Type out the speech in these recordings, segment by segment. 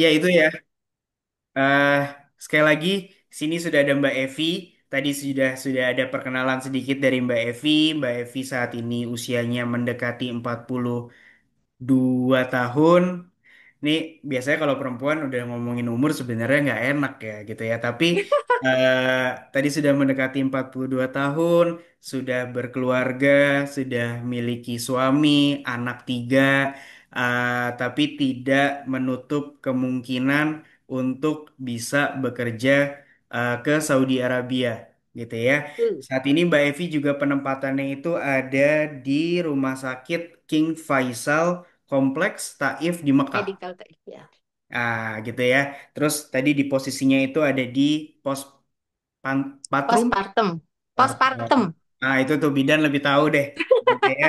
Ya itu ya. Eh, Sekali lagi, sini sudah ada Mbak Evi. Tadi sudah ada perkenalan sedikit dari Mbak Evi. Mbak Evi saat ini usianya mendekati 42 tahun. Ini biasanya kalau perempuan udah ngomongin umur sebenarnya nggak enak ya gitu ya. Tapi tadi sudah mendekati 42 tahun, sudah berkeluarga, sudah miliki suami, anak tiga, tapi tidak menutup kemungkinan untuk bisa bekerja ke Saudi Arabia gitu ya. Hmm. Saat ini Mbak Evi juga penempatannya itu ada di Rumah Sakit King Faisal Kompleks Taif di Mekah. Medical tech, ya. Gitu ya. Terus tadi di posisinya itu ada di pos patrum. Postpartum. Partum. Postpartum. Itu tuh bidan lebih tahu deh. Gitu ya.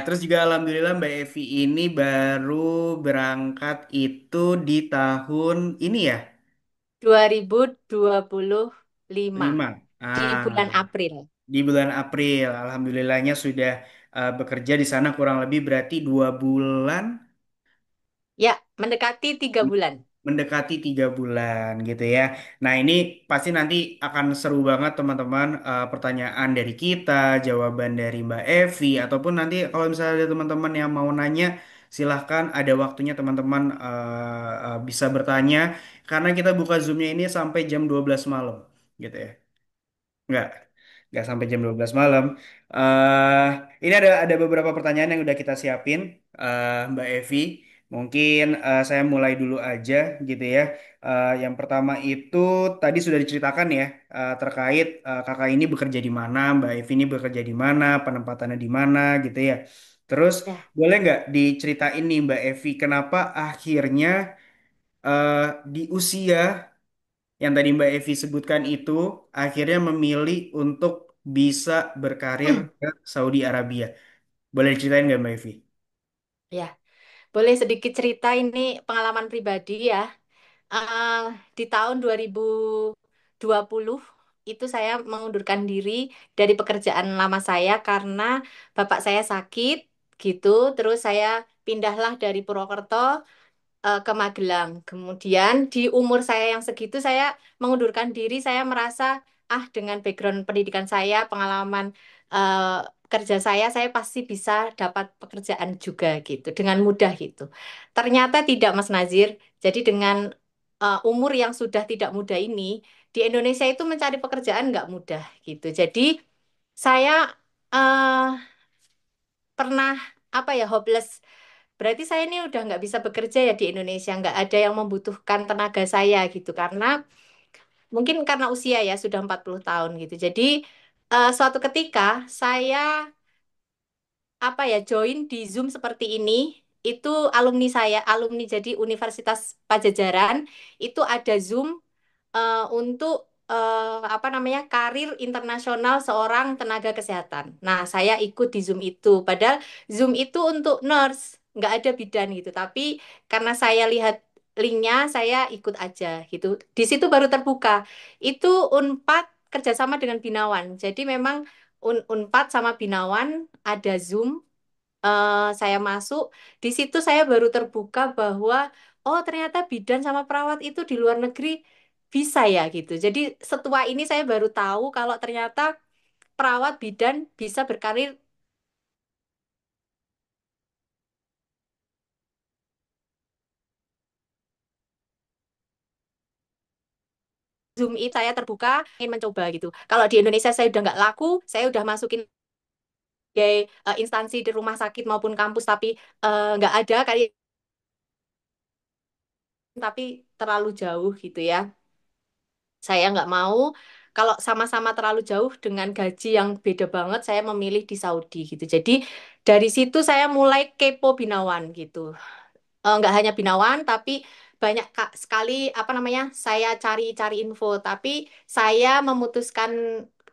Terus juga alhamdulillah Mbak Evi ini baru berangkat itu di tahun ini ya, 2025 5. di bulan Ah, April. di bulan April. Alhamdulillahnya sudah bekerja di sana kurang lebih berarti 2 bulan. Ya, mendekati 3 bulan. Mendekati 3 bulan gitu ya. Nah ini pasti nanti akan seru banget teman-teman, pertanyaan dari kita, jawaban dari Mbak Evi, ataupun nanti kalau misalnya ada teman-teman yang mau nanya, silahkan ada waktunya teman-teman bisa bertanya, karena kita buka Zoom-nya ini sampai jam 12 malam gitu ya. Nggak, nggak sampai jam 12 malam. eh ini ada beberapa pertanyaan yang udah kita siapin, Mbak Evi. Mungkin saya mulai dulu aja gitu ya. Yang pertama itu tadi sudah diceritakan ya, terkait kakak ini bekerja di mana, Mbak Evi ini bekerja di mana, penempatannya di mana gitu ya. Terus Ya. boleh nggak diceritain nih Mbak Evi, kenapa akhirnya eh, di usia yang tadi Mbak Evi sebutkan itu akhirnya memilih untuk bisa berkarir ke Saudi Arabia. Boleh diceritain nggak Mbak Evi? Ya, boleh sedikit cerita ini pengalaman pribadi ya. Eh, di tahun 2020 itu saya mengundurkan diri dari pekerjaan lama saya karena bapak saya sakit gitu. Terus saya pindahlah dari Purwokerto ke Magelang. Kemudian di umur saya yang segitu saya mengundurkan diri, saya merasa dengan background pendidikan saya, pengalaman eh, kerja saya pasti bisa dapat pekerjaan juga gitu dengan mudah gitu. Ternyata tidak Mas Nazir. Jadi dengan umur yang sudah tidak muda ini di Indonesia itu mencari pekerjaan nggak mudah gitu. Jadi saya eh, pernah apa ya hopeless. Berarti saya ini udah nggak bisa bekerja ya di Indonesia, nggak ada yang membutuhkan tenaga saya gitu karena mungkin karena usia ya sudah 40 tahun gitu. Jadi suatu ketika saya join di Zoom seperti ini. Itu alumni saya, alumni jadi Universitas Pajajaran itu ada Zoom untuk karir internasional seorang tenaga kesehatan. Nah, saya ikut di Zoom itu. Padahal Zoom itu untuk nurse, nggak ada bidan gitu. Tapi karena saya lihat linknya, saya ikut aja gitu. Di situ baru terbuka. Itu Unpad kerjasama dengan Binawan. Jadi memang Unpad sama Binawan ada Zoom. Saya masuk, di situ saya baru terbuka bahwa oh ternyata bidan sama perawat itu di luar negeri bisa ya gitu. Jadi setua ini saya baru tahu kalau ternyata perawat bidan bisa berkarir. Zoom itu saya terbuka ingin mencoba gitu. Kalau di Indonesia saya udah nggak laku, saya udah masukin sebagai instansi di rumah sakit maupun kampus, tapi nggak ada kali, tapi terlalu jauh gitu ya. Saya nggak mau kalau sama-sama terlalu jauh dengan gaji yang beda banget, saya memilih di Saudi gitu. Jadi dari situ saya mulai kepo Binawan gitu. Nggak hanya Binawan, tapi banyak sekali saya cari-cari info. Tapi saya memutuskan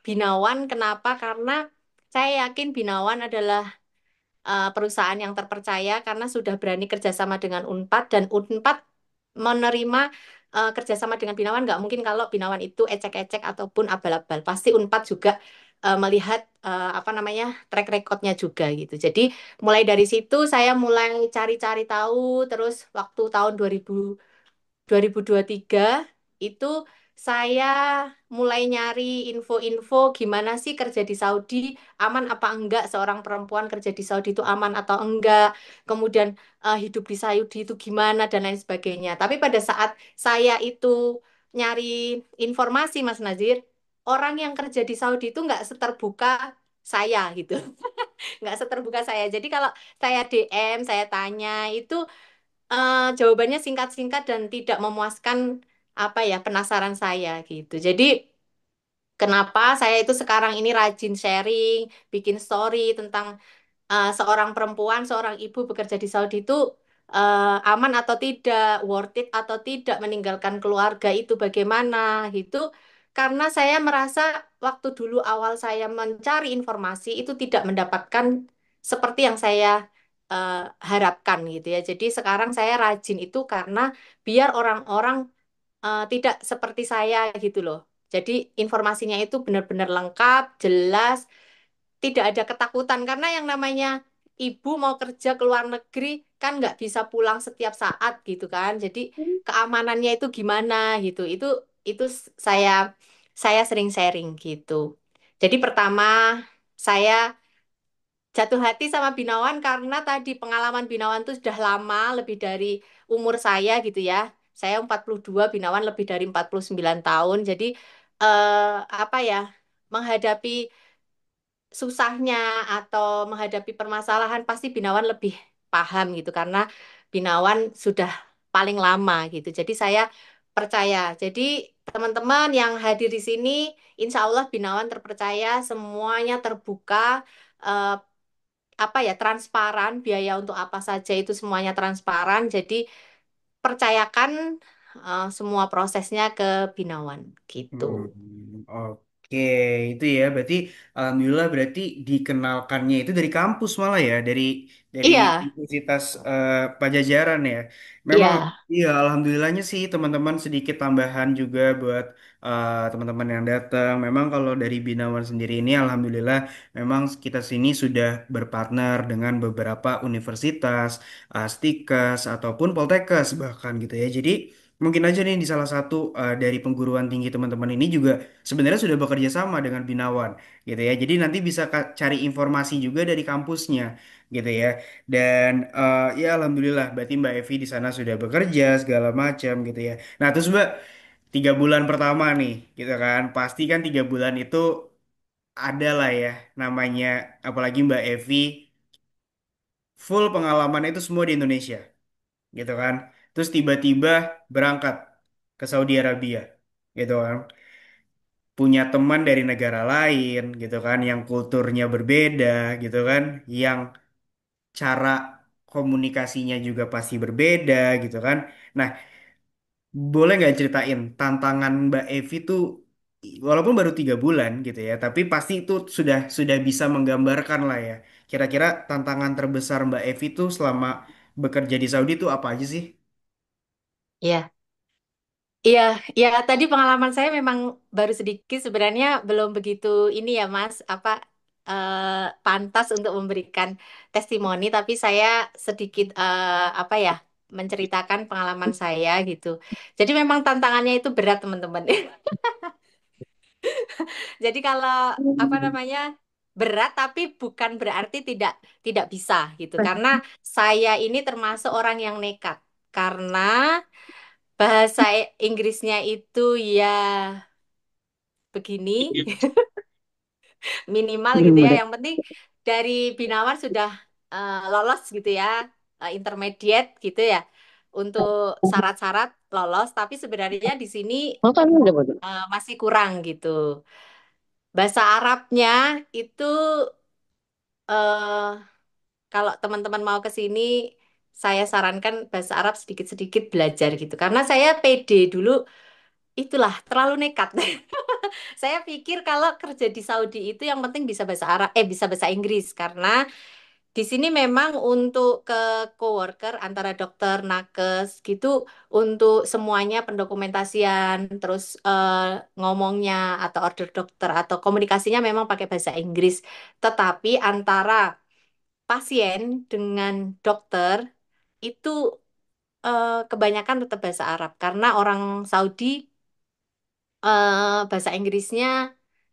Binawan, kenapa? Karena saya yakin Binawan adalah perusahaan yang terpercaya karena sudah berani kerjasama dengan Unpad dan Unpad menerima kerjasama dengan Binawan. Nggak mungkin kalau Binawan itu ecek-ecek ataupun abal-abal. Pasti Unpad juga melihat apa namanya track recordnya juga gitu. Jadi mulai dari situ saya mulai cari-cari tahu, terus waktu tahun 2023 itu saya mulai nyari info-info gimana sih kerja di Saudi, aman apa enggak, seorang perempuan kerja di Saudi itu aman atau enggak, kemudian hidup di Saudi itu gimana dan lain sebagainya. Tapi pada saat saya itu nyari informasi Mas Nazir, orang yang kerja di Saudi itu nggak seterbuka saya gitu. Nggak seterbuka saya. Jadi kalau saya DM, saya tanya itu jawabannya singkat-singkat dan tidak memuaskan apa ya penasaran saya gitu. Jadi kenapa saya itu sekarang ini rajin sharing, bikin story tentang seorang perempuan, seorang ibu bekerja di Saudi itu aman atau tidak, worth it atau tidak meninggalkan keluarga itu bagaimana gitu. Karena saya merasa waktu dulu awal saya mencari informasi itu tidak mendapatkan seperti yang saya eh, harapkan gitu ya. Jadi sekarang saya rajin itu karena biar orang-orang tidak seperti saya gitu loh. Jadi informasinya itu benar-benar lengkap, jelas, tidak ada ketakutan karena yang namanya ibu mau kerja ke luar negeri kan nggak bisa pulang setiap saat gitu kan. Jadi keamanannya itu gimana gitu. Itu saya sering sharing gitu. Jadi pertama saya jatuh hati sama Binawan karena tadi pengalaman Binawan itu sudah lama, lebih dari umur saya gitu ya. Saya 42, Binawan lebih dari 49 tahun. Jadi apa ya, menghadapi susahnya atau menghadapi permasalahan pasti Binawan lebih paham gitu karena Binawan sudah paling lama gitu. Jadi saya percaya. Jadi teman-teman yang hadir di sini, insya Allah Binawan terpercaya, semuanya terbuka, eh, apa ya transparan, biaya untuk apa saja itu semuanya transparan. Jadi percayakan semua prosesnya ke Binawan gitu. Oke, itu ya berarti alhamdulillah berarti dikenalkannya itu dari kampus malah ya, dari Iya, Universitas Pajajaran ya. Memang iya, iya alhamdulillahnya sih teman-teman sedikit tambahan juga buat teman-teman yang datang. Memang kalau dari Binawan sendiri ini alhamdulillah memang kita sini sudah berpartner dengan beberapa universitas, Stikes ataupun Poltekkes bahkan gitu ya. Jadi mungkin aja nih di salah satu dari pengguruan tinggi teman-teman ini juga sebenarnya sudah bekerja sama dengan Binawan gitu ya. Jadi nanti bisa cari informasi juga dari kampusnya gitu ya. Dan ya alhamdulillah berarti Mbak Evi di sana sudah bekerja segala macam gitu ya. Nah terus Mbak 3 bulan pertama nih gitu kan. Pasti kan 3 bulan itu ada lah ya namanya apalagi Mbak Evi full pengalaman itu semua di Indonesia gitu kan. Terus tiba-tiba berangkat ke Saudi Arabia gitu kan. Punya teman dari negara lain gitu kan yang kulturnya berbeda gitu kan yang cara komunikasinya juga pasti berbeda gitu kan. Nah, boleh nggak ceritain tantangan Mbak Evi tuh walaupun baru 3 bulan gitu ya, tapi pasti itu sudah bisa menggambarkan lah ya. Kira-kira tantangan terbesar Mbak Evi tuh selama bekerja di Saudi itu apa aja sih? iya. Iya, ya tadi pengalaman saya memang baru sedikit sebenarnya belum begitu ini ya Mas, apa pantas untuk memberikan testimoni, tapi saya sedikit apa ya menceritakan pengalaman saya gitu. Jadi memang tantangannya itu berat teman-teman. Jadi kalau apa namanya berat tapi bukan berarti tidak tidak bisa gitu. Karena saya ini termasuk orang yang nekat karena bahasa Inggrisnya itu ya begini minimal gitu ya. Yang penting dari Binawan sudah lolos gitu ya, intermediate gitu ya. Untuk syarat-syarat lolos, tapi sebenarnya di sini masih kurang gitu. Bahasa Arabnya itu eh, kalau teman-teman mau ke sini, saya sarankan bahasa Arab sedikit-sedikit belajar gitu. Karena saya pede dulu, itulah terlalu nekat. Saya pikir kalau kerja di Saudi itu yang penting bisa bahasa Arab, bisa bahasa Inggris karena di sini memang untuk ke coworker antara dokter, nakes gitu untuk semuanya pendokumentasian, terus ngomongnya atau order dokter atau komunikasinya memang pakai bahasa Inggris. Tetapi antara pasien dengan dokter itu kebanyakan tetap bahasa Arab karena orang Saudi bahasa Inggrisnya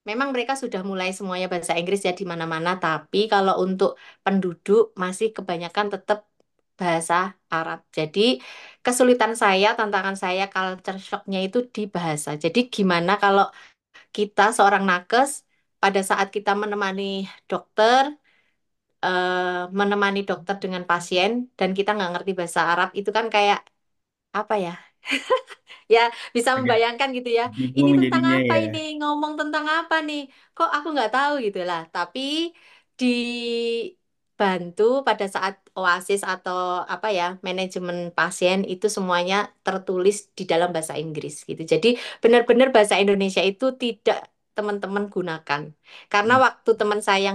memang mereka sudah mulai semuanya bahasa Inggris ya di mana-mana, tapi kalau untuk penduduk masih kebanyakan tetap bahasa Arab. Jadi kesulitan saya, tantangan saya, culture shocknya itu di bahasa. Jadi gimana kalau kita seorang nakes pada saat kita dokter, menemani dokter dengan pasien dan kita nggak ngerti bahasa Arab itu kan kayak apa ya? Ya, bisa Agak membayangkan gitu ya. Ini bingung tentang jadinya apa ya. ini? Ngomong tentang apa nih? Kok aku nggak tahu gitu lah. Tapi dibantu pada saat OASIS atau apa ya, manajemen pasien itu semuanya tertulis di dalam bahasa Inggris gitu. Jadi benar-benar bahasa Indonesia itu tidak teman-teman gunakan. Karena Hmm, waktu teman saya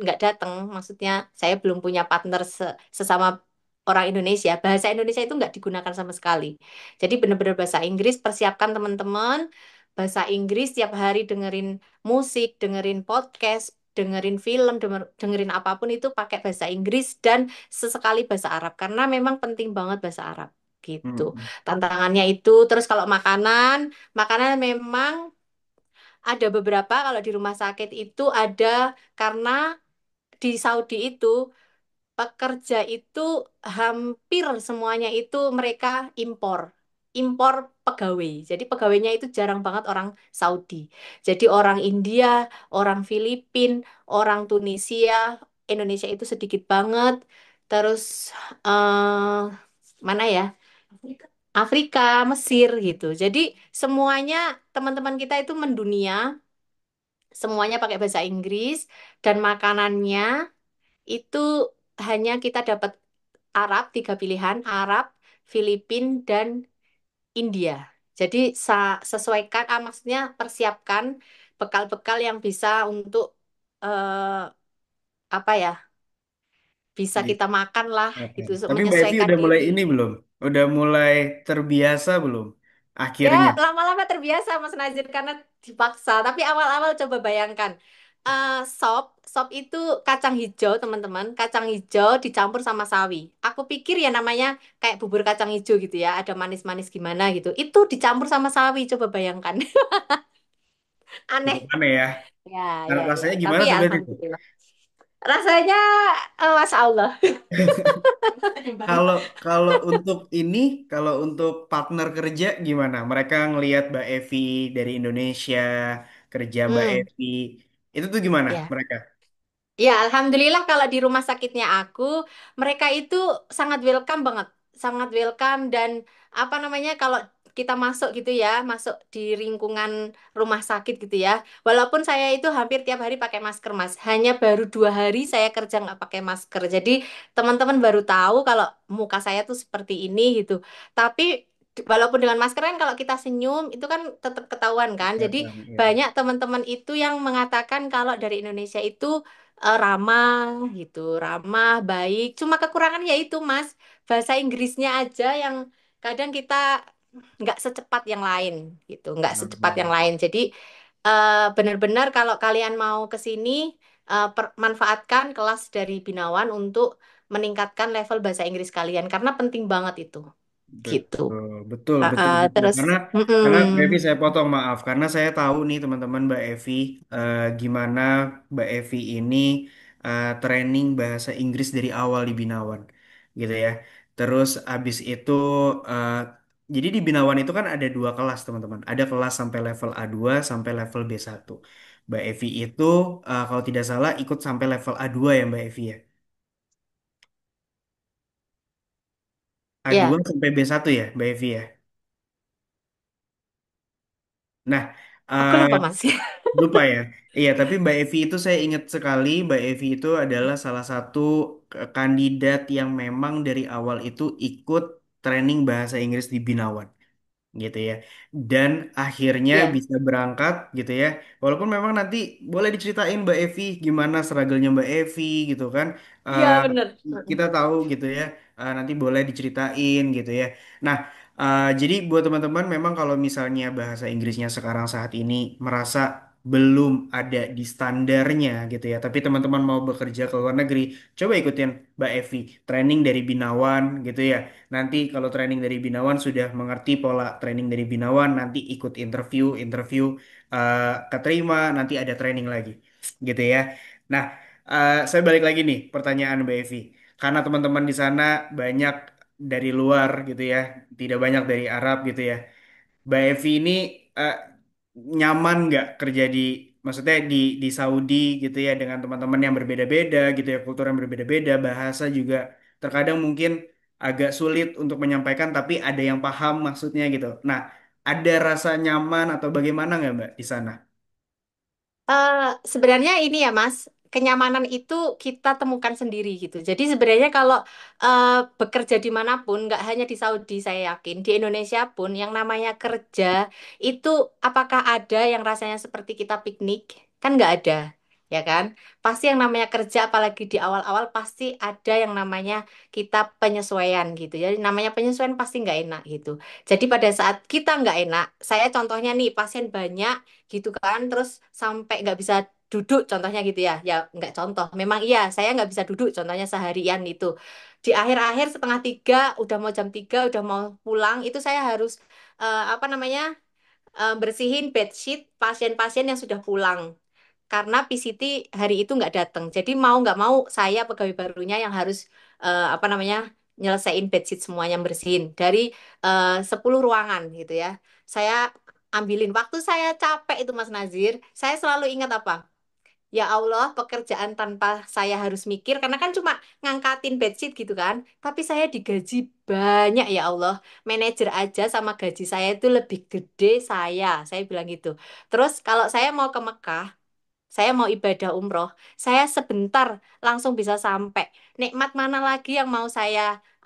nggak datang, maksudnya saya belum punya partner sesama orang Indonesia, bahasa Indonesia itu nggak digunakan sama sekali. Jadi benar-benar bahasa Inggris, persiapkan teman-teman. Bahasa Inggris tiap hari dengerin musik, dengerin podcast, dengerin film, dengerin apapun itu pakai bahasa Inggris dan sesekali bahasa Arab. Karena memang penting banget bahasa Arab. Gitu. hmm, Tantangannya itu, terus kalau makanan, makanan memang ada beberapa kalau di rumah sakit itu ada karena di Saudi itu pekerja itu hampir semuanya itu mereka impor. Impor pegawai. Jadi pegawainya itu jarang banget orang Saudi. Jadi orang India, orang Filipin, orang Tunisia, Indonesia itu sedikit banget. Terus mana ya? Afrika, Mesir gitu. Jadi semuanya teman-teman kita itu mendunia, semuanya pakai bahasa Inggris dan makanannya itu hanya kita dapat Arab, tiga pilihan, Arab, Filipin, dan India. Jadi sesuaikan, maksudnya persiapkan bekal-bekal yang bisa untuk apa ya, bisa iya. kita makan lah, Oke. gitu, Tapi Mbak Evi menyesuaikan udah mulai diri. ini belum? Udah mulai terbiasa belum? Ya, Akhirnya. lama-lama terbiasa Mas Nazir karena dipaksa. Tapi awal-awal coba bayangkan, sop itu kacang hijau teman-teman, kacang hijau dicampur sama sawi. Aku pikir ya namanya kayak bubur kacang hijau gitu ya, ada manis-manis gimana gitu. Itu dicampur sama sawi, coba bayangkan. Cukup Aneh. aneh ya. Ya, Nah, ya, ya. rasanya Tapi gimana ya sebenarnya itu? alhamdulillah. Rasanya, Masya Allah. Kalau kalau untuk ini, kalau untuk partner kerja gimana? Mereka ngelihat Mbak Evi dari Indonesia, kerja Mbak Hmm, Evi, itu tuh gimana ya. mereka? Ya, alhamdulillah kalau di rumah sakitnya aku, mereka itu sangat welcome banget, sangat welcome dan apa namanya kalau kita masuk gitu ya, masuk di lingkungan rumah sakit gitu ya. Walaupun saya itu hampir tiap hari pakai masker, Mas. Hanya baru 2 hari saya kerja nggak pakai masker. Jadi teman-teman baru tahu kalau muka saya tuh seperti ini gitu. Tapi walaupun dengan masker kan kalau kita senyum itu kan tetap ketahuan kan. Jadi Kelihatan, ya. banyak teman-teman itu yang mengatakan kalau dari Indonesia itu ramah gitu, ramah, baik. Cuma kekurangannya itu, Mas, bahasa Inggrisnya aja yang kadang kita nggak secepat yang lain gitu, nggak secepat yang Hmm. lain. Jadi benar-benar kalau kalian mau ke sini, manfaatkan kelas dari Binawan untuk meningkatkan level bahasa Inggris kalian karena penting banget itu, gitu. Betul, betul, betul, betul. Terus, Karena Mbak Evi mm-mm. saya potong maaf, karena saya tahu nih teman-teman Mbak Evi gimana Mbak Evi ini training bahasa Inggris dari awal di Binawan, gitu ya. Terus abis itu, eh, jadi di Binawan itu kan ada dua kelas teman-teman. Ada kelas sampai level A2 sampai level B1. Mbak Evi itu kalau tidak salah ikut sampai level A2 ya Mbak Evi ya. A2 Ya, sampai B1 ya Mbak Evi ya. Nah, aku eh, lupa Mas. lupa ya. Iya, tapi Mbak Evi itu saya ingat sekali, Mbak Evi itu adalah salah satu kandidat yang memang dari awal itu ikut training bahasa Inggris di Binawan. gitu ya. Dan akhirnya Iya, bisa berangkat gitu ya. Walaupun memang nanti boleh diceritain Mbak Evi gimana struggle-nya Mbak Evi gitu kan. iya Eh, bener. kita tahu gitu ya. Nanti boleh diceritain gitu ya. Nah, jadi buat teman-teman memang kalau misalnya bahasa Inggrisnya sekarang saat ini merasa belum ada di standarnya gitu ya. Tapi teman-teman mau bekerja ke luar negeri, coba ikutin Mbak Evi, training dari Binawan gitu ya. Nanti kalau training dari Binawan sudah mengerti pola training dari Binawan, nanti ikut interview keterima, nanti ada training lagi, gitu ya. Nah, saya balik lagi nih pertanyaan Mbak Evi, karena teman-teman di sana banyak dari luar gitu ya, tidak banyak dari Arab gitu ya. Mbak Evi ini eh, nyaman nggak kerja di, maksudnya di Saudi gitu ya dengan teman-teman yang berbeda-beda gitu ya, kultur yang berbeda-beda, bahasa juga terkadang mungkin agak sulit untuk menyampaikan, tapi ada yang paham maksudnya gitu. Nah, ada rasa nyaman atau bagaimana nggak Mbak di sana? Eh, Sebenarnya ini ya Mas, kenyamanan itu kita temukan sendiri gitu. Jadi sebenarnya kalau eh, bekerja dimanapun, nggak hanya di Saudi saya yakin, di Indonesia pun yang namanya kerja itu apakah ada yang rasanya seperti kita piknik? Kan nggak ada, ya kan? Pasti yang namanya kerja, apalagi di awal-awal pasti ada yang namanya kita penyesuaian gitu. Jadi namanya penyesuaian pasti nggak enak gitu. Jadi pada saat kita nggak enak, saya contohnya nih pasien banyak gitu kan terus sampai nggak bisa duduk contohnya gitu ya ya nggak contoh memang iya saya nggak bisa duduk contohnya seharian itu di akhir-akhir setengah tiga udah mau jam tiga udah mau pulang itu saya harus apa namanya bersihin bedsheet pasien-pasien yang sudah pulang karena PCT hari itu nggak datang. Jadi mau nggak mau saya pegawai barunya yang harus apa namanya nyelesain bedsheet semuanya bersihin dari 10 ruangan gitu ya. Saya ambilin waktu saya capek itu Mas Nazir. Saya selalu ingat apa? Ya Allah, pekerjaan tanpa saya harus mikir karena kan cuma ngangkatin bedsheet gitu kan. Tapi saya digaji banyak ya Allah. Manajer aja sama gaji saya itu lebih gede saya. Saya bilang gitu. Terus kalau saya mau ke Mekah saya mau ibadah umroh, saya sebentar langsung bisa sampai. Nikmat mana lagi yang mau saya,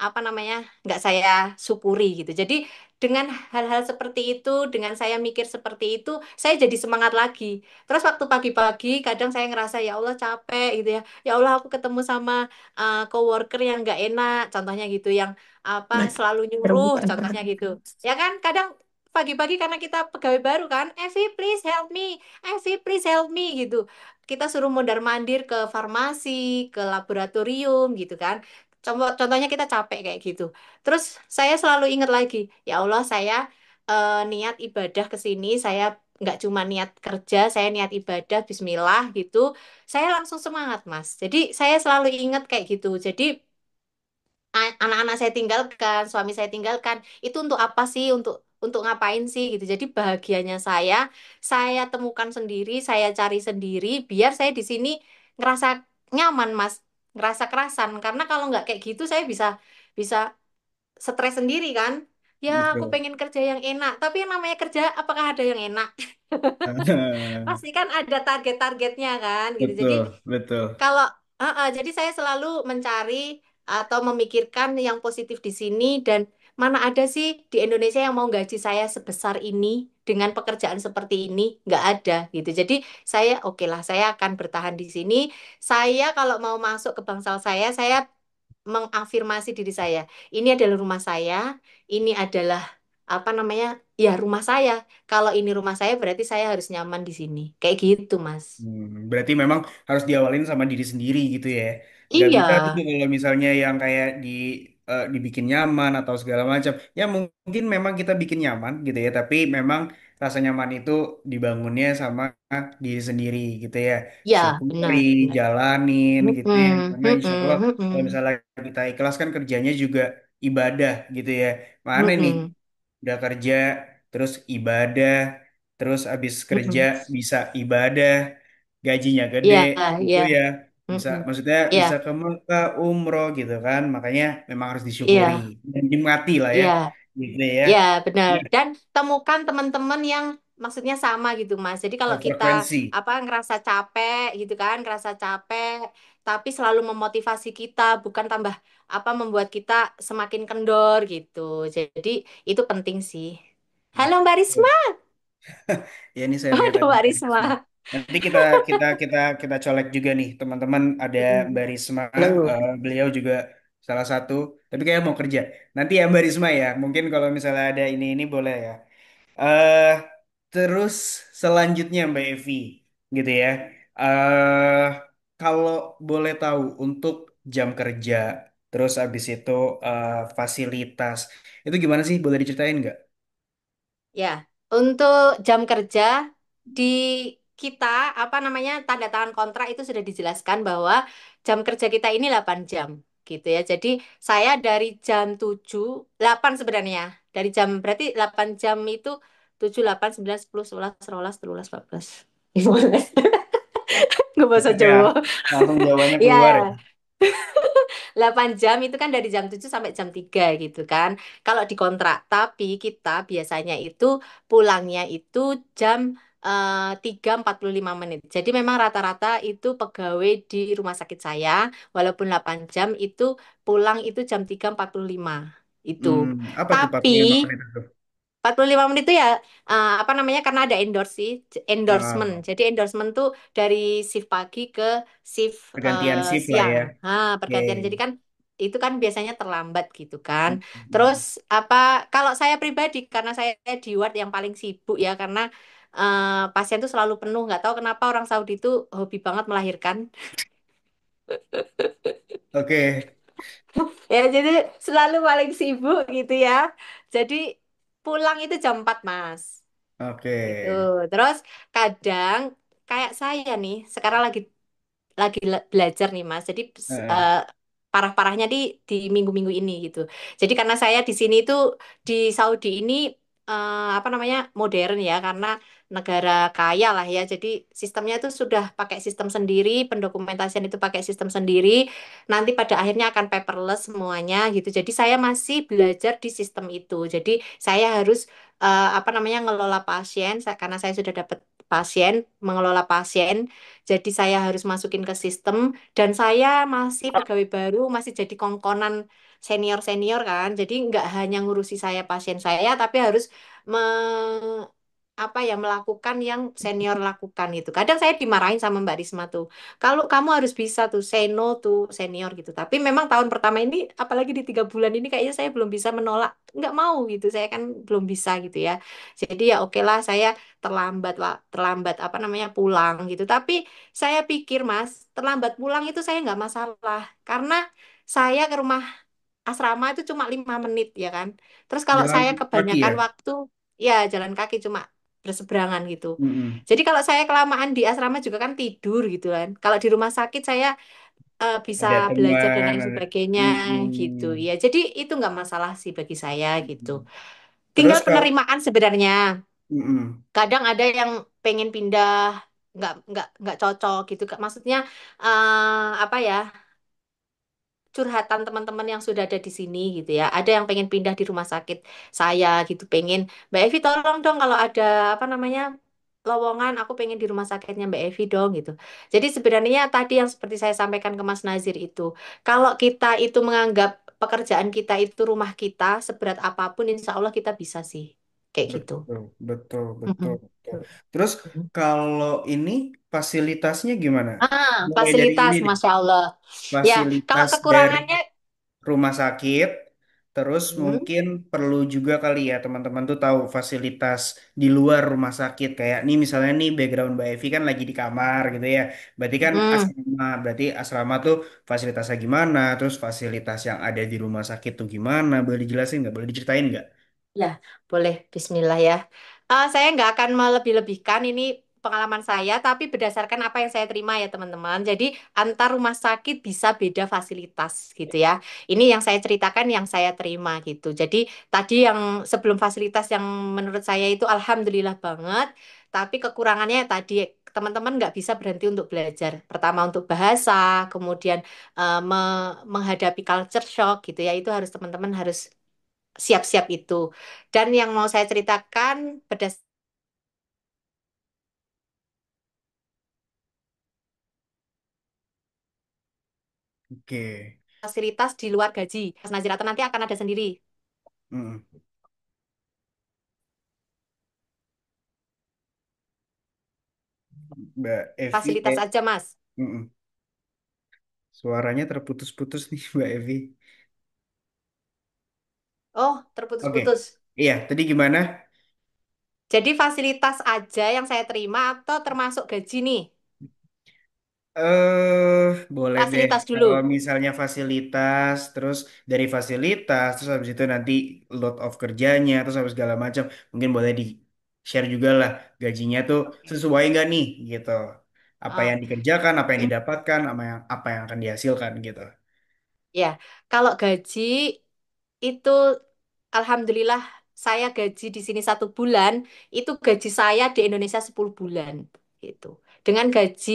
apa namanya, nggak saya syukuri gitu. Jadi dengan hal-hal seperti itu, dengan saya mikir seperti itu, saya jadi semangat lagi. Terus waktu pagi-pagi, kadang saya ngerasa ya Allah capek gitu ya. Ya Allah aku ketemu sama coworker yang nggak enak, contohnya gitu, yang apa selalu nyuruh, Rebutan contohnya gitu. terus. Ya kan, kadang pagi-pagi karena kita pegawai baru kan, Evi please help me. Evi, please help me gitu. Kita suruh mondar-mandir ke farmasi, ke laboratorium gitu kan. Contohnya kita capek kayak gitu. Terus saya selalu ingat lagi, ya Allah saya niat ibadah ke sini, saya nggak cuma niat kerja, saya niat ibadah, Bismillah gitu. Saya langsung semangat, Mas. Jadi saya selalu ingat kayak gitu. Jadi anak-anak saya tinggalkan, suami saya tinggalkan, itu untuk apa sih? Untuk ngapain sih gitu. Jadi bahagianya saya temukan sendiri, saya cari sendiri, biar saya di sini ngerasa nyaman, Mas, ngerasa kerasan. Karena kalau nggak kayak gitu, saya bisa bisa stres sendiri kan. Ya, aku Betul. pengen kerja yang enak, tapi yang namanya kerja, apakah ada yang enak? Pasti kan ada target-targetnya kan, gitu. Jadi Betul, betul. kalau jadi saya selalu mencari atau memikirkan yang positif di sini dan mana ada sih di Indonesia yang mau gaji saya sebesar ini dengan pekerjaan seperti ini nggak ada gitu. Jadi saya oke lah saya akan bertahan di sini. Saya kalau mau masuk ke bangsal saya mengafirmasi diri saya. Ini adalah rumah saya, ini adalah apa namanya? Ya rumah saya. Kalau ini rumah saya berarti saya harus nyaman di sini. Kayak gitu, Mas. Berarti memang harus diawalin sama diri sendiri gitu ya. Nggak Iya, bisa tuh kalau misalnya yang kayak dibikin nyaman atau segala macam. Ya mungkin memang kita bikin nyaman gitu ya, tapi memang rasa nyaman itu dibangunnya sama diri sendiri gitu ya. ya Syukuri, benar, benar. jalanin gitu ya. Mm-mm, Karena insya Allah mm-mm, kalau mm-mm, misalnya kita ikhlas kan kerjanya juga ibadah gitu ya. Mana nih mm-mm, udah kerja, terus ibadah, terus abis kerja mm-mm. bisa ibadah, gajinya gede, Iya, itu iya, ya bisa, mm-mm. maksudnya Iya, bisa ke Mekah, umroh gitu kan, makanya memang harus disyukuri iya, dan dinikmati lah ya, iya, gitu ya. iya, benar. Nah, Dan temukan teman-teman yang maksudnya sama gitu, Mas. Jadi kalau kita frekuensi. apa ngerasa capek gitu kan, ngerasa capek, tapi selalu memotivasi kita, bukan tambah apa membuat kita semakin kendor gitu. Jadi itu penting sih. Halo Mbak Risma. Ya ini saya lihat Waduh ada Mbak Mbak Risma. Risma. Nanti kita colek juga nih teman-teman, ada Mbak Risma, Halo. beliau juga salah satu. Tapi kayak mau kerja. Nanti ya Mbak Risma ya. Mungkin kalau misalnya ada ini boleh ya. eh Terus selanjutnya Mbak Evi, gitu ya. eh Kalau boleh tahu untuk jam kerja, terus abis itu fasilitas, itu gimana sih? Boleh diceritain nggak? Ya, untuk jam kerja di kita apa namanya tanda tangan kontrak itu sudah dijelaskan bahwa jam kerja kita ini 8 jam gitu ya. Jadi saya dari jam 7 8 sebenarnya. Dari jam berarti 8 jam itu 7 8 9 10 11 12 13 14 15. Nggak bahasa Ya, Jawa. langsung jawabannya keluar ya. Ya, 8 jam itu kan dari jam 7 sampai jam 3 gitu kan. Kalau di kontrak, tapi kita biasanya itu pulangnya itu jam 3:45 menit. Jadi memang rata-rata itu pegawai di rumah sakit saya, walaupun 8 jam itu pulang itu jam 3:45 itu. Apa tuh Tapi 45 menit itu? 45 menit itu ya apa namanya karena ada endorse sih, endorsement. Ah, Jadi endorsement tuh dari shift pagi ke shift pergantian shift lah siang. ya. Oke. Pergantian. Jadi kan itu kan biasanya terlambat gitu kan. Terus Mm. apa kalau saya pribadi karena saya di ward yang paling sibuk ya karena pasien tuh selalu penuh. Nggak tahu kenapa orang Saudi itu hobi banget melahirkan. Oke. Ya jadi selalu paling sibuk gitu ya. Jadi pulang itu jam 4 Mas. Oke. Gitu. Terus kadang kayak saya nih, sekarang lagi belajar nih Mas. Jadi Heeh. parah-parahnya di minggu-minggu ini gitu. Jadi karena saya di sini itu di Saudi ini apa namanya modern ya karena negara kaya lah ya. Jadi sistemnya itu sudah pakai sistem sendiri, pendokumentasian itu pakai sistem sendiri. Nanti pada akhirnya akan paperless semuanya gitu. Jadi saya masih belajar di sistem itu. Jadi saya harus apa namanya ngelola pasien karena saya sudah dapat pasien, mengelola pasien. Jadi saya harus masukin ke sistem dan saya masih pegawai baru, masih jadi kongkonan senior-senior kan. Jadi nggak hanya ngurusi saya pasien saya, tapi harus apa ya melakukan yang senior lakukan gitu. Kadang saya dimarahin sama Mbak Risma tuh. Kalau kamu harus bisa tuh say no tuh senior gitu. Tapi memang tahun pertama ini, apalagi di 3 bulan ini kayaknya saya belum bisa menolak. Nggak mau gitu. Saya kan belum bisa gitu ya. Jadi ya oke lah saya terlambat apa namanya pulang gitu. Tapi saya pikir Mas, terlambat pulang itu saya nggak masalah karena saya ke rumah asrama itu cuma 5 menit ya kan. Terus kalau Jalan saya kaki kebanyakan ya? waktu ya jalan kaki cuma berseberangan gitu. Mm-mm. Jadi kalau saya kelamaan di asrama juga kan tidur gitu kan. Kalau di rumah sakit saya bisa Ada belajar dan teman, lain ada. sebagainya gitu. Mm-mm. Ya jadi itu nggak masalah sih bagi saya gitu. Terus Tinggal kalau penerimaan sebenarnya. mm-mm. Kadang ada yang pengen pindah nggak cocok gitu. Maksudnya apa ya? Curhatan teman-teman yang sudah ada di sini gitu ya. Ada yang pengen pindah di rumah sakit saya gitu, pengen Mbak Evi tolong dong kalau ada apa namanya lowongan, aku pengen di rumah sakitnya Mbak Evi dong gitu. Jadi sebenarnya tadi yang seperti saya sampaikan ke Mas Nazir itu, kalau kita itu menganggap pekerjaan kita itu rumah kita, seberat apapun, insya Allah kita bisa sih kayak gitu. Betul, betul, betul, Mm-mm. betul. Terus kalau ini fasilitasnya gimana? Mulai dari ini Fasilitas, deh, Masya Allah. Ya, kalau fasilitas dari kekurangannya, rumah sakit, terus hmm, mungkin perlu juga kali ya teman-teman tuh tahu fasilitas di luar rumah sakit. Kayak nih misalnya nih background Mbak Evi kan lagi di kamar gitu ya. Berarti kan hmm. asrama, berarti asrama tuh fasilitasnya gimana, terus fasilitas yang ada di rumah sakit tuh gimana? Boleh dijelasin nggak? Boleh diceritain nggak? Ya, boleh. Bismillah ya. Saya nggak akan melebih-lebihkan ini pengalaman saya, tapi berdasarkan apa yang saya terima ya teman-teman. Jadi antar rumah sakit bisa beda fasilitas gitu ya. Ini yang saya ceritakan yang saya terima gitu. Jadi tadi yang sebelum fasilitas yang menurut saya itu alhamdulillah banget, tapi kekurangannya tadi teman-teman nggak bisa berhenti untuk belajar. Pertama untuk bahasa, kemudian menghadapi culture shock gitu ya. Itu harus teman-teman harus siap-siap itu. Dan yang mau saya ceritakan berdasarkan Oke. fasilitas di luar gaji. Mas Nazir atau nanti akan ada sendiri. Mm. Mbak Evi Fasilitas kayak aja, Mas. mm-mm. Suaranya terputus-putus nih Mbak Evi. Oh, Oke. terputus-putus. Iya, tadi gimana? Jadi fasilitas aja yang saya terima atau termasuk gaji nih? Boleh deh. Fasilitas Kalau dulu. misalnya fasilitas, terus dari fasilitas, terus habis itu nanti load of kerjanya, terus habis segala macam, mungkin boleh di share juga lah gajinya tuh Oke. sesuai nggak nih, gitu. Apa Oh, yang dikerjakan, apa yang didapatkan, apa yang akan dihasilkan, gitu. ya, kalau gaji itu alhamdulillah saya gaji di sini 1 bulan, itu gaji saya di Indonesia 10 bulan gitu. Dengan gaji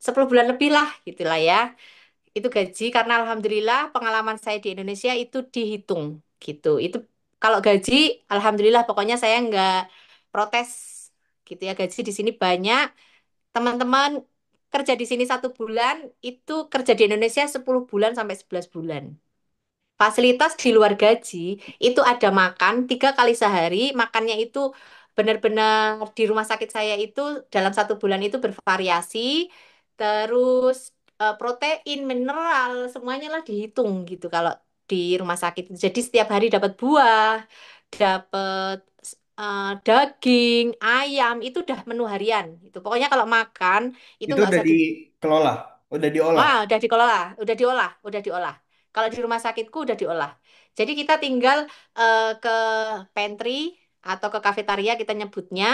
10 bulan lebih lah gitulah ya. Itu gaji karena alhamdulillah pengalaman saya di Indonesia itu dihitung gitu. Itu kalau gaji alhamdulillah pokoknya saya nggak protes gitu ya. Gaji di sini banyak. Teman-teman kerja di sini 1 bulan itu kerja di Indonesia 10 bulan sampai 11 bulan. Fasilitas di luar gaji itu ada makan 3 kali sehari. Makannya itu benar-benar di rumah sakit saya itu dalam 1 bulan itu bervariasi. Terus protein, mineral, semuanya lah dihitung gitu kalau di rumah sakit. Jadi setiap hari dapat buah, dapat daging, ayam, itu udah menu harian. Itu pokoknya kalau makan itu Itu nggak udah usah. dikelola, udah diolah. Ah, udah dikelola, udah diolah, udah diolah. Kalau di rumah sakitku udah diolah. Jadi kita tinggal ke pantry atau ke kafetaria kita nyebutnya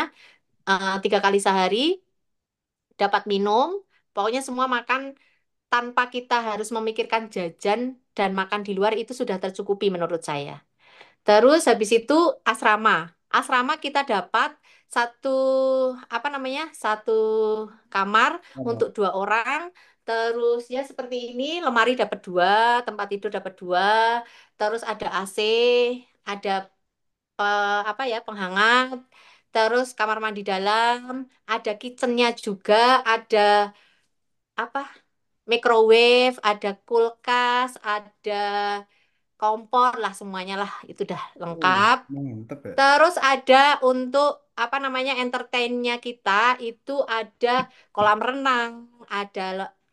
3 kali sehari dapat minum. Pokoknya semua makan tanpa kita harus memikirkan jajan dan makan di luar itu sudah tercukupi menurut saya. Terus habis itu asrama. Asrama kita dapat satu apa namanya? Satu kamar untuk 2 orang. Terus ya seperti ini, lemari dapat 2, tempat tidur dapat 2. Terus ada AC, ada apa ya penghangat. Terus kamar mandi dalam, ada kitchennya juga, ada apa? Microwave, ada kulkas, ada kompor lah semuanya lah itu udah lengkap. Mantep ya. Terus ada untuk apa namanya entertainnya kita itu ada kolam renang, ada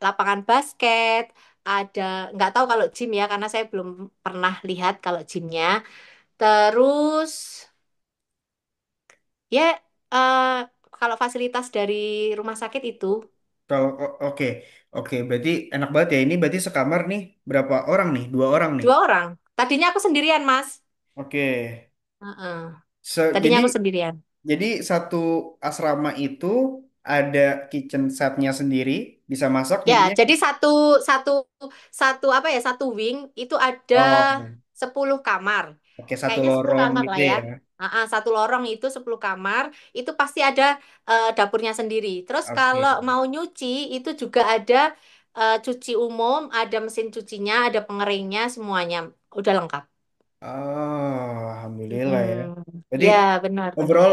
lapangan basket, ada nggak tahu kalau gym ya karena saya belum pernah lihat kalau gymnya. Terus ya eh, kalau fasilitas dari rumah sakit itu Kalau oke, oke, berarti enak banget ya. Ini berarti sekamar nih berapa orang nih? 2 orang nih. 2 orang. Tadinya aku sendirian, Mas. Oke. Heeh. Tadinya Jadi aku sendirian. satu asrama itu ada kitchen setnya sendiri, bisa masak Ya, jadinya. jadi satu satu satu apa ya satu wing itu ada Oh, 10 kamar. oke, satu Kayaknya 10 lorong kamar gitu lah ya. ya. Satu lorong itu 10 kamar. Itu pasti ada dapurnya sendiri. Terus Oke. kalau mau nyuci itu juga ada cuci umum, ada mesin cucinya, ada pengeringnya, semuanya udah lengkap. Oh, alhamdulillah ya. Mm-mm. Jadi Ya, benar, overall benar.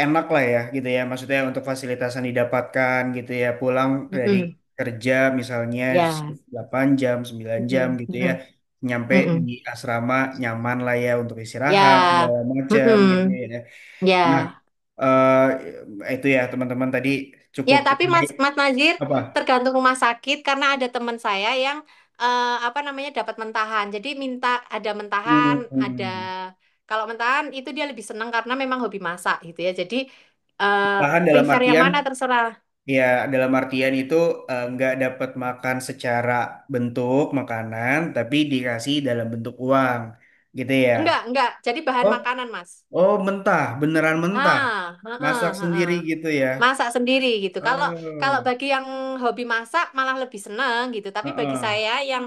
enak lah ya gitu ya. Maksudnya untuk fasilitas yang didapatkan gitu ya. Pulang dari Mm-mm. kerja misalnya Ya. 8 jam, 9 jam Mm-mm. gitu ya. Mm-mm. Nyampe di Mm-mm. asrama nyaman lah ya untuk istirahat Ya. segala macam gitu Mm-mm. ya. Nah, Ya. itu ya teman-teman tadi Ya, cukup tapi ini Mas Nazir apa? tergantung rumah sakit karena ada teman saya yang apa namanya dapat mentahan. Jadi minta ada mentahan, ada Hmm, kalau mentahan itu dia lebih senang karena memang hobi masak gitu ya. Jadi tahan dalam prefer yang artian mana terserah. ya, dalam artian itu nggak dapat makan secara bentuk makanan, tapi dikasih dalam bentuk uang, gitu ya. Enggak. Jadi bahan Oh, makanan, Mas. oh mentah, beneran mentah, Heeh, masak heeh. sendiri gitu ya. Masak sendiri gitu. Kalau kalau Oh, bagi yang hobi masak malah lebih seneng gitu. Tapi bagi heeh, saya yang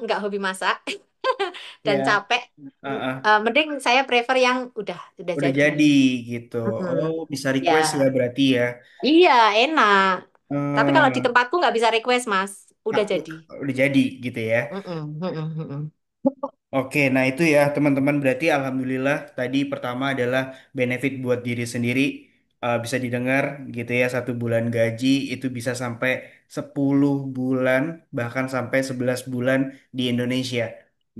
nggak hobi masak dan ya, capek, heeh. mending saya prefer yang udah Udah jadi. jadi gitu. Oh, Mm-mm. bisa request ya Ya, berarti ya. iya enak. Tapi kalau di Eh, tempatku nggak bisa request, Mas. Udah jadi. udah jadi gitu ya. Mm-mm, mm-mm, mm-mm. Oke, nah itu ya teman-teman berarti alhamdulillah tadi pertama adalah benefit buat diri sendiri bisa didengar gitu ya 1 bulan gaji itu bisa sampai 10 bulan bahkan sampai 11 bulan di Indonesia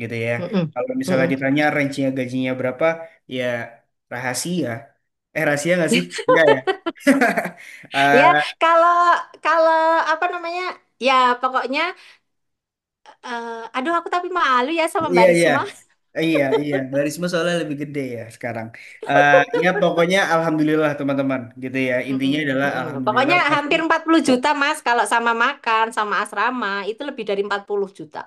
gitu ya. Mm-mm, Kalau misalnya mm-mm. ditanya range-nya gajinya berapa ya rahasia Rahasia nggak sih? Enggak ya? Ya, Eh, kalau kalau apa namanya? Ya, pokoknya aduh aku tapi malu ya sama iya, Mbak iya. Risma. Iya, iya. Barisma soalnya lebih gede ya sekarang. Ya pokoknya alhamdulillah teman-teman gitu ya. Mm-mm, Intinya adalah mm-mm. alhamdulillah Pokoknya pasti hampir 40 juta Mas kalau sama makan, sama asrama itu lebih dari 40 juta.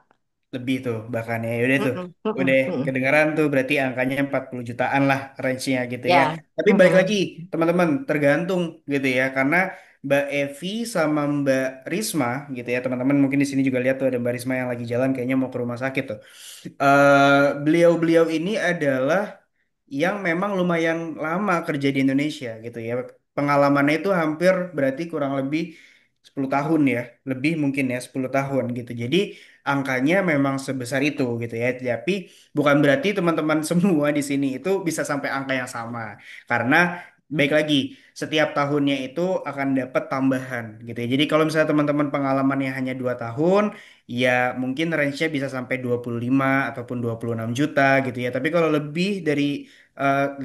lebih tuh bahkan ya. Yaudah tuh. Mm-mm, mm-mm, Udah mm-mm. kedengeran tuh berarti angkanya 40 jutaan lah range-nya gitu ya. Ya. Tapi balik lagi Mm-mm. teman-teman tergantung gitu ya. Karena Mbak Evi sama Mbak Risma gitu ya. Teman-teman mungkin di sini juga lihat tuh ada Mbak Risma yang lagi jalan kayaknya mau ke rumah sakit tuh. Beliau-beliau ini adalah yang memang lumayan lama kerja di Indonesia gitu ya. Pengalamannya itu hampir berarti kurang lebih 10 tahun ya, lebih mungkin ya 10 tahun gitu. Jadi angkanya memang sebesar itu gitu ya. Tapi bukan berarti teman-teman semua di sini itu bisa sampai angka yang sama. Karena baik lagi, setiap tahunnya itu akan dapat tambahan gitu ya. Jadi kalau misalnya teman-teman pengalamannya hanya 2 tahun, ya mungkin range-nya bisa sampai 25 ataupun 26 juta gitu ya. Tapi kalau lebih dari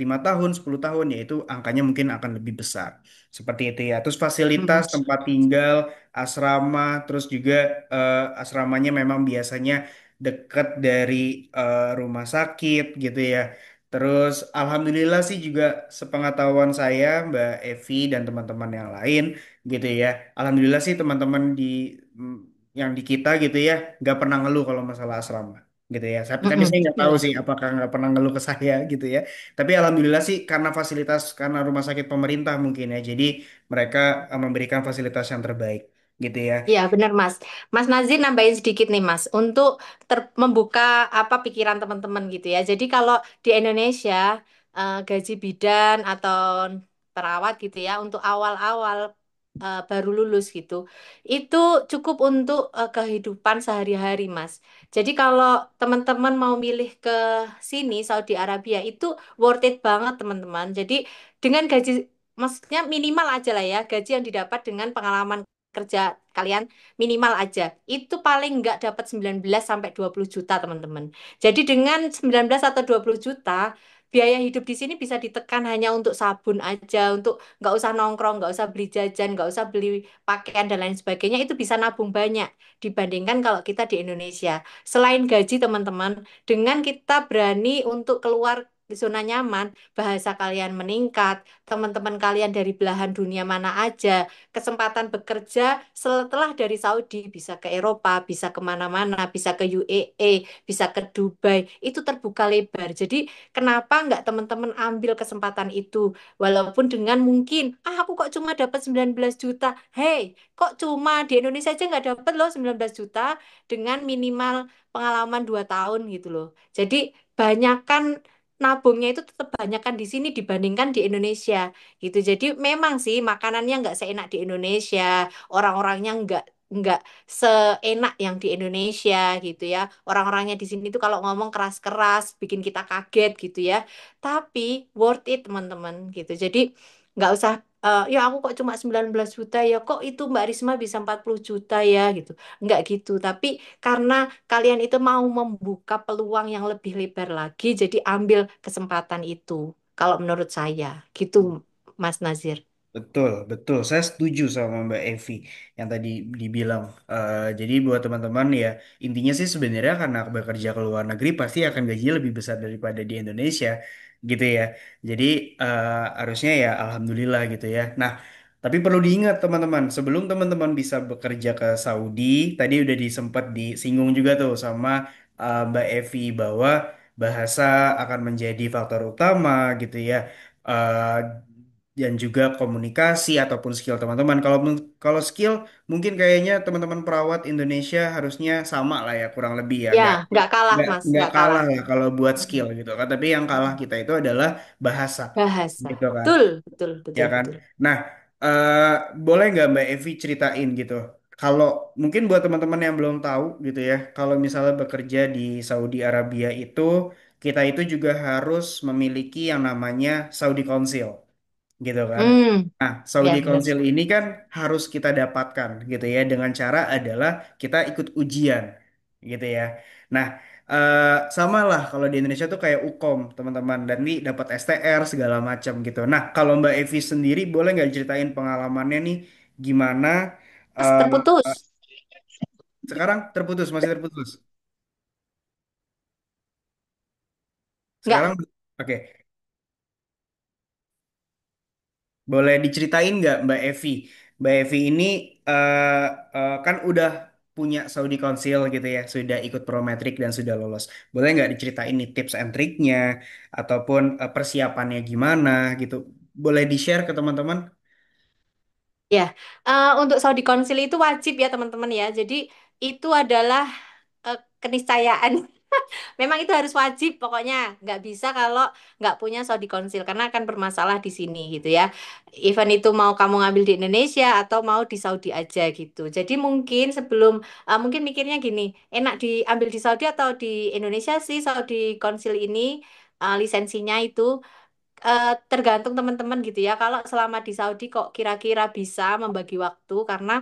5 tahun, 10 tahun, yaitu angkanya mungkin akan lebih besar. Seperti itu ya. Terus fasilitas Mm-mm. tempat tinggal, asrama, terus juga asramanya memang biasanya dekat dari rumah sakit gitu ya. Terus alhamdulillah sih juga sepengetahuan saya, Mbak Evi dan teman-teman yang lain gitu ya. Alhamdulillah sih teman-teman mm, yang di kita gitu ya, nggak pernah ngeluh kalau masalah asrama gitu ya. Tapi Mm-mm. saya nggak tahu Iya. sih apakah nggak pernah ngeluh ke saya gitu ya. Tapi alhamdulillah sih karena fasilitas karena rumah sakit pemerintah mungkin ya. Jadi mereka memberikan fasilitas yang terbaik gitu ya. Iya, benar Mas. Mas Nazir nambahin sedikit nih Mas, untuk membuka apa pikiran teman-teman gitu ya. Jadi kalau di Indonesia gaji bidan atau perawat gitu ya untuk awal-awal baru lulus gitu, itu cukup untuk kehidupan sehari-hari Mas. Jadi kalau teman-teman mau milih ke sini Saudi Arabia itu worth it banget teman-teman. Jadi dengan gaji maksudnya minimal aja lah ya, gaji yang didapat dengan pengalaman kerja kalian minimal aja. Itu paling nggak dapat 19 sampai 20 juta, teman-teman. Jadi dengan 19 atau 20 juta, biaya hidup di sini bisa ditekan hanya untuk sabun aja, untuk nggak usah nongkrong, nggak usah beli jajan, nggak usah beli pakaian dan lain sebagainya. Itu bisa nabung banyak dibandingkan kalau kita di Indonesia. Selain gaji, teman-teman, dengan kita berani untuk keluar zona nyaman, bahasa kalian meningkat, teman-teman kalian dari belahan dunia mana aja, kesempatan bekerja setelah dari Saudi bisa ke Eropa, bisa kemana-mana, bisa ke UAE, bisa ke Dubai, itu terbuka lebar. Jadi kenapa nggak teman-teman ambil kesempatan itu? Walaupun dengan mungkin, aku kok cuma dapat 19 juta. Hey, kok cuma di Indonesia aja nggak dapat loh 19 juta dengan minimal pengalaman 2 tahun gitu loh. Jadi banyakkan nabungnya itu tetap banyakkan di sini dibandingkan di Indonesia gitu. Jadi memang sih makanannya nggak seenak di Indonesia, orang-orangnya nggak seenak yang di Indonesia gitu ya. Orang-orangnya di sini tuh kalau ngomong keras-keras, bikin kita kaget gitu ya. Tapi worth it teman-teman gitu. Jadi nggak usah ya aku kok cuma 19 juta ya, kok itu Mbak Risma bisa 40 juta ya gitu. Nggak gitu. Tapi karena kalian itu mau membuka peluang yang lebih lebar lagi, jadi ambil kesempatan itu. Kalau menurut saya, gitu Mas Nazir. Betul, betul. Saya setuju sama Mbak Evi yang tadi dibilang. Jadi buat teman-teman ya, intinya sih sebenarnya karena bekerja ke luar negeri pasti akan gajinya lebih besar daripada di Indonesia, gitu ya. Jadi harusnya ya alhamdulillah gitu ya. Nah, tapi perlu diingat teman-teman, sebelum teman-teman bisa bekerja ke Saudi, tadi udah disempat disinggung juga tuh sama Mbak Evi bahwa bahasa akan menjadi faktor utama gitu ya. Eh, dan juga komunikasi ataupun skill teman-teman. Kalau skill mungkin kayaknya teman-teman perawat Indonesia harusnya sama lah ya kurang lebih ya. Ya, Nggak nggak kalah nggak Mas, nggak nggak kalah kalah. lah kalau buat Mm-mm. skill gitu kan. Tapi yang kalah kita itu adalah bahasa Bahasa. gitu kan. Betul, betul, Ya betul, kan. betul. Nah, eh, boleh nggak Mbak Evi ceritain gitu? Kalau mungkin buat teman-teman yang belum tahu gitu ya, kalau misalnya bekerja di Saudi Arabia itu kita itu juga harus memiliki yang namanya Saudi Council gitu kan. Hmm, Nah, Saudi ya benar. Council ini kan harus kita dapatkan gitu ya dengan cara adalah kita ikut ujian gitu ya. Nah, Sama lah kalau di Indonesia tuh kayak Ukom teman-teman dan nih dapat STR segala macam gitu. Nah kalau Mbak Evi sendiri boleh nggak ceritain pengalamannya nih gimana? Mas, eh, terputus. Sekarang terputus masih terputus. Sekarang Enggak. oke. Boleh diceritain nggak Mbak Evi? Mbak Evi ini eh, kan udah punya Saudi Council gitu ya, sudah ikut Prometric dan sudah lolos. Boleh nggak diceritain nih tips and triknya ataupun persiapannya gimana gitu? Boleh di-share ke teman-teman? Ya, untuk Saudi Council itu wajib ya teman-teman ya. Jadi itu adalah keniscayaan. Memang itu harus wajib pokoknya. Nggak bisa kalau nggak punya Saudi Council karena akan bermasalah di sini gitu ya. Event itu mau kamu ngambil di Indonesia atau mau di Saudi aja gitu. Jadi mungkin sebelum mungkin mikirnya gini, enak diambil di Saudi atau di Indonesia sih Saudi Council ini lisensinya itu tergantung teman-teman gitu ya. Kalau selama di Saudi kok kira-kira bisa membagi waktu karena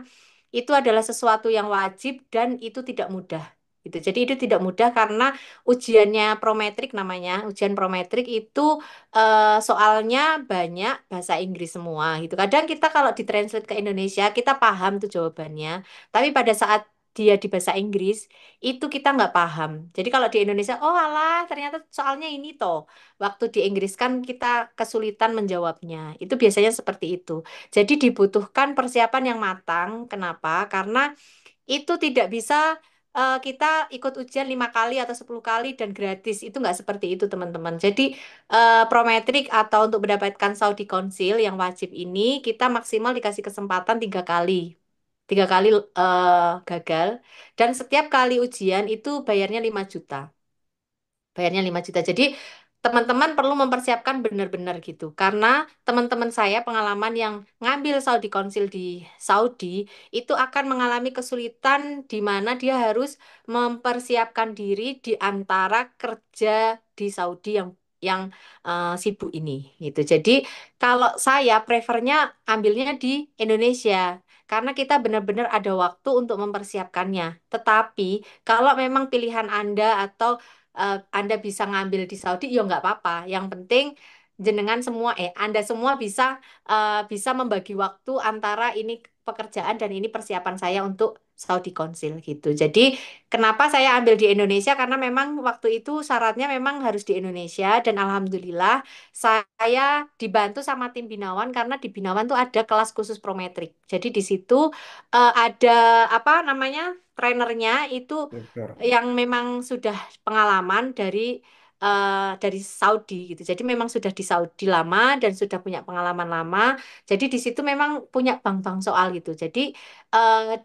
itu adalah sesuatu yang wajib dan itu tidak mudah. Gitu. Jadi itu tidak mudah karena ujiannya prometrik namanya. Ujian prometrik itu soalnya banyak bahasa Inggris semua gitu. Kadang kita kalau ditranslate ke Indonesia kita paham tuh jawabannya. Tapi pada saat dia di bahasa Inggris itu kita nggak paham. Jadi kalau di Indonesia, oh alah ternyata soalnya ini toh. Waktu di Inggris kan kita kesulitan menjawabnya. Itu biasanya seperti itu. Jadi dibutuhkan persiapan yang matang. Kenapa? Karena itu tidak bisa kita ikut ujian 5 kali atau 10 kali dan gratis. Itu nggak seperti itu, teman-teman. Jadi prometrik atau untuk mendapatkan Saudi Council yang wajib ini, kita maksimal dikasih kesempatan 3 kali. 3 kali gagal. Dan setiap kali ujian itu bayarnya 5 juta. Bayarnya 5 juta. Jadi teman-teman perlu mempersiapkan benar-benar gitu. Karena teman-teman saya pengalaman yang ngambil Saudi Council di Saudi itu akan mengalami kesulitan di mana dia harus mempersiapkan diri di antara kerja di Saudi yang sibuk ini gitu. Jadi kalau saya prefernya ambilnya di Indonesia karena kita benar-benar ada waktu untuk mempersiapkannya. Tetapi kalau memang pilihan Anda atau Anda bisa ngambil di Saudi, ya nggak apa-apa. Yang penting jenengan semua, Anda semua bisa membagi waktu antara ini pekerjaan dan ini persiapan saya untuk Saudi Council gitu. Jadi kenapa saya ambil di Indonesia? Karena memang waktu itu syaratnya memang harus di Indonesia dan alhamdulillah saya dibantu sama tim Binawan karena di Binawan tuh ada kelas khusus prometrik. Jadi di situ ada apa namanya trainernya itu Dokter. yang memang sudah pengalaman dari Saudi gitu. Jadi memang sudah di Saudi lama dan sudah punya pengalaman lama. Jadi di situ memang punya bank-bank soal gitu. Jadi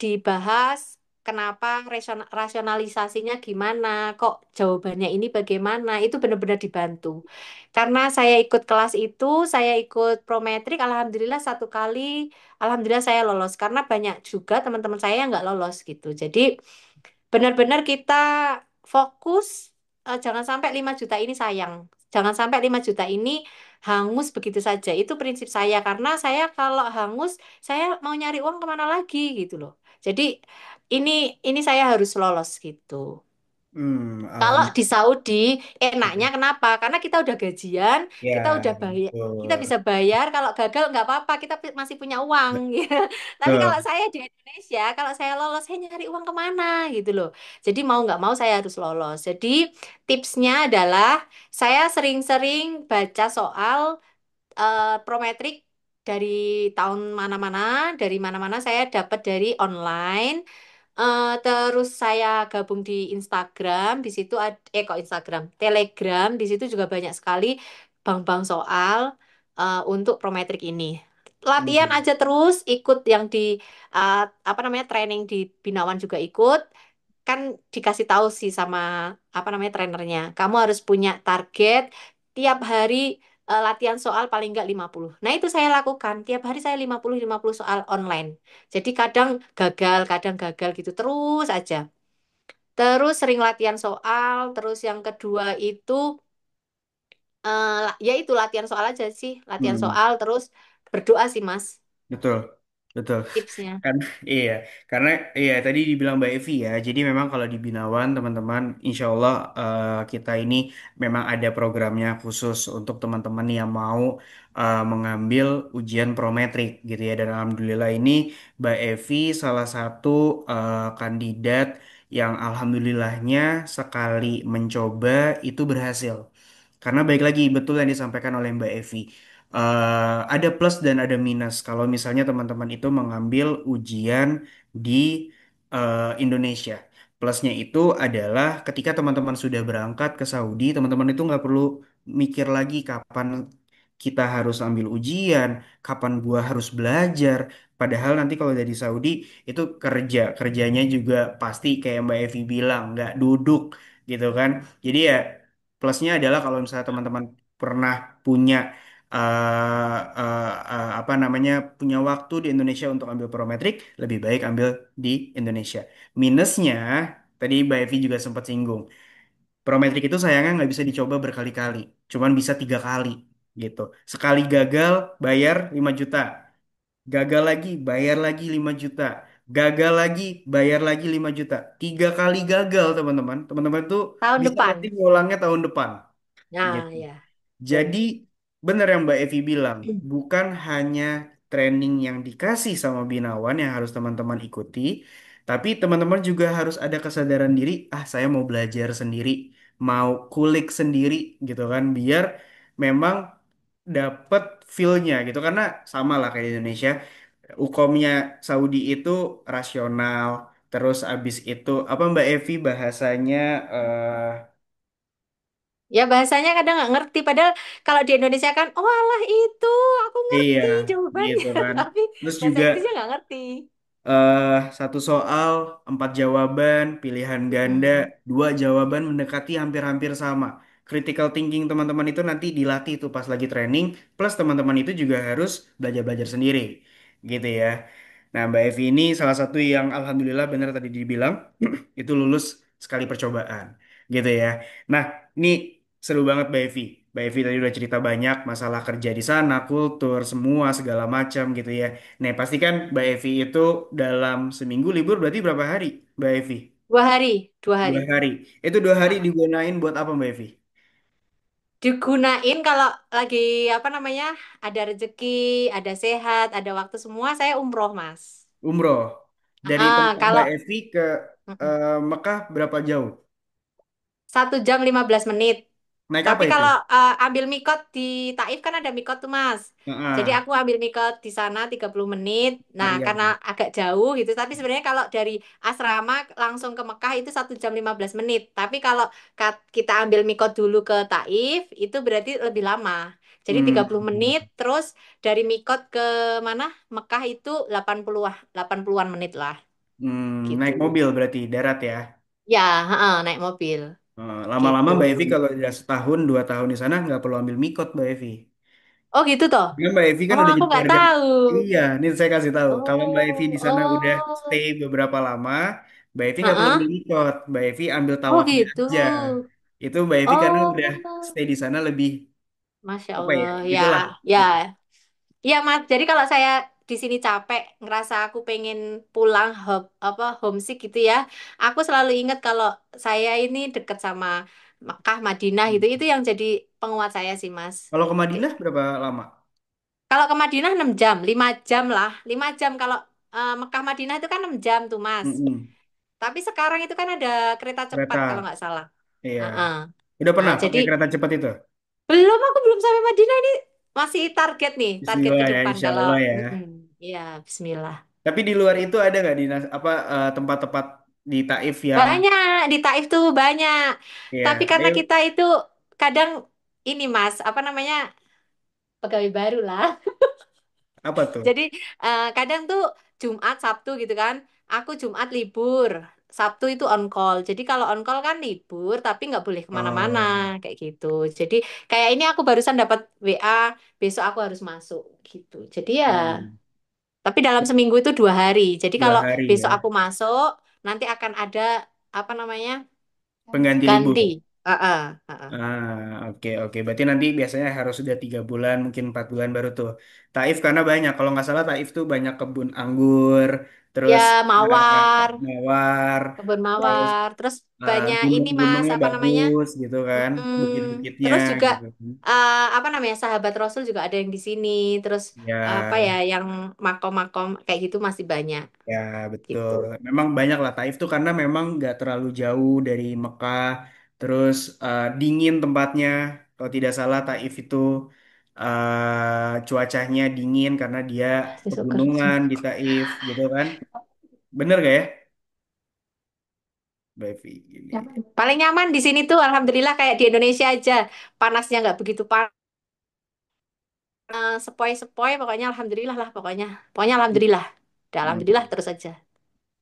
dibahas kenapa rasionalisasinya gimana, kok jawabannya ini bagaimana, itu benar-benar dibantu. Karena saya ikut kelas itu, saya ikut prometrik, alhamdulillah 1 kali, alhamdulillah saya lolos. Karena banyak juga teman-teman saya yang nggak lolos gitu. Jadi benar-benar kita fokus, jangan sampai 5 juta ini sayang. Jangan sampai 5 juta ini hangus begitu saja. Itu prinsip saya karena saya kalau hangus, saya mau nyari uang kemana lagi gitu loh. Jadi ini ini saya harus lolos gitu. Kalau di Alhamdulillah. Saudi, enaknya kenapa? Karena kita udah gajian, kita Ya, udah bayar, kita betul. bisa bayar. Kalau gagal nggak apa-apa, kita masih punya uang. Ya. Tapi kalau Betul. saya di Indonesia, kalau saya lolos, saya nyari uang kemana gitu loh. Jadi mau nggak mau saya harus lolos. Jadi tipsnya adalah saya sering-sering baca soal prometrik dari tahun mana-mana, dari mana-mana saya dapat dari online. Terus saya gabung di Instagram, di situ kok Instagram, Telegram, di situ juga banyak sekali bank-bank soal untuk prometrik ini. Latihan Hmm. aja terus, ikut yang di apa namanya training di Binawan juga ikut. Kan dikasih tahu sih sama apa namanya trainernya. Kamu harus punya target tiap hari latihan soal paling nggak 50. Nah, itu saya lakukan. Tiap hari saya 50 soal online. Jadi kadang gagal gitu terus aja. Terus sering latihan soal, terus yang kedua itu ya itu latihan soal aja sih, latihan Hmm. soal terus berdoa sih, Mas. Betul. Betul. tipsnya. Kan iya, karena iya tadi dibilang Mbak Evi ya. Jadi memang kalau di Binawan teman-teman, insya Allah kita ini memang ada programnya khusus untuk teman-teman yang mau mengambil ujian prometrik gitu ya. Dan alhamdulillah ini Mbak Evi salah satu kandidat yang alhamdulillahnya sekali mencoba itu berhasil. Karena baik lagi betul yang disampaikan oleh Mbak Evi. Ada plus dan ada minus kalau misalnya teman-teman itu mengambil ujian di Indonesia. Plusnya itu adalah ketika teman-teman sudah berangkat ke Saudi, teman-teman itu nggak perlu mikir lagi kapan kita harus ambil ujian, kapan gua harus belajar. Padahal nanti kalau dari Saudi itu kerjanya juga pasti kayak Mbak Evi bilang, nggak duduk gitu kan. Jadi ya plusnya adalah kalau misalnya teman-teman pernah punya apa namanya punya waktu di Indonesia untuk ambil prometrik, lebih baik ambil di Indonesia. Minusnya tadi Mbak Evi juga sempat singgung, prometrik itu sayangnya nggak bisa dicoba berkali-kali, cuman bisa 3 kali gitu. Sekali gagal bayar 5 juta, gagal lagi bayar lagi 5 juta, gagal lagi bayar lagi 5 juta. 3 kali gagal teman-teman, teman-teman tuh Tahun bisa depan. nanti ngulangnya tahun depan. Nah, Gitu. ya. Jadi Betul. benar yang Mbak Evi bilang, bukan hanya training yang dikasih sama Binawan yang harus teman-teman ikuti, tapi teman-teman juga harus ada kesadaran diri, ah saya mau belajar sendiri, mau kulik sendiri gitu kan, biar memang dapat feel-nya gitu. Karena sama lah kayak di Indonesia, hukumnya Saudi itu rasional, terus abis itu apa Mbak Evi bahasanya Ya bahasanya kadang nggak ngerti. Padahal kalau di Indonesia kan, oh alah itu, aku iya ngerti jawabannya. gitu kan. Tapi Terus bahasa juga Inggrisnya nggak ngerti. satu soal, 4 jawaban, pilihan ganda, Mm-mm. 2 jawaban mendekati hampir-hampir sama. Critical thinking teman-teman itu nanti dilatih tuh pas lagi training, plus teman-teman itu juga harus belajar-belajar sendiri, gitu ya. Nah, Mbak Evi ini salah satu yang alhamdulillah benar tadi dibilang itu lulus sekali percobaan, gitu ya. Nah, ini seru banget Mbak Evi. Mbak Evi tadi udah cerita banyak masalah kerja di sana, kultur, semua segala macam gitu ya. Nah, pasti kan Mbak Evi itu dalam seminggu libur berarti berapa hari, Mbak Evi? 2 hari, 2 hari. 2 hari. Itu 2 hari Ah. digunain buat apa, Mbak Evi? Digunain kalau lagi apa namanya, ada rezeki, ada sehat, ada waktu semua, saya umroh, Mas. Umroh. Dari tempat Mbak Kalau Evi ke mm-mm. Mekah berapa jauh? 1 jam 15 menit. Naik apa Tapi itu? kalau ambil mikot di Taif kan ada mikot tuh Mas. Jadi Ah, aku ambil mikot di sana 30 menit. ah Nah, iya. karena agak jauh gitu. Tapi sebenarnya kalau dari asrama langsung ke Mekah itu 1 jam 15 menit. Tapi kalau kita ambil mikot dulu ke Taif itu berarti lebih lama. Jadi Hmm, 30 menit terus dari mikot ke mana? Mekah itu 80-an menit lah naik gitu. mobil berarti darat ya. Ya, heeh, naik mobil Lama-lama gitu. Mbak Evi kalau udah setahun 2 tahun di sana nggak perlu ambil mikot Mbak Evi. Oh gitu toh. Karena Mbak Evi kan Oh, udah aku jadi nggak warga. tahu. Iya, ini saya kasih tahu. Kalau Mbak Evi Oh, di sana udah oh, stay beberapa lama, Mbak Evi nggak perlu heeh. ambil mikot. Mbak Evi ambil Oh tawaknya gitu. aja. Itu Mbak Evi karena udah Oh, stay di sana lebih Masya apa ya? Allah. Ya, Gitulah. ya, Gitu. ya, Mas. Jadi kalau saya di sini capek, ngerasa aku pengen pulang, apa homesick gitu ya. Aku selalu ingat kalau saya ini deket sama Mekah, Madinah gitu. Itu yang jadi penguat saya sih, Mas. Kalau ke Kayak Madinah gitu. berapa lama? Kalau ke Madinah 6 jam, 5 jam lah. 5 jam kalau Mekah Madinah itu kan 6 jam tuh, Mas. Mm-mm. Tapi sekarang itu kan ada kereta cepat kalau Kereta. nggak salah. Iya. Heeh. Udah Nah, pernah jadi pakai kereta cepat itu? aku belum sampai Madinah ini, masih target nih, target Bismillah ke ya, depan insya kalau Allah ya. iya, bismillah. Tapi di luar itu ada nggak di apa tempat-tempat di Taif yang Banyak di Taif tuh banyak. Tapi ya, karena kita itu kadang ini Mas, apa namanya? Pegawai baru lah. apa tuh? Jadi kadang tuh Jumat, Sabtu gitu kan. Aku Jumat libur, Sabtu itu on call. Jadi kalau on call kan libur, tapi nggak boleh kemana-mana Oh. kayak gitu. Jadi kayak ini aku barusan dapat WA, besok aku harus masuk gitu. Jadi ya, Hmm. tapi dalam seminggu itu 2 hari. Jadi dua kalau hari besok ya aku masuk, nanti akan ada apa namanya pengganti libur. ganti. Ah, ah, ah. Oke oke. Berarti nanti biasanya harus sudah 3 bulan, mungkin 4 bulan baru tuh. Taif karena banyak. Kalau nggak salah Taif tuh banyak kebun anggur, terus Ya, eh, mawar, mawar, kebun terus mawar. Terus banyak ini Mas, gunung-gunungnya apa namanya? bagus gitu kan, Mm, bukit-bukitnya terus juga gitu kan. apa namanya? Sahabat Rasul juga ada yang di sini. Terus apa ya, Ya, yang makom-makom kayak gitu masih banyak ya gitu. betul. Memang banyak lah Taif tuh karena memang nggak terlalu jauh dari Mekah, terus dingin tempatnya. Kalau tidak salah Taif itu cuacanya dingin karena dia Syukur. pegunungan di Taif gitu kan. Bener gak ya, Bevi? Ya. Ini. Paling nyaman di sini tuh alhamdulillah kayak di Indonesia aja. Panasnya nggak begitu panas. Sepoi-sepoi pokoknya alhamdulillah lah pokoknya. Pokoknya alhamdulillah. Udah alhamdulillah Hmm. terus aja.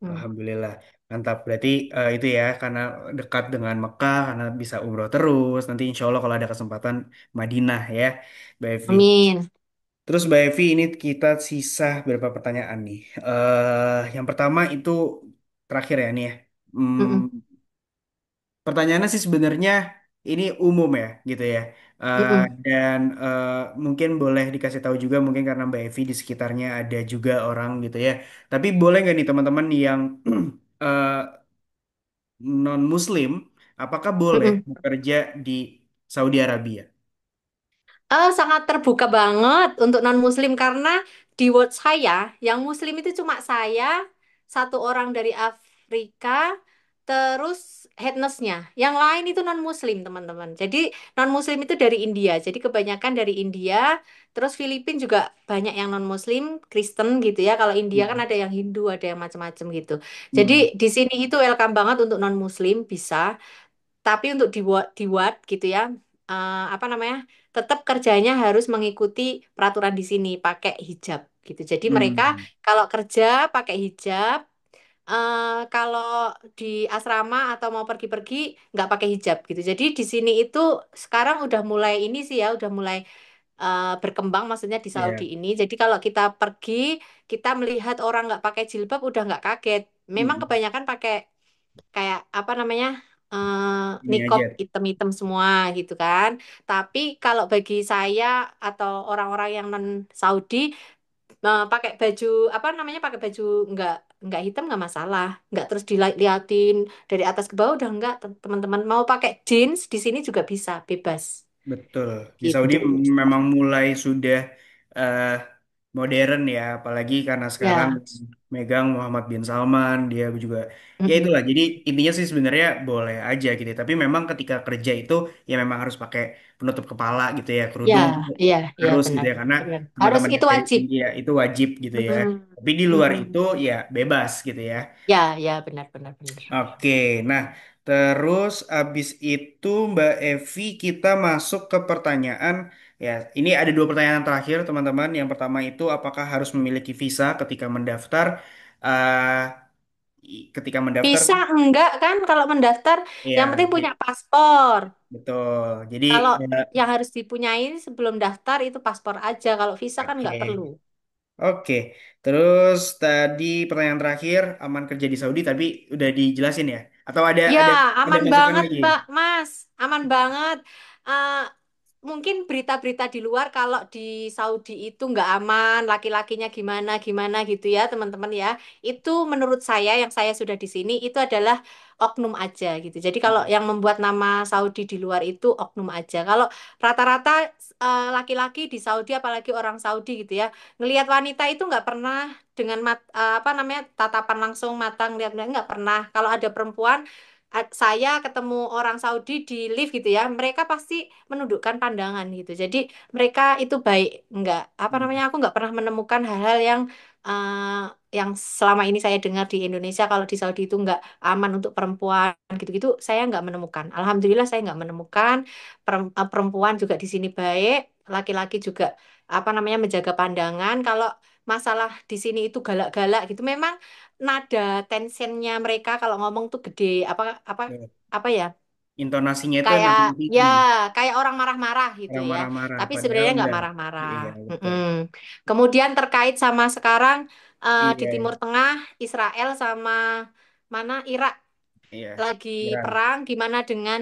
Hmm. Alhamdulillah, mantap. Berarti itu ya, karena dekat dengan Mekah, karena bisa umroh terus. Nanti insya Allah kalau ada kesempatan Madinah ya, Mbak Evi. Amin. Terus Mbak Evi, ini kita sisa berapa pertanyaan nih? Yang pertama itu terakhir ya nih ya. Mm-mm. Pertanyaannya sih sebenarnya ini umum ya, gitu ya. Mm-mm. Dan mungkin boleh dikasih tahu juga, mungkin karena Mbak Evi di sekitarnya ada juga orang gitu ya. Tapi boleh nggak nih teman-teman yang eh, non-Muslim, apakah boleh Mm-mm. bekerja di Saudi Arabia? Sangat terbuka banget untuk non-Muslim karena di world saya, yang Muslim itu cuma saya, satu orang dari Afrika, terus headness-nya. Yang lain itu non-Muslim, teman-teman. Jadi non-Muslim itu dari India. Jadi kebanyakan dari India, terus Filipina juga banyak yang non-Muslim, Kristen gitu ya. Kalau India kan Hmm. ada yang Hindu, ada yang macam-macam gitu. Jadi Hmm. di sini itu welcome banget untuk non-Muslim, bisa. Tapi untuk di Watt gitu ya, apa namanya, tetap kerjanya harus mengikuti peraturan di sini, pakai hijab gitu. Jadi mereka Hmm. kalau kerja pakai hijab, kalau di asrama atau mau pergi-pergi nggak pakai hijab gitu. Jadi di sini itu sekarang udah mulai ini sih ya, udah mulai berkembang maksudnya di Saudi Ya. ini. Jadi kalau kita pergi, kita melihat orang nggak pakai jilbab udah nggak kaget. Memang Hmm. kebanyakan pakai kayak apa namanya Ini nikob aja. hitam-hitam semua gitu kan. Tapi kalau bagi saya atau orang-orang yang non Saudi pakai baju apa namanya pakai baju nggak hitam nggak masalah, nggak terus diliatin dari atas ke bawah udah nggak teman-teman mau pakai jeans di sini juga bisa bebas Betul. Di Saudi gitu. memang mulai sudah eh, modern ya, apalagi karena sekarang Ya, megang Muhammad bin Salman, dia juga ya mm-mm. itulah. Jadi intinya sih sebenarnya boleh aja gitu. Tapi memang ketika kerja itu ya memang harus pakai penutup kepala gitu ya, Ya, kerudung itu iya, iya harus gitu benar, ya karena benar. Harus teman-teman yang itu dari wajib. India itu wajib gitu ya. Mm-mm. Tapi di luar itu Mm-mm. ya bebas gitu ya. Ya, ya benar, benar, benar. Oke, nah terus abis itu Mbak Evi kita masuk ke pertanyaan ya. Ini ada 2 pertanyaan terakhir teman-teman. Yang pertama itu apakah harus memiliki visa ketika mendaftar? Eh, ketika mendaftar, Bisa enggak kan kalau mendaftar, yang ya penting punya paspor. betul. Jadi Kalau eh, yang harus dipunyai sebelum daftar itu paspor aja. Kalau visa kan oke, nggak perlu. oke. Terus tadi pertanyaan terakhir aman kerja di Saudi, tapi udah dijelasin ya? Atau ada Ya, ada aman masukan banget, lagi? Mbak, Mas. Aman banget. Eh, mungkin berita-berita di luar kalau di Saudi itu nggak aman, laki-lakinya gimana gimana gitu ya, teman-teman ya. Itu menurut saya yang saya sudah di sini itu adalah oknum aja gitu. Jadi kalau yang membuat nama Saudi di luar itu oknum aja. Kalau rata-rata laki-laki di Saudi, apalagi orang Saudi gitu ya, ngelihat wanita itu nggak pernah dengan apa namanya tatapan langsung mata ngeliat nggak pernah. Kalau ada perempuan saya ketemu orang Saudi di lift gitu ya, mereka pasti menundukkan pandangan gitu. Jadi mereka itu baik, nggak apa namanya aku nggak pernah menemukan hal-hal yang selama ini saya dengar di Indonesia kalau di Saudi itu nggak aman untuk perempuan gitu-gitu. Saya nggak menemukan. Alhamdulillah saya nggak menemukan perempuan juga di sini baik, laki-laki juga apa namanya menjaga pandangan. Kalau masalah di sini itu galak-galak gitu, memang nada tensionnya mereka kalau ngomong tuh gede apa apa Ya. apa ya Intonasinya itu kayak emang ya tinggi. kayak orang marah-marah gitu Orang ya marah-marah tapi padahal sebenarnya nggak enggak. marah-marah. Iya betul. Mm-mm. Kemudian terkait sama sekarang di Iya. Timur Tengah Israel sama mana Irak Iya. lagi Iran. perang, gimana dengan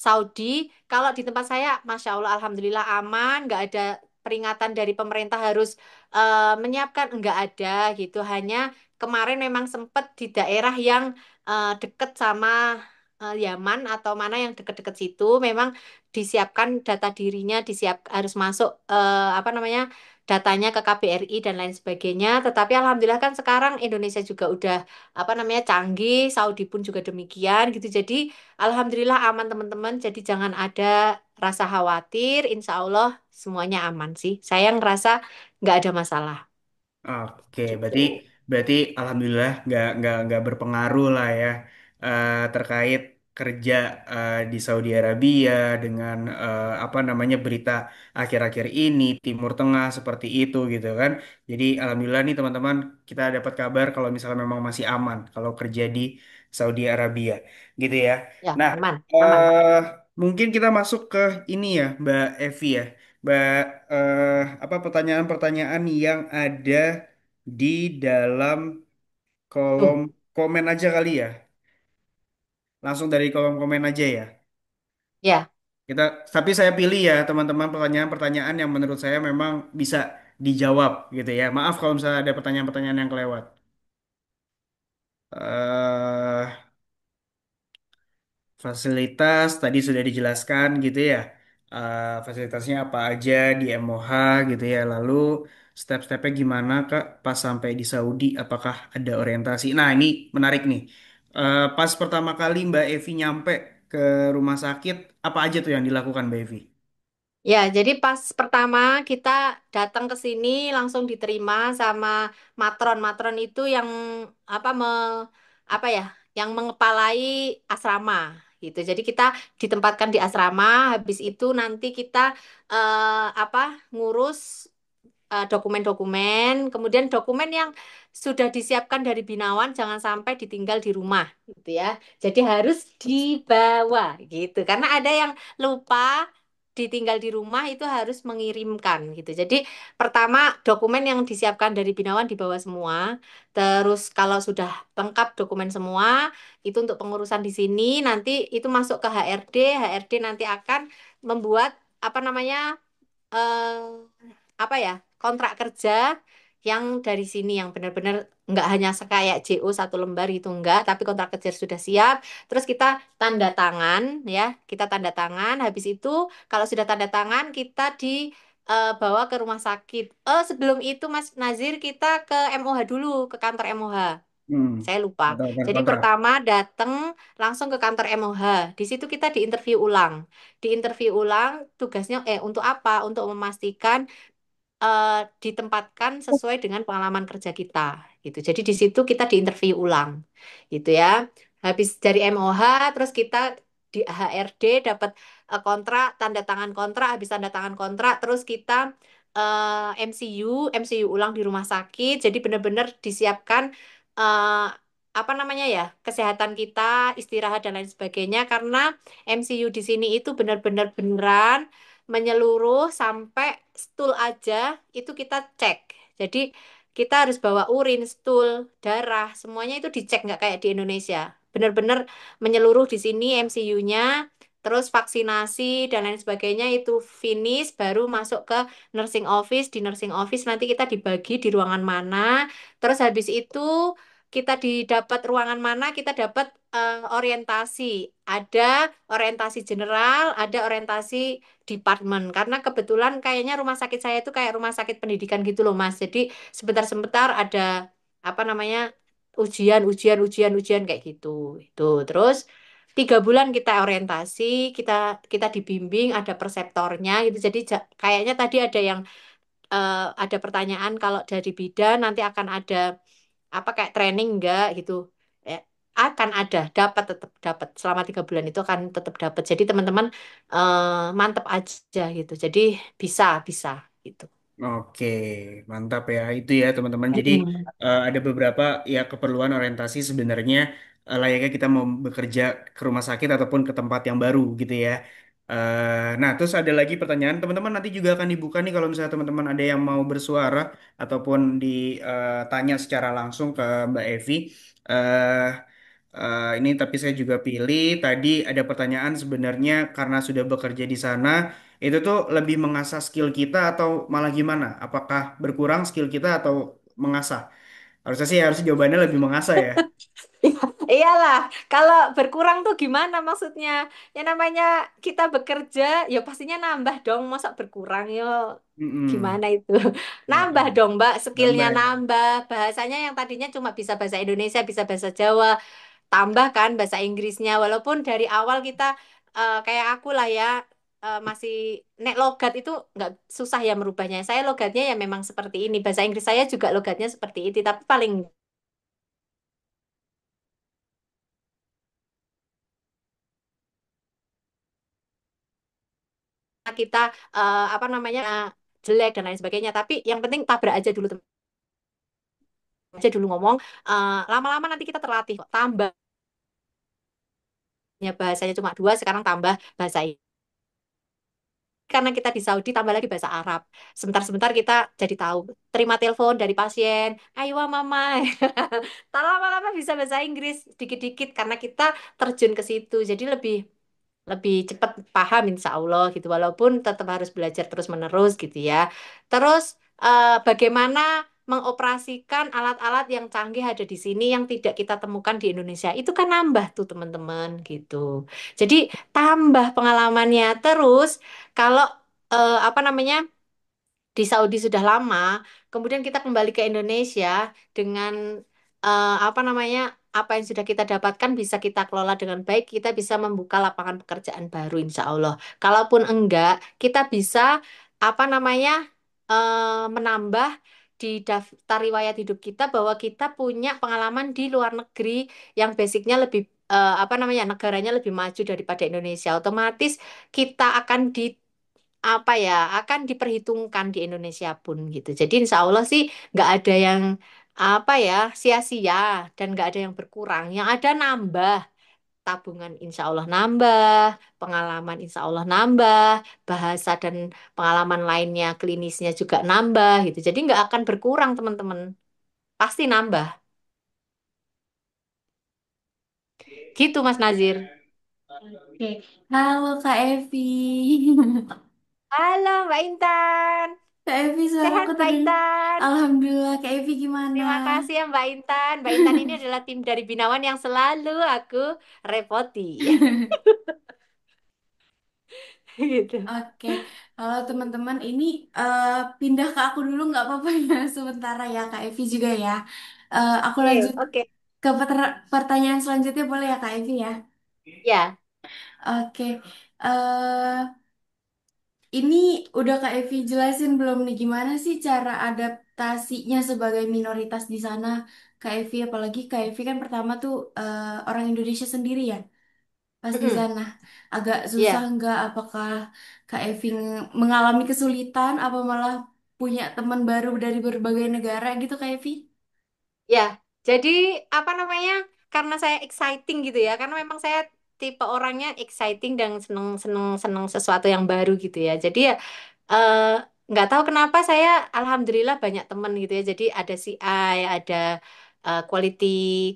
Saudi? Kalau di tempat saya, Masya Allah, Alhamdulillah aman, nggak ada peringatan dari pemerintah harus menyiapkan, nggak ada gitu. Hanya kemarin memang sempat di daerah yang deket sama Yaman atau mana yang deket-deket situ, memang disiapkan data dirinya, harus masuk apa namanya datanya ke KBRI dan lain sebagainya. Tetapi Alhamdulillah kan sekarang Indonesia juga udah apa namanya canggih, Saudi pun juga demikian gitu. Jadi alhamdulillah aman teman-teman. Jadi jangan ada rasa khawatir. Insya Allah semuanya aman sih. Saya ngerasa nggak ada masalah Oke, berarti gitu. berarti alhamdulillah nggak berpengaruh lah ya terkait kerja di Saudi Arabia dengan apa namanya berita akhir-akhir ini Timur Tengah seperti itu gitu kan. Jadi alhamdulillah nih teman-teman kita dapat kabar kalau misalnya memang masih aman kalau kerja di Saudi Arabia gitu ya. Ya, Nah, aman, aman. eh, mungkin kita masuk ke ini ya, Mbak Evi ya. Mbak, apa pertanyaan-pertanyaan yang ada di dalam kolom Tuh, komen aja kali ya. Langsung dari kolom komen aja ya. ya. Kita, tapi saya pilih ya teman-teman pertanyaan-pertanyaan yang menurut saya memang bisa dijawab gitu ya. Maaf kalau misalnya ada pertanyaan-pertanyaan yang kelewat. eh Fasilitas tadi sudah dijelaskan gitu ya. Fasilitasnya apa aja di MOH gitu ya. Lalu step-stepnya gimana Kak pas sampai di Saudi? Apakah ada orientasi? Nah ini menarik nih. Pas pertama kali Mbak Evi nyampe ke rumah sakit, apa aja tuh yang dilakukan Mbak Evi? Ya, jadi pas pertama kita datang ke sini langsung diterima sama matron. Matron itu yang apa apa ya, yang mengepalai asrama gitu. Jadi kita ditempatkan di asrama, habis itu nanti kita apa ngurus dokumen-dokumen, kemudian dokumen yang sudah disiapkan dari Binawan jangan sampai ditinggal di rumah gitu ya. Jadi harus dibawa gitu. Karena ada yang lupa ditinggal di rumah itu harus mengirimkan gitu. Jadi pertama dokumen yang disiapkan dari Binawan dibawa semua. Terus kalau sudah lengkap dokumen semua, itu untuk pengurusan di sini nanti itu masuk ke HRD. HRD nanti akan membuat apa namanya apa ya kontrak kerja yang dari sini yang benar-benar nggak hanya kayak JO satu lembar itu enggak, tapi kontrak kerja sudah siap. Terus kita tanda tangan ya, kita tanda tangan. Habis itu kalau sudah tanda tangan kita dibawa ke rumah sakit. Sebelum itu Mas Nazir kita ke MOH dulu, ke kantor MOH. Hmm, Saya lupa. atau Jadi kontrak. pertama datang langsung ke kantor MOH. Di situ kita diinterview ulang. Diinterview ulang tugasnya untuk apa? Untuk memastikan ditempatkan sesuai dengan pengalaman kerja kita gitu. Jadi di situ kita diinterview ulang gitu ya. Habis dari MOH terus kita di HRD dapat kontrak, tanda tangan kontrak, habis tanda tangan kontrak terus kita MCU ulang di rumah sakit. Jadi benar-benar disiapkan apa namanya ya, kesehatan kita, istirahat dan lain sebagainya karena MCU di sini itu benar-benar beneran menyeluruh sampai stool aja itu kita cek. Jadi kita harus bawa urin, stool, darah, semuanya itu dicek nggak kayak di Indonesia. Benar-benar menyeluruh di sini MCU-nya, terus vaksinasi dan lain sebagainya itu finish, baru masuk ke nursing office. Di nursing office nanti kita dibagi di ruangan mana, terus habis itu kita didapat ruangan mana, kita dapat orientasi. Ada orientasi general, ada orientasi departemen. Karena kebetulan kayaknya rumah sakit saya itu kayak rumah sakit pendidikan gitu loh, Mas. Jadi sebentar-sebentar ada apa namanya ujian kayak gitu. Itu terus 3 bulan kita orientasi, kita kita dibimbing, ada preseptornya gitu. Jadi kayaknya tadi ada yang ada pertanyaan kalau dari bidan nanti akan ada apa kayak training enggak gitu. Ya, akan ada, dapat tetap dapat selama 3 bulan itu akan tetap dapat. Jadi teman-teman mantep aja gitu. Jadi bisa bisa gitu. Oke, mantap ya. Itu ya teman-teman. Jadi Mm-mm. ada beberapa ya keperluan orientasi sebenarnya layaknya kita mau bekerja ke rumah sakit ataupun ke tempat yang baru gitu ya. Nah, terus ada lagi pertanyaan teman-teman nanti juga akan dibuka nih kalau misalnya teman-teman ada yang mau bersuara ataupun ditanya secara langsung ke Mbak Evi. Eh, Ini tapi saya juga pilih tadi ada pertanyaan sebenarnya karena sudah bekerja di sana itu tuh lebih mengasah skill kita atau malah gimana? Apakah berkurang skill kita atau mengasah? Harusnya sih harus jawabannya lebih mengasah ya. Iyalah, kalau berkurang tuh gimana maksudnya? Ya namanya kita bekerja, ya pastinya nambah dong. Masa berkurang yo? Mm-mm. Gimana itu? Nambah Mm-mm. dong, Mbak. Skillnya Nambah ya. nambah. Bahasanya yang tadinya cuma bisa bahasa Indonesia, bisa bahasa Jawa. Tambah kan bahasa Inggrisnya. Walaupun dari awal kita kayak aku lah ya, masih nek logat itu nggak susah ya merubahnya. Saya logatnya ya memang seperti ini. Bahasa Inggris saya juga logatnya seperti itu. Tapi paling kita apa namanya jelek dan lain sebagainya. Tapi yang penting tabrak aja dulu, aja dulu ngomong. Lama-lama nanti kita terlatih kok. Tambahnya bahasanya cuma dua, sekarang tambah bahasa Inggris. Karena kita di Saudi tambah lagi bahasa Arab. Sebentar-sebentar kita jadi tahu. Terima telepon dari pasien, ayo mama. Tak lama-lama bisa bahasa Inggris dikit-dikit karena kita terjun ke situ. Jadi lebih lebih cepat paham insya Allah gitu walaupun tetap harus belajar terus-menerus gitu ya. Terus bagaimana mengoperasikan alat-alat yang canggih ada di sini yang tidak kita temukan di Indonesia itu kan nambah tuh teman-teman gitu. Jadi tambah pengalamannya terus kalau apa namanya di Saudi sudah lama, kemudian kita kembali ke Indonesia dengan apa namanya, apa yang sudah kita dapatkan bisa kita kelola dengan baik, kita bisa membuka lapangan pekerjaan baru, insya Allah. Kalaupun enggak, kita bisa apa namanya menambah di daftar riwayat hidup kita bahwa kita punya pengalaman di luar negeri yang basicnya lebih apa namanya negaranya lebih maju daripada Indonesia. Otomatis kita akan apa ya akan diperhitungkan di Indonesia pun gitu. Jadi insya Allah sih nggak ada yang apa ya sia-sia dan nggak ada yang berkurang. Yang ada nambah tabungan insya Allah nambah, pengalaman insya Allah nambah, bahasa dan pengalaman lainnya klinisnya juga nambah gitu. Jadi nggak akan berkurang teman-teman, pasti nambah. Gitu Mas Nazir. Oke, halo Kak Evi. Halo Mbak Intan, Kak Evi, sehat suaraku Mbak terdengar. Intan. Alhamdulillah, Kak Evi gimana? Terima kasih ya Mbak Intan. Mbak Intan ini adalah tim dari Binawan yang selalu aku repoti. Gitu. Oke, halo teman-teman. Ini eh, pindah ke aku dulu nggak apa-apa ya sementara ya Kak Evi juga ya. Aku Oke, lanjut oke. ke pertanyaan selanjutnya boleh ya Kak Evi ya? Ya. Oke, ini udah Kak Evi jelasin belum nih gimana sih cara adaptasinya sebagai minoritas di sana Kak Evi, apalagi Kak Evi kan pertama tuh orang Indonesia sendiri ya pas di Mm-mm. sana. Agak susah Ya. nggak? Apakah Kak Evi mengalami kesulitan apa malah punya teman baru dari berbagai negara gitu Kak Evi? Ya, jadi apa namanya? Karena saya exciting gitu ya, karena memang saya tipe orangnya exciting dan seneng seneng seneng sesuatu yang baru gitu ya. Jadi ya eh, nggak tahu kenapa saya alhamdulillah banyak temen gitu ya. Jadi ada CI, ada quality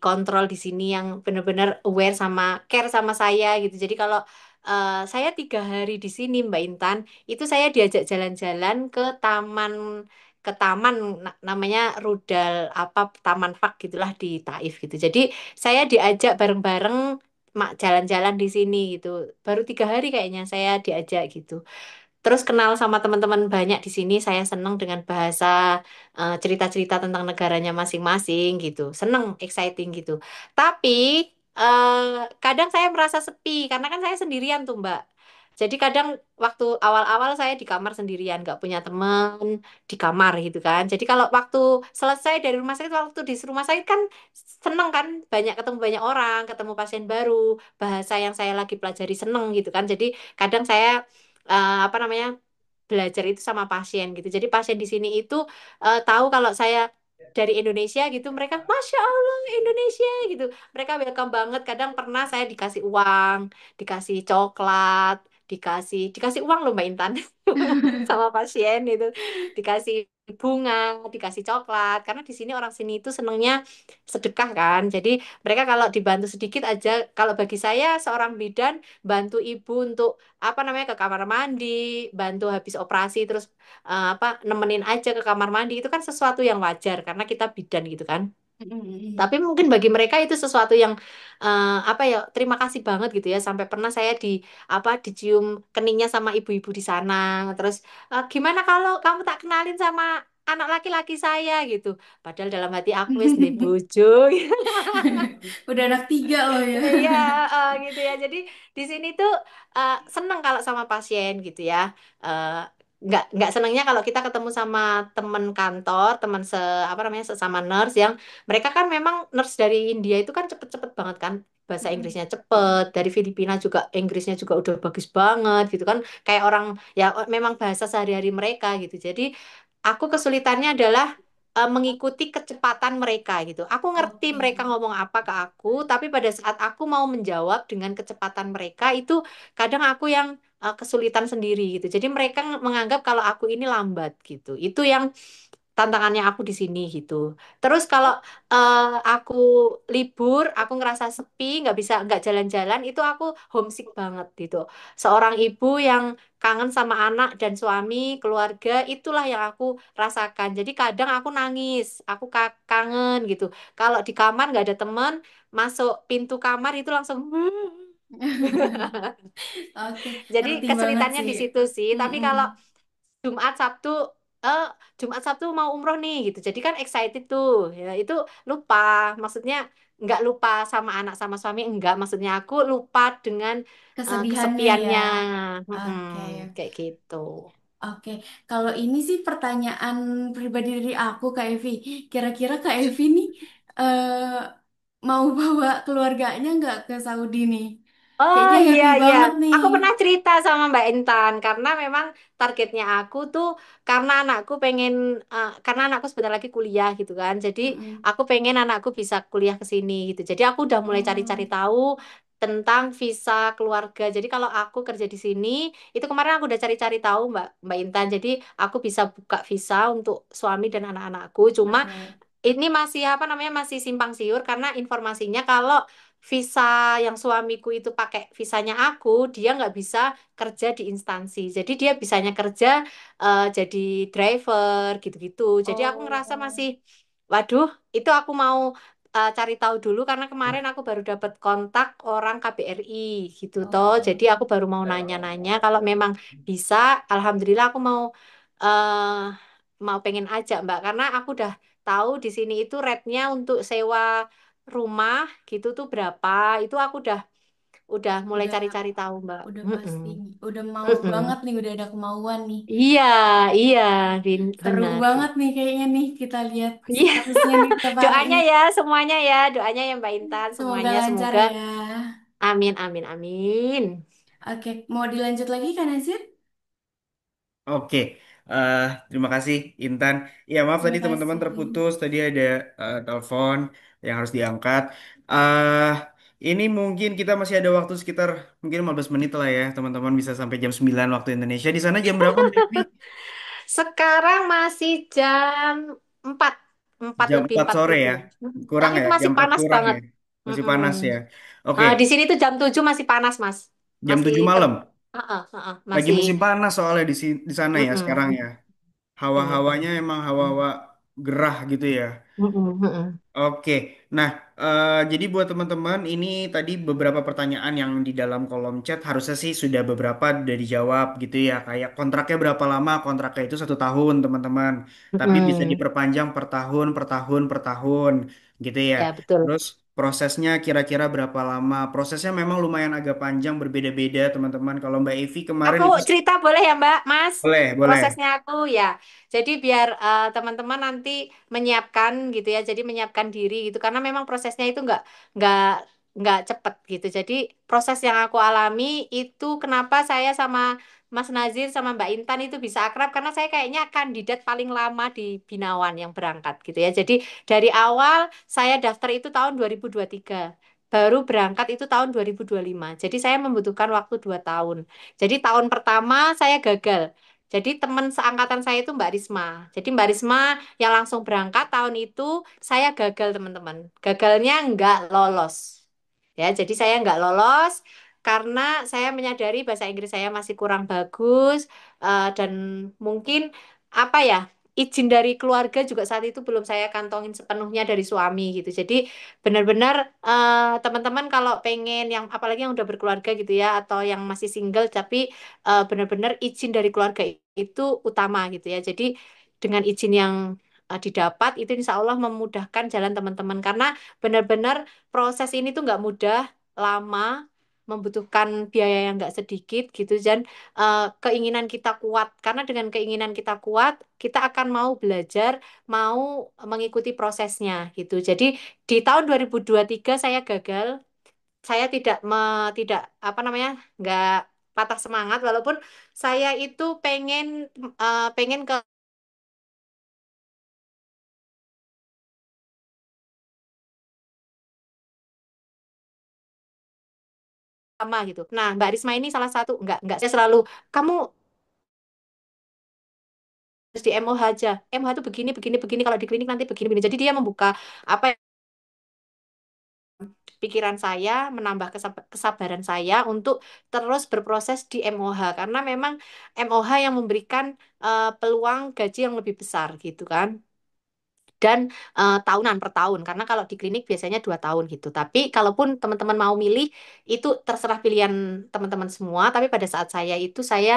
control di sini yang benar-benar aware sama care sama saya gitu. Jadi kalau saya 3 hari di sini Mbak Intan, itu saya diajak jalan-jalan ke taman namanya Rudal apa Taman Fak gitulah di Taif gitu. Jadi saya diajak bareng-bareng jalan-jalan di sini gitu. Baru 3 hari kayaknya saya diajak gitu. Terus kenal sama teman-teman banyak di sini. Saya seneng dengan bahasa cerita-cerita tentang negaranya masing-masing gitu. Seneng, exciting gitu. Tapi kadang saya merasa sepi karena kan saya sendirian tuh Mbak. Jadi kadang waktu awal-awal saya di kamar sendirian, nggak punya teman di kamar gitu kan. Jadi kalau waktu selesai dari rumah sakit, waktu di rumah sakit kan seneng kan, banyak ketemu banyak orang, ketemu pasien baru, bahasa yang saya lagi pelajari seneng gitu kan. Jadi kadang saya apa namanya belajar itu sama pasien gitu. Jadi pasien di sini itu tahu kalau saya dari Indonesia gitu, mereka Masya Allah Indonesia gitu. Mereka welcome banget. Kadang pernah saya dikasih uang, dikasih coklat, dikasih uang loh Mbak Intan sama pasien itu dikasih bunga, dikasih coklat. Karena di sini orang sini itu senengnya sedekah kan. Jadi mereka kalau dibantu sedikit aja, kalau bagi saya seorang bidan bantu ibu untuk apa namanya ke kamar mandi, bantu habis operasi terus apa nemenin aja ke kamar mandi itu kan sesuatu yang wajar karena kita bidan gitu kan. Mm-mm. Tapi mungkin bagi mereka itu sesuatu yang apa ya terima kasih banget gitu ya. Sampai pernah saya di apa dicium keningnya sama ibu-ibu di sana. Terus gimana kalau kamu tak kenalin sama anak laki-laki saya gitu. Padahal dalam hati aku wis ndek bojo. Udah anak tiga loh ya. Iya, gitu ya. Jadi di sini tuh seneng kalau sama pasien gitu ya. Eh, nggak senengnya kalau kita ketemu sama teman kantor, teman apa namanya sesama nurse yang mereka kan memang nurse dari India itu kan cepet-cepet banget kan. Bahasa Mm-mm. Inggrisnya cepet, dari Filipina juga Inggrisnya juga udah bagus banget gitu kan. Kayak orang ya memang bahasa sehari-hari mereka gitu. Jadi aku kesulitannya adalah mengikuti kecepatan mereka gitu. Aku ngerti Oke. mereka ngomong apa ke aku, tapi pada saat aku mau menjawab dengan kecepatan mereka itu kadang aku yang kesulitan sendiri gitu. Jadi mereka menganggap kalau aku ini lambat gitu. Itu yang tantangannya aku di sini gitu. Terus kalau aku libur, aku ngerasa sepi, nggak jalan-jalan, itu aku homesick banget gitu. Seorang ibu yang kangen sama anak dan suami, keluarga, itulah yang aku rasakan. Jadi kadang aku nangis, aku kangen gitu. Kalau di kamar nggak ada teman, masuk pintu kamar itu langsung Oke, jadi ngerti banget kesulitannya sih. di situ sih. Tapi Mm-mm. kalau Jumat Sabtu eh Jumat Sabtu mau umroh nih gitu. Jadi kan excited tuh. Ya itu lupa. Maksudnya nggak lupa sama anak sama suami enggak. Maksudnya aku lupa dengan Kesedihannya ya. kesepiannya. Mm-mm, Oke, kayak gitu. oke. Kalau ini sih pertanyaan pribadi dari aku, Kak Evi. Kira-kira Kak Evi nih mau bawa keluarganya nggak ke Saudi nih? Oh Kayaknya iya happy iya, banget nih. aku pernah cerita sama Mbak Intan karena memang targetnya aku tuh karena anakku pengen karena anakku sebentar lagi kuliah gitu kan, jadi Mm-mm. aku pengen anakku bisa kuliah ke sini gitu. Jadi aku udah mulai cari-cari Oh, tahu tentang visa keluarga. Jadi kalau aku kerja di sini, itu kemarin aku udah cari-cari tahu Mbak Mbak Intan. Jadi aku bisa buka visa untuk suami dan anak-anakku. Cuma oke. ini masih apa namanya masih simpang siur karena informasinya kalau visa yang suamiku itu pakai visanya aku, dia nggak bisa kerja di instansi. Jadi dia bisanya kerja jadi driver gitu-gitu. Jadi aku ngerasa Oh, masih, waduh, itu aku mau cari tahu dulu karena kemarin aku baru dapat kontak orang KBRI gitu toh. oke. Jadi aku baru mau nanya-nanya kalau memang bisa, alhamdulillah aku mau pengen ajak Mbak karena aku udah tahu di sini itu rate-nya untuk sewa rumah gitu tuh berapa. Itu aku udah mulai Udah, cari-cari tahu, Mbak. udah Mm-mm. pasti nih. Udah mau Mm-mm. banget nih, udah ada kemauan nih. Iya, iya, Seru benar. banget nih kayaknya nih kita lihat Iya, statusnya nih tiap hari doanya nih. ya semuanya ya, doanya ya Mbak Intan Semoga semuanya lancar semoga ya. amin amin amin. Oke, mau dilanjut lagi kan Nasir? Oke, eh, terima kasih Intan. Ya maaf tadi teman-teman Makasih. terputus, tadi ada telepon yang harus diangkat. eh ini mungkin kita masih ada waktu sekitar mungkin 15 menit lah ya, teman-teman bisa sampai jam 9 waktu Indonesia. Di sana jam berapa, Mbak Evi? Sekarang masih jam 4 4 Jam lebih 4 empat sore puluh ya? dua. Kurang Tapi ya, itu jam masih 4 panas kurang banget. ya. Masih Mm-mm. panas ya. Oke, Di sini tuh jam 7 masih panas, Mas. jam Masih 7 malam. Lagi masih musim panas soalnya di sana ya sekarang mm-mm. ya. Iya. Hawa-hawanya emang hawa-hawa gerah gitu ya. Mm-mm, mm-mm. Oke, nah jadi buat teman-teman ini tadi beberapa pertanyaan yang di dalam kolom chat harusnya sih sudah beberapa udah dijawab gitu ya. Kayak kontraknya berapa lama? Kontraknya itu 1 tahun teman-teman. Tapi bisa Mm-mm. diperpanjang per tahun gitu ya. Ya, betul. Terus prosesnya kira-kira berapa lama? Prosesnya memang lumayan agak panjang berbeda-beda teman-teman. Kalau Mbak Evi kemarin Aku itu cerita boleh ya Mbak, Mas? boleh, boleh. Prosesnya aku ya. Jadi biar teman-teman nanti menyiapkan gitu ya. Jadi menyiapkan diri gitu. Karena memang prosesnya itu nggak nggak cepet gitu. Jadi proses yang aku alami itu kenapa saya sama Mas Nazir sama Mbak Intan itu bisa akrab karena saya kayaknya kandidat paling lama di Binawan yang berangkat gitu ya. Jadi dari awal saya daftar itu tahun 2023. Baru berangkat itu tahun 2025. Jadi saya membutuhkan waktu 2 tahun. Jadi tahun pertama saya gagal. Jadi teman seangkatan saya itu Mbak Risma. Jadi Mbak Risma yang langsung berangkat tahun itu saya gagal teman-teman. Gagalnya nggak lolos. Ya, jadi saya nggak lolos karena saya menyadari bahasa Inggris saya masih kurang bagus dan mungkin apa ya, izin dari keluarga juga saat itu belum saya kantongin sepenuhnya dari suami gitu. Jadi benar-benar teman-teman kalau pengen yang apalagi yang udah berkeluarga gitu ya atau yang masih single tapi benar-benar izin dari keluarga itu utama gitu ya. Jadi dengan izin yang didapat itu insya Allah memudahkan jalan teman-teman karena benar-benar proses ini tuh nggak mudah, lama, membutuhkan biaya yang nggak sedikit gitu dan keinginan kita kuat karena dengan keinginan kita kuat kita akan mau belajar, mau mengikuti prosesnya gitu. Jadi di tahun 2023 saya gagal, saya tidak apa namanya nggak patah semangat walaupun saya itu pengen ke sama gitu. Nah, Mbak Risma ini salah satu nggak saya selalu kamu harus di MOH aja. MOH itu begini begini begini kalau di klinik nanti begini begini. Jadi dia membuka apa ya, pikiran saya, menambah kesabaran saya untuk terus berproses di MOH karena memang MOH yang memberikan peluang gaji yang lebih besar gitu kan. Dan tahunan per tahun karena kalau di klinik biasanya 2 tahun gitu. Tapi kalaupun teman-teman mau milih itu terserah pilihan teman-teman semua. Tapi pada saat saya itu saya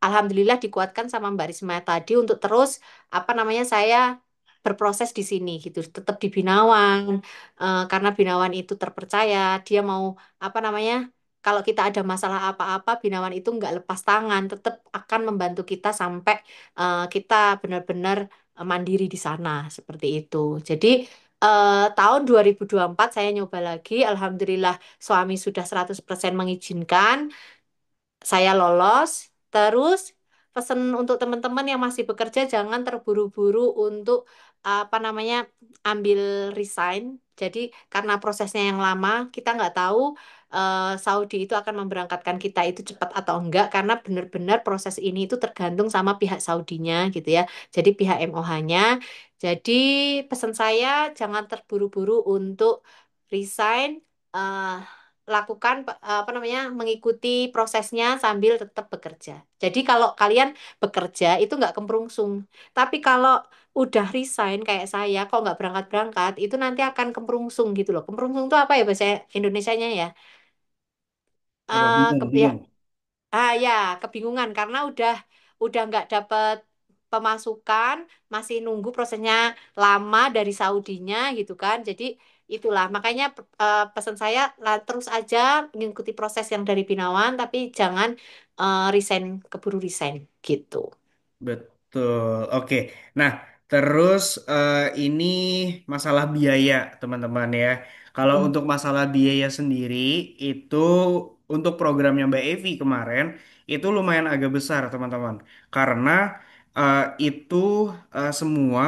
Alhamdulillah dikuatkan sama Mbak Risma tadi untuk terus apa namanya saya berproses di sini gitu, tetap di Binawan karena Binawan itu terpercaya, dia mau apa namanya kalau kita ada masalah apa-apa Binawan itu nggak lepas tangan, tetap akan membantu kita sampai kita benar-benar mandiri di sana seperti itu. Jadi tahun 2024 saya nyoba lagi, Alhamdulillah suami sudah 100% mengizinkan saya lolos. Terus pesan untuk teman-teman yang masih bekerja jangan terburu-buru untuk apa namanya ambil resign. Jadi karena prosesnya yang lama, kita nggak tahu Saudi itu akan memberangkatkan kita itu cepat atau enggak karena benar-benar proses ini itu tergantung sama pihak Saudinya gitu ya. Jadi pihak MOH-nya. Jadi pesan saya jangan terburu-buru untuk resign. eh, Lakukan apa namanya mengikuti prosesnya sambil tetap bekerja. Jadi kalau kalian bekerja itu nggak kemprungsung. Tapi kalau udah resign kayak saya, kok nggak berangkat-berangkat, itu nanti akan kemprungsung gitu loh. Kemprungsung itu apa ya bahasa Indonesianya ya? Apa bingung, Ya, bingung. ya, kebingungan karena udah nggak dapet pemasukan, masih nunggu prosesnya lama dari Saudinya gitu kan. Jadi itulah makanya pesan saya lah, terus aja mengikuti proses yang dari Binawan, tapi jangan resign keburu resign gitu. Betul. Oke. Nah, terus ini masalah biaya, teman-teman ya. Kalau Hmm. untuk masalah biaya sendiri, itu untuk programnya Mbak Evi kemarin, itu lumayan agak besar, teman-teman. Karena itu semua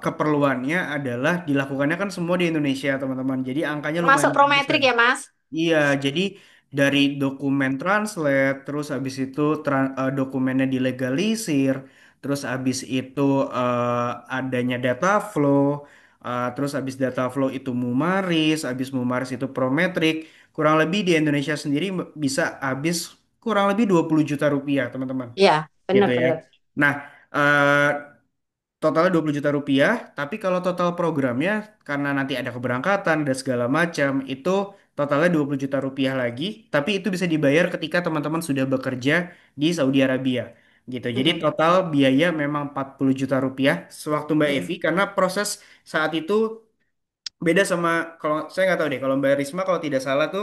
keperluannya adalah dilakukannya kan semua di Indonesia, teman-teman. Jadi angkanya Termasuk lumayan agak besar. prometrik ya, Mas? Iya, jadi dari dokumen translate, terus habis itu dokumennya dilegalisir, terus habis itu adanya data flow, terus habis data flow itu mumaris, habis mumaris itu prometrik, kurang lebih di Indonesia sendiri bisa habis kurang lebih 20 juta rupiah, teman-teman. Iya, Gitu ya. benar-benar. Nah, eh, totalnya 20 juta rupiah, tapi kalau total programnya karena nanti ada keberangkatan dan segala macam itu totalnya 20 juta rupiah lagi, tapi itu bisa dibayar ketika teman-teman sudah bekerja di Saudi Arabia gitu. Jadi Mm-mm. total biaya memang 40 juta rupiah sewaktu Mbak Evi Mm-mm. karena proses saat itu beda sama kalau saya nggak tahu deh kalau Mbak Risma kalau tidak salah tuh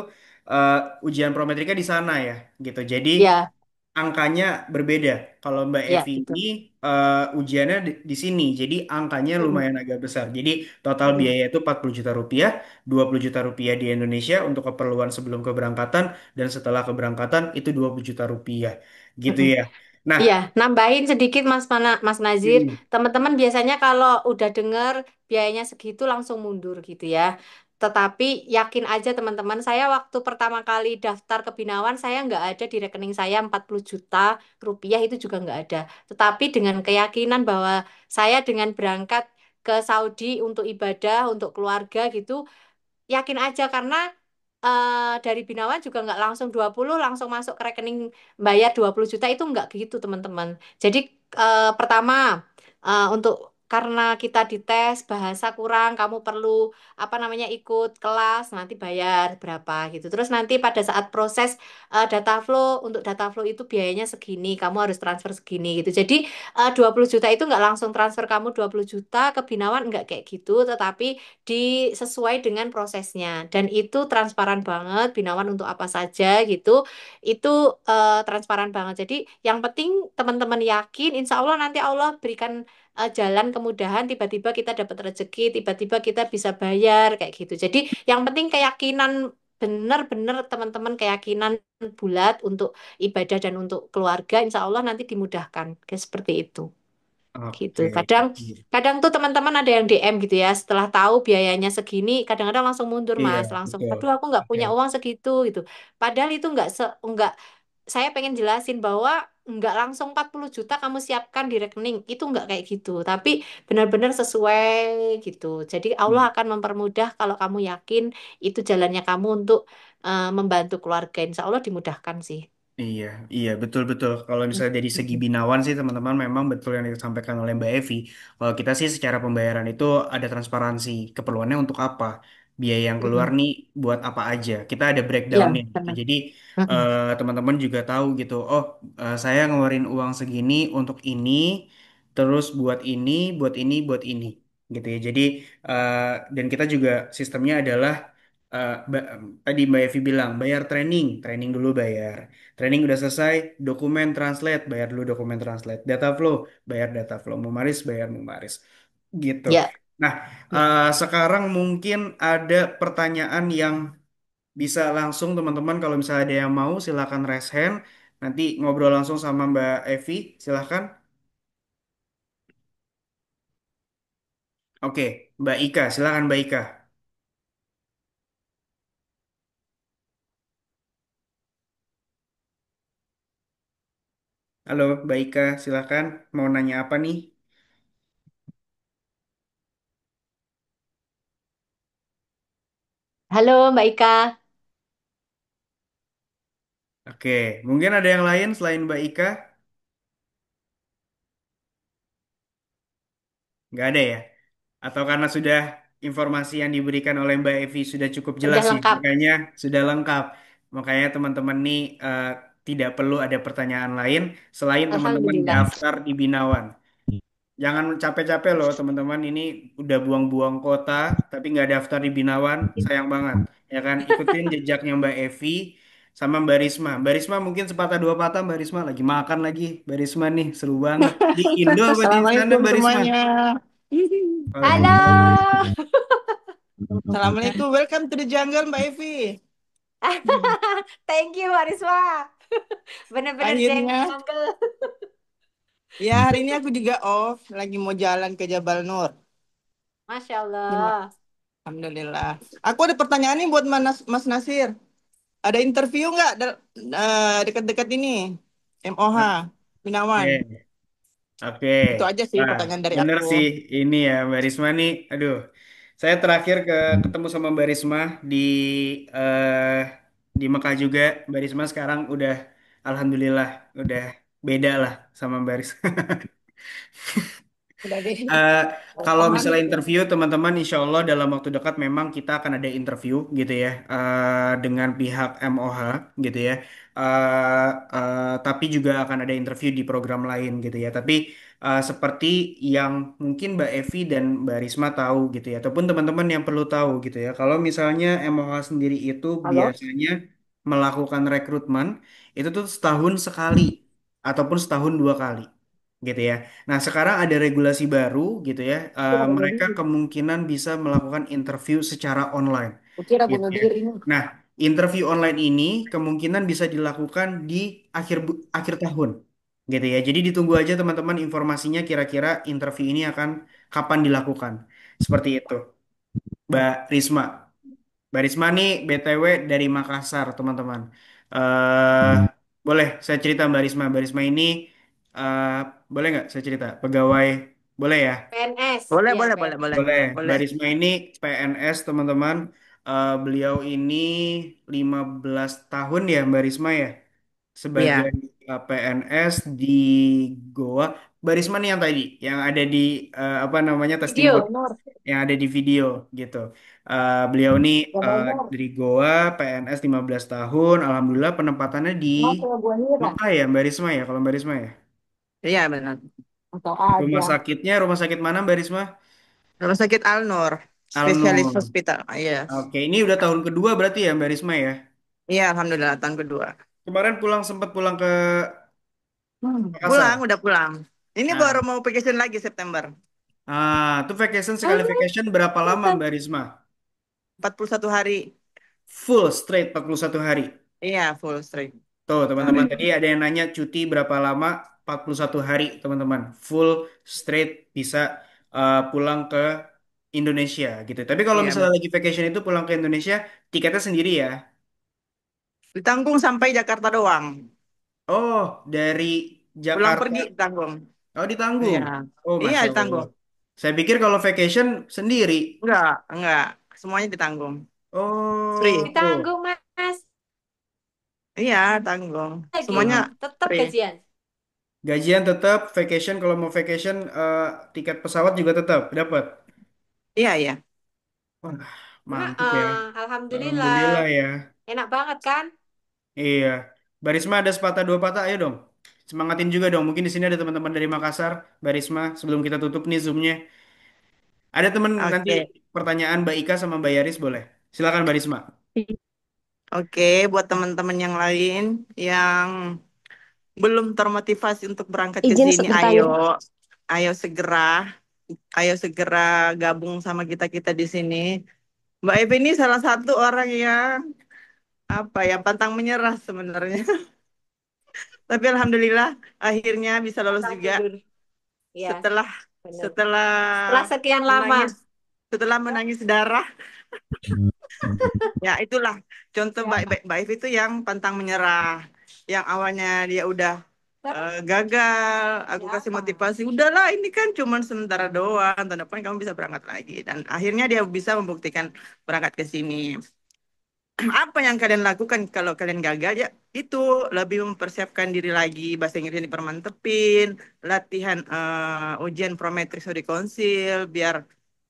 eh, ujian prometrika di sana ya gitu. Jadi Iya, angkanya berbeda. Kalau Mbak iya Evi itu. ini ujiannya di sini, jadi angkanya Mm-mm. lumayan agak besar. Jadi total Mm-mm. biaya itu 40 juta rupiah, 20 juta rupiah di Indonesia untuk keperluan sebelum keberangkatan, dan setelah keberangkatan itu 20 juta rupiah. Gitu Mm-mm. ya. Nah, Iya, nambahin sedikit Mas Nazir. mm, Teman-teman biasanya kalau udah dengar biayanya segitu langsung mundur gitu ya. Tetapi yakin aja teman-teman, saya waktu pertama kali daftar ke Binawan, saya nggak ada di rekening saya 40 juta rupiah itu juga nggak ada. Tetapi dengan keyakinan bahwa saya dengan berangkat ke Saudi untuk ibadah, untuk keluarga gitu, yakin aja karena dari Binawan juga nggak langsung 20 langsung masuk ke rekening bayar 20 juta itu nggak gitu teman-teman. Jadi pertama untuk karena kita dites bahasa kurang, kamu perlu apa namanya ikut kelas nanti bayar berapa gitu. Terus nanti pada saat proses data flow untuk data flow itu biayanya segini, kamu harus transfer segini gitu. Jadi 20 juta itu nggak langsung transfer kamu 20 juta ke Binawan nggak kayak gitu, tetapi sesuai dengan prosesnya dan itu transparan banget Binawan untuk apa saja gitu itu transparan banget jadi yang penting teman-teman yakin insya Allah nanti Allah berikan jalan kemudahan tiba-tiba kita dapat rezeki tiba-tiba kita bisa bayar kayak gitu jadi yang penting keyakinan benar-benar teman-teman keyakinan bulat untuk ibadah dan untuk keluarga insya Allah nanti dimudahkan kayak seperti itu gitu. Oke. Kadang kadang tuh teman-teman ada yang DM gitu ya, setelah tahu biayanya segini, kadang-kadang langsung mundur Iya, Mas, langsung, betul. aduh aku nggak Oke. punya uang segitu gitu. Padahal itu nggak saya pengen jelasin bahwa nggak langsung 40 juta kamu siapkan di rekening, itu nggak kayak gitu. Tapi benar-benar sesuai gitu. Jadi Allah akan mempermudah kalau kamu yakin itu jalannya kamu untuk membantu keluarga. Insya Allah dimudahkan sih. Iya, iya betul betul. Kalau misalnya dari segi binawan sih teman-teman memang betul yang disampaikan oleh Mbak Evi. Kalau kita sih secara pembayaran itu ada transparansi. Keperluannya untuk apa? Biaya yang keluar Mm-mm. nih buat apa aja? Kita ada Iya, breakdownnya gitu. benar. Jadi Mm-mm. teman-teman juga tahu gitu. Oh, saya ngeluarin uang segini untuk ini, terus buat ini, buat ini, buat ini, gitu ya. Jadi eh, dan kita juga sistemnya adalah tadi Mbak Evi bilang bayar training, training dulu bayar. Training udah selesai, dokumen translate, bayar dulu dokumen translate. Data flow, bayar data flow. Mumaris, bayar mumaris. Gitu. Ya. Nah, sekarang mungkin ada pertanyaan yang bisa langsung teman-teman kalau misalnya ada yang mau silakan raise hand. Nanti ngobrol langsung sama Mbak Evi, silakan. Oke, Mbak Ika, silakan Mbak Ika. Halo, Mbak Ika, silakan. Mau nanya apa nih? Halo Mbak Ika. Oke, mungkin ada yang lain selain Mbak Ika? Nggak ada ya? Atau karena sudah informasi yang diberikan oleh Mbak Evi sudah cukup Udah jelas ya, lengkap. makanya sudah lengkap. Makanya teman-teman nih tidak perlu ada pertanyaan lain selain teman-teman Alhamdulillah. daftar di Binawan. Jangan capek-capek loh teman-teman, ini udah buang-buang kota tapi nggak daftar di Binawan, sayang banget. Ya kan, ikutin jejaknya Mbak Evi sama Mbak Risma. Mbak Risma mungkin sepatah dua patah, Mbak Risma lagi makan lagi. Mbak Risma nih seru banget. Di Indo apa di sana Assalamualaikum Mbak Risma? semuanya. Waalaikumsalam. Halo. Assalamualaikum. Welcome to the jungle, Mbak Evi. Thank you Wariswa. Bener-bener Akhirnya, jungle. ya hari ini aku juga off, lagi mau jalan ke Jabal Nur. Masya Terima- Allah. Alhamdulillah. Aku ada pertanyaan nih buat Mas Nasir. Ada interview nggak dekat-dekat ini? MOH, Binawan. Oke. Oke, Itu aja sih nah pertanyaan dari bener aku. sih ini ya Mbak Risma nih. Aduh, saya terakhir ketemu sama Mbak Risma di eh, di Mekah juga. Mbak Risma sekarang udah, alhamdulillah, udah beda lah sama Mbak Risma. Udah deh. Eh, kalau MOH misalnya gitu. interview teman-teman, insya Allah dalam waktu dekat memang kita akan ada interview gitu ya dengan pihak MOH gitu ya. Tapi juga akan ada interview di program lain gitu ya. Tapi seperti yang mungkin Mbak Evi dan Mbak Risma tahu gitu ya, ataupun teman-teman yang perlu tahu gitu ya. Kalau misalnya MOH sendiri itu Halo. biasanya melakukan rekrutmen itu tuh setahun sekali ataupun setahun dua kali gitu ya. Nah, sekarang ada regulasi baru gitu ya. Mereka kemungkinan bisa melakukan interview secara online Kukira gitu bunuh ya. diri. Nah, interview online ini kemungkinan bisa dilakukan di akhir tahun gitu ya. Jadi ditunggu aja teman-teman informasinya kira-kira interview ini akan kapan dilakukan. Seperti itu, Mbak Risma. Mbak Risma nih BTW dari Makassar, teman-teman. eh boleh saya cerita Mbak Risma. Mbak Risma ini eh boleh nggak saya cerita? Pegawai, boleh ya? PNS, Boleh, ya boleh, boleh, boleh, PNS. Boleh. Mbak boleh. Risma ini PNS, teman-teman. Beliau ini 15 tahun ya, Mbak Risma ya, sebagai Iya, PNS di Goa. Mbak Risma nih yang tadi, yang ada di apa namanya testimoni, Video, Nur. yang ada di video gitu. Beliau nih Gambar Nur. dari Goa, PNS 15 tahun. Alhamdulillah penempatannya di Mau ke Gua Nira. Mekah ya, Mbak Risma ya, kalau Mbak Risma ya. iya benar. Atau Rumah aja. sakitnya, rumah sakit mana Mbak Risma? Rumah sakit Al-Nur, spesialis Alnur. hospital. Yes. Oke, ini udah tahun kedua berarti ya Mbak Risma ya. Iya, alhamdulillah tahun kedua. Kemarin pulang sempat pulang ke Pulang, Makassar. udah pulang. Ini baru Nah, mau vacation lagi September. tuh vacation sekali Halo, vacation berapa lama Nathan. Mbak Risma? 41 hari. Full straight 41 hari. Iya, full straight. Tuh Hari. teman-teman, tadi ada yang nanya cuti berapa lama? 41 hari teman-teman. Full straight bisa pulang ke Indonesia gitu. Tapi kalau Iya, misalnya lagi vacation itu pulang ke Indonesia, tiketnya sendiri ya. ditanggung sampai Jakarta doang. Oh, dari Pulang Jakarta. pergi ditanggung. Oh, ditanggung. Iya. Oh, Iya, Masya Allah. ditanggung. Saya pikir kalau vacation sendiri. Enggak. Semuanya ditanggung. Oh, Free. oh. Ditanggung, Mas. Iya, tanggung. Lagi. Semuanya Ah, Tetap free. gajian. gajian tetap, vacation kalau mau vacation tiket pesawat juga tetap dapat. Iya, iya. Wah, Nah, mantap ya. Alhamdulillah. Alhamdulillah ya. Enak banget kan? Iya. Barisma ada sepatah dua patah, ayo dong. Semangatin juga dong. Mungkin di sini ada teman-teman dari Makassar, Barisma. Sebelum kita tutup nih Zoom-nya. Ada teman nanti Oke. pertanyaan Mbak Ika sama Mbak Yaris boleh. Silakan Barisma. Oke, buat teman-teman yang lain yang belum termotivasi untuk berangkat ke Izin sini, sebentar ayo, ya. ayo segera gabung sama kita-kita di sini. Mbak Evi ini salah satu orang yang apa ya pantang menyerah sebenarnya. Tapi alhamdulillah akhirnya bisa lolos Pantang juga tidur. Ya, setelah benar. setelah Setelah sekian lama. menangis menangis darah. Ya itulah contoh Ya. Mbak Evi itu yang pantang menyerah. Yang awalnya dia udah gagal, aku Ya kasih apa? motivasi, udahlah ini kan cuman sementara doang, tahun depan kamu bisa berangkat lagi. Dan akhirnya dia bisa membuktikan berangkat ke sini. Apa yang kalian lakukan kalau kalian gagal ya itu lebih mempersiapkan diri lagi, bahasa Inggrisnya dipermantepin, latihan ujian Prometric Study Council, biar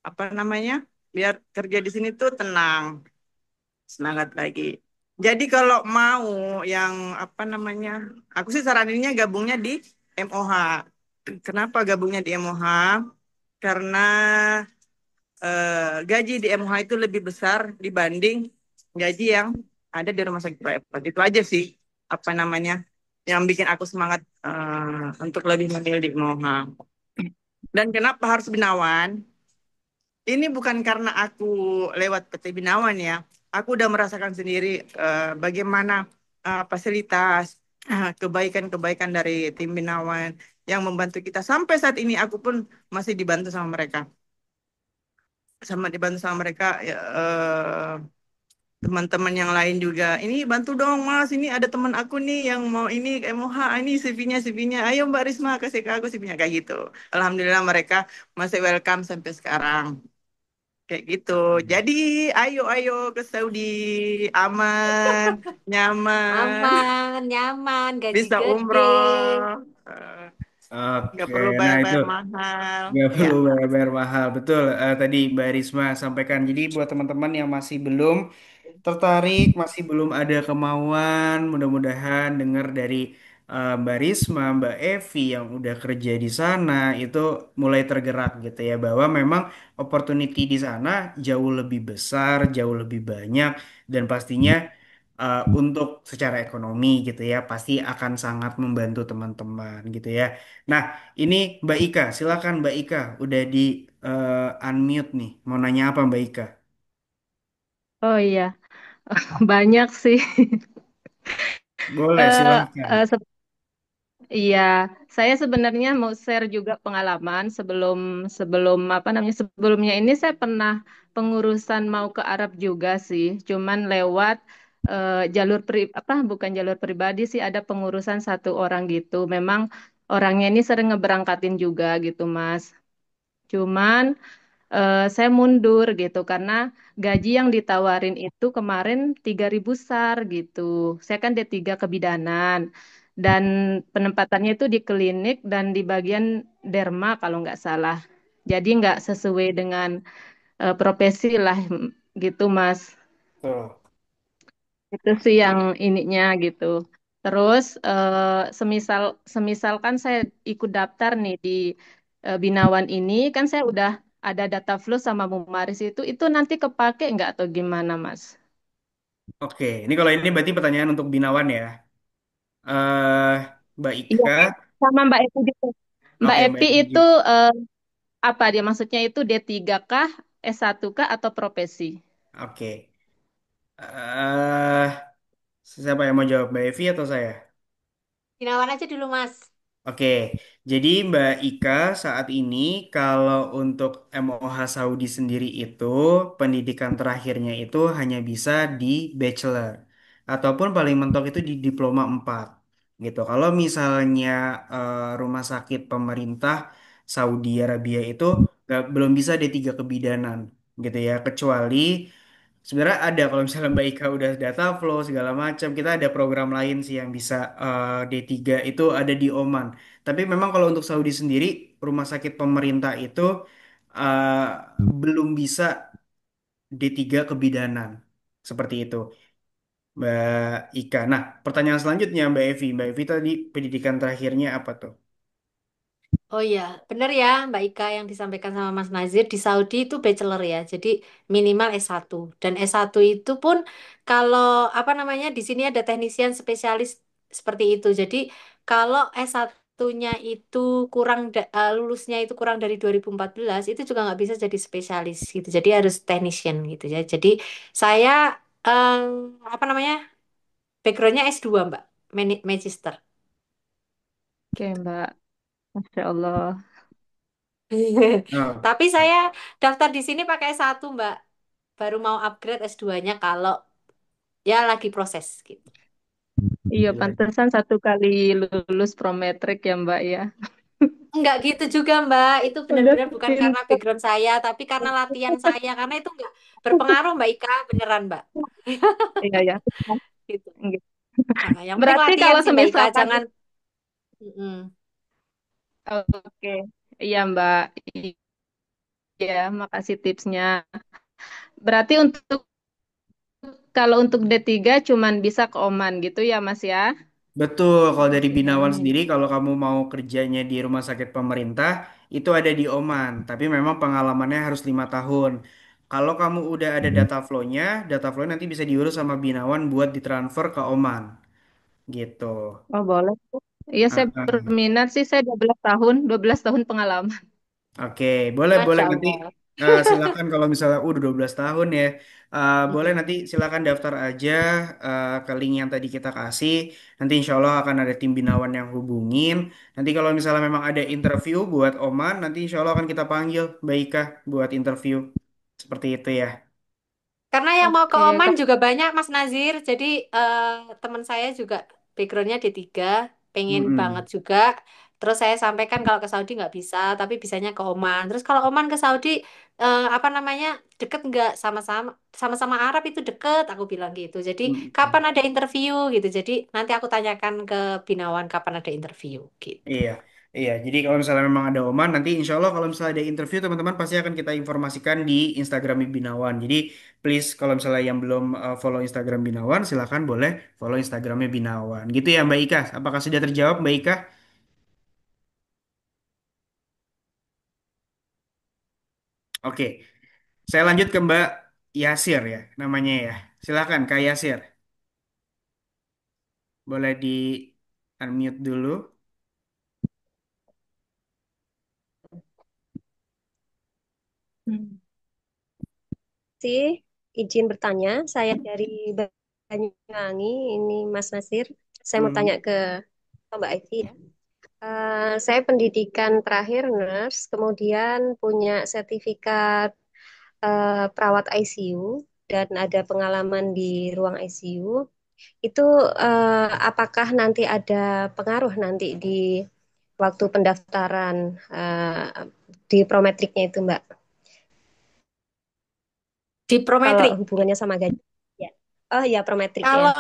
apa namanya, biar kerja di sini tuh tenang, semangat lagi. Jadi kalau mau yang apa namanya, aku sih saraninnya gabungnya di MOH. Kenapa gabungnya di MOH? Karena gaji di MOH itu lebih besar dibanding gaji yang ada di rumah sakit private. Itu aja sih apa namanya yang bikin aku semangat untuk lebih memilih di MOH. Dan kenapa harus Binawan? Ini bukan karena aku lewat PT Binawan ya. Aku udah merasakan sendiri bagaimana fasilitas, kebaikan-kebaikan dari tim Binawan yang membantu kita. Sampai saat ini aku pun masih dibantu sama mereka. Dibantu sama mereka ya, teman-teman yang lain juga. Ini bantu dong Mas, ini ada teman aku nih yang mau ini MOH, ini CV-nya. Ayo Mbak Risma kasih ke aku CV-nya kayak gitu. Alhamdulillah mereka masih welcome sampai sekarang. Kayak gitu. Jadi ayo ke Saudi aman, nyaman, Aman, nyaman, gaji bisa gede. umroh, eh, nggak Oke, perlu nah itu bayar-bayar mahal. nggak Ya, perlu bayar-bayar mahal. Betul, tadi Mbak Risma sampaikan. Jadi buat teman-teman yang masih belum tertarik, masih belum ada kemauan, mudah-mudahan dengar dari Mbak Risma, Mbak Evi yang udah kerja di sana itu mulai tergerak gitu ya bahwa memang opportunity di sana jauh lebih besar, jauh lebih banyak dan pastinya untuk secara ekonomi gitu ya pasti akan sangat membantu teman-teman gitu ya. Nah, ini Mbak Ika, silakan Mbak Ika udah di unmute nih. Mau nanya apa Mbak Ika? Oh iya, banyak sih. Boleh, Eh, silahkan. eh, Iya, saya sebenarnya mau share juga pengalaman sebelum sebelum apa namanya sebelumnya ini saya pernah pengurusan mau ke Arab juga sih, cuman lewat jalur apa bukan jalur pribadi sih ada pengurusan satu orang gitu. Memang orangnya ini sering ngeberangkatin juga gitu, Mas. Cuman saya mundur gitu karena gaji yang ditawarin itu kemarin 3.000 SAR gitu. Saya kan D3 kebidanan dan penempatannya itu di klinik dan di bagian derma kalau nggak salah. Jadi nggak sesuai dengan profesi lah gitu Mas. Tuh. Itu sih yang ininya gitu. Terus semisal semisalkan saya ikut daftar nih di Binawan ini, kan saya udah ada data flow sama Mumaris itu nanti kepake nggak atau gimana, Mas? Oke, ini kalau ini berarti pertanyaan untuk Binawan ya. eh Mbak Iya, Ika, sama Mbak Epi gitu. Mbak oke Mbak Epi Ika itu juga. apa dia maksudnya itu D3 kah, S1 kah atau profesi? Oke. eh Siapa yang mau jawab, Mbak Evi atau saya? Gunawan aja dulu, Mas. Oke, jadi Mbak Ika saat ini kalau untuk MOH Saudi sendiri itu pendidikan terakhirnya itu hanya bisa di bachelor ataupun paling mentok itu di diploma 4 gitu. Kalau misalnya rumah sakit pemerintah Saudi Arabia itu belum bisa D3 kebidanan gitu ya, kecuali sebenarnya ada kalau misalnya Mbak Ika udah data flow segala macam, kita ada program lain sih yang bisa D3 itu ada di Oman. Tapi memang kalau untuk Saudi sendiri, rumah sakit pemerintah itu eh, belum bisa D3 kebidanan. Seperti itu, Mbak Ika. Nah, pertanyaan selanjutnya Mbak Evi. Mbak Evi tadi pendidikan terakhirnya apa tuh? Oh iya, benar ya Mbak Ika yang disampaikan sama Mas Nazir di Saudi itu bachelor ya. Jadi minimal S1. Dan S1 itu pun kalau apa namanya di sini ada teknisian spesialis seperti itu. Jadi kalau S1-nya itu lulusnya itu kurang dari 2014 itu juga nggak bisa jadi spesialis gitu. Jadi harus technician gitu ya. Jadi saya em, apa namanya? Backgroundnya S2 Mbak, Magister. Oke, Mbak. Masya Allah. Oh, Tapi saya daftar di sini pakai S1 Mbak. Baru mau upgrade S2-nya kalau ya lagi proses gitu. Iya, gila. pantesan satu kali lulus prometrik ya, Mbak ya. Enggak gitu juga Mbak. Itu Udah benar-benar bukan karena pinter. background saya, tapi karena latihan saya. Karena itu enggak berpengaruh Mbak Ika, beneran Mbak. Iya, ya. Gitu. Gitu. Yang penting Berarti latihan kalau sih Mbak Ika, semisalkan jangan. Mm-mm. oke, iya Mbak. Iya, makasih tipsnya. Berarti untuk kalau untuk D3 cuman bisa ke Oman gitu ya Mas ya? Betul, kalau dari Binawan Hmm. sendiri, kalau kamu mau kerjanya di rumah sakit pemerintah, itu ada di Oman. Tapi memang pengalamannya harus 5 tahun. Kalau kamu udah ada data flow nanti bisa diurus sama Binawan buat ditransfer ke Oman. Gitu. Oh boleh. Iya saya Ah, ah. berminat sih, saya 12 tahun pengalaman. Oke, boleh boleh Masya nanti Allah. silakan kalau misalnya udah 12 tahun ya. Boleh Mm-mm. nanti silakan daftar aja ke link yang tadi kita kasih. Nanti insya Allah akan ada tim Binawan yang hubungin. Nanti kalau misalnya memang ada interview buat Oman, nanti insya Allah akan kita panggil Mbak Ika buat interview. Seperti itu ya. Karena yang mau ke Oke, Oman juga banyak Mas Nazir. Jadi eh, teman saya juga backgroundnya D3, pengen banget Mm-mm. juga. Terus saya sampaikan kalau ke Saudi nggak bisa, tapi bisanya ke Oman. Terus kalau Oman ke Saudi apa namanya deket nggak sama-sama Arab itu deket, aku bilang gitu. Jadi Mm-mm. kapan ada interview gitu. Jadi nanti aku tanyakan ke Binawan kapan ada interview gitu. Iya, iya. Jadi kalau misalnya memang ada Oman, nanti insya Allah kalau misalnya ada interview teman-teman pasti akan kita informasikan di Instagram Binawan. Jadi please kalau misalnya yang belum follow Instagram Binawan, silakan boleh follow Instagramnya Binawan. Gitu ya Mbak Ika. Apakah sudah terjawab Mbak Ika? Oke, saya lanjut ke Mbak Yasir ya, namanya ya. Silakan Kak Yasir, boleh di unmute dulu. Hmm. sih izin bertanya. Saya dari Banyuwangi, ini Mas Nasir. Saya mau tanya Hmm. ke Mbak Evi ya. Saya pendidikan terakhir nurse, kemudian punya sertifikat perawat ICU dan ada pengalaman di ruang ICU. Itu apakah nanti ada pengaruh nanti di waktu pendaftaran di prometriknya itu, Mbak? Di Kalau Prometrik. hubungannya sama gaji. Ya. Oh ya, prometrik ya. Kalau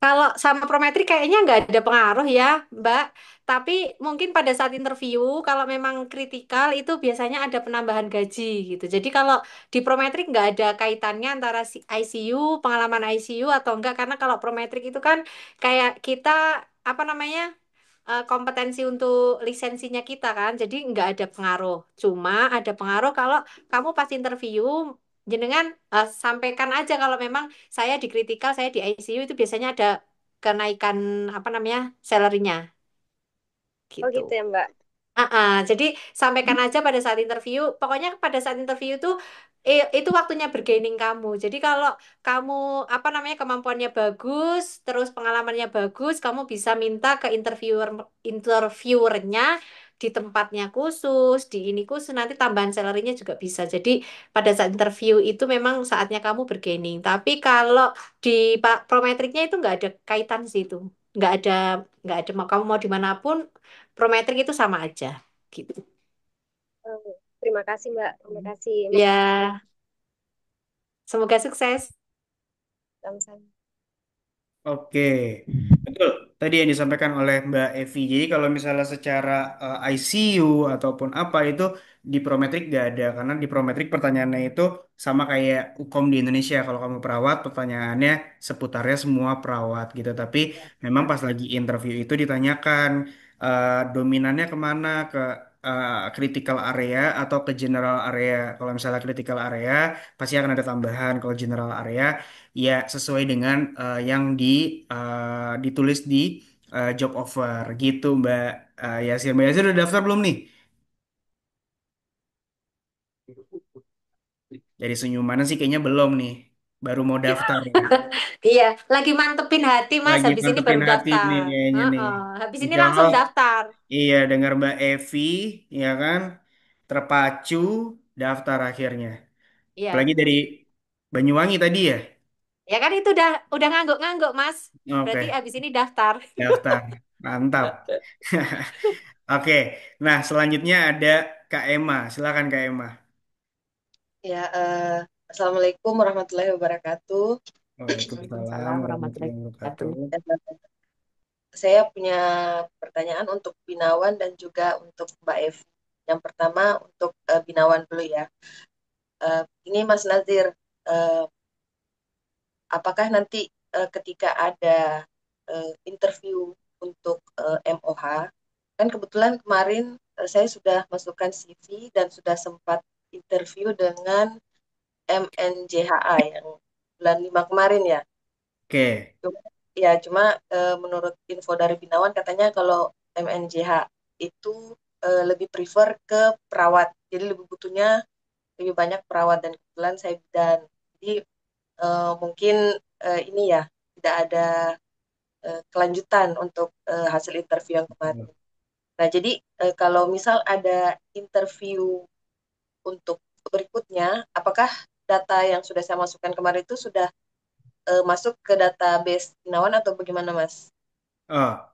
kalau sama Prometri kayaknya nggak ada pengaruh ya, Mbak. Tapi mungkin pada saat interview, kalau memang kritikal itu biasanya ada penambahan gaji gitu. Jadi kalau di Prometrik nggak ada kaitannya antara si ICU, pengalaman ICU atau enggak, karena kalau Prometrik itu kan kayak kita apa namanya kompetensi untuk lisensinya kita kan, jadi nggak ada pengaruh. Cuma ada pengaruh kalau kamu pas interview, jenengan sampaikan aja kalau memang saya di kritikal, saya di ICU itu biasanya ada kenaikan apa namanya salary-nya Oh gitu. gitu ya, Mbak. Jadi sampaikan aja pada saat interview. Pokoknya pada saat interview itu itu waktunya bergaining kamu. Jadi kalau kamu apa namanya kemampuannya bagus, terus pengalamannya bagus, kamu bisa minta ke interviewernya di tempatnya khusus, di ini khusus, nanti tambahan salary-nya juga bisa. Jadi pada saat interview itu memang saatnya kamu bergaining. Tapi kalau di prometriknya itu nggak ada kaitan sih itu. Nggak ada, nggak ada mau kamu mau dimanapun Prometrik itu sama aja gitu. Terima kasih, Mbak. Terima kasih. Ya, semoga sukses. Sama-sama. Oke, betul. Tadi yang disampaikan oleh Mbak Evi. Jadi kalau misalnya secara ICU ataupun apa itu di Prometrik gak ada. Karena di Prometrik pertanyaannya itu sama kayak Ukom di Indonesia. Kalau kamu perawat, pertanyaannya seputarnya semua perawat gitu. Tapi memang pas lagi interview itu ditanyakan dominannya kemana, ke critical area atau ke general area. Kalau misalnya critical area pasti akan ada tambahan. Kalau general area ya sesuai dengan yang ditulis di job offer gitu Mbak Yasir. Mbak Yasir udah daftar belum nih? Dari senyumannya sih kayaknya belum nih. Baru mau daftar ya. Iya, lagi mantepin hati Mas. Lagi Habis ini mantepin baru hati nih daftar. kayaknya nih. Habis ini Jikalau langsung daftar. iya dengar Mbak Evi ya kan terpacu daftar akhirnya. Apalagi Iya, dari Banyuwangi tadi ya. ya kan itu udah ngangguk-ngangguk Mas. Berarti Oke, habis ini daftar. daftar. Mantap. Oke, nah selanjutnya ada Kak Emma. Silakan Kak Emma. Ya, Assalamualaikum warahmatullahi wabarakatuh. Waalaikumsalam Waalaikumsalam warahmatullahi warahmatullahi wabarakatuh. wabarakatuh. Dan saya punya pertanyaan untuk Binawan dan juga untuk Mbak Evi. Yang pertama untuk Binawan dulu ya. Ini Mas Nazir, eh, apakah nanti ketika ada interview untuk MOH, kan kebetulan kemarin saya sudah masukkan CV dan sudah sempat interview dengan MNJHA yang bulan 5 kemarin ya. Oke, Cuma menurut info dari Binawan katanya kalau MNJH itu lebih prefer ke perawat. Jadi lebih butuhnya lebih banyak perawat dan kebetulan saya bidan. Jadi mungkin ini ya tidak ada kelanjutan untuk hasil interview yang kemarin. Nah, jadi kalau misal ada interview untuk berikutnya, apakah data yang sudah saya masukkan kemarin itu sudah masuk ke database Binawan atau bagaimana, Mas? oh,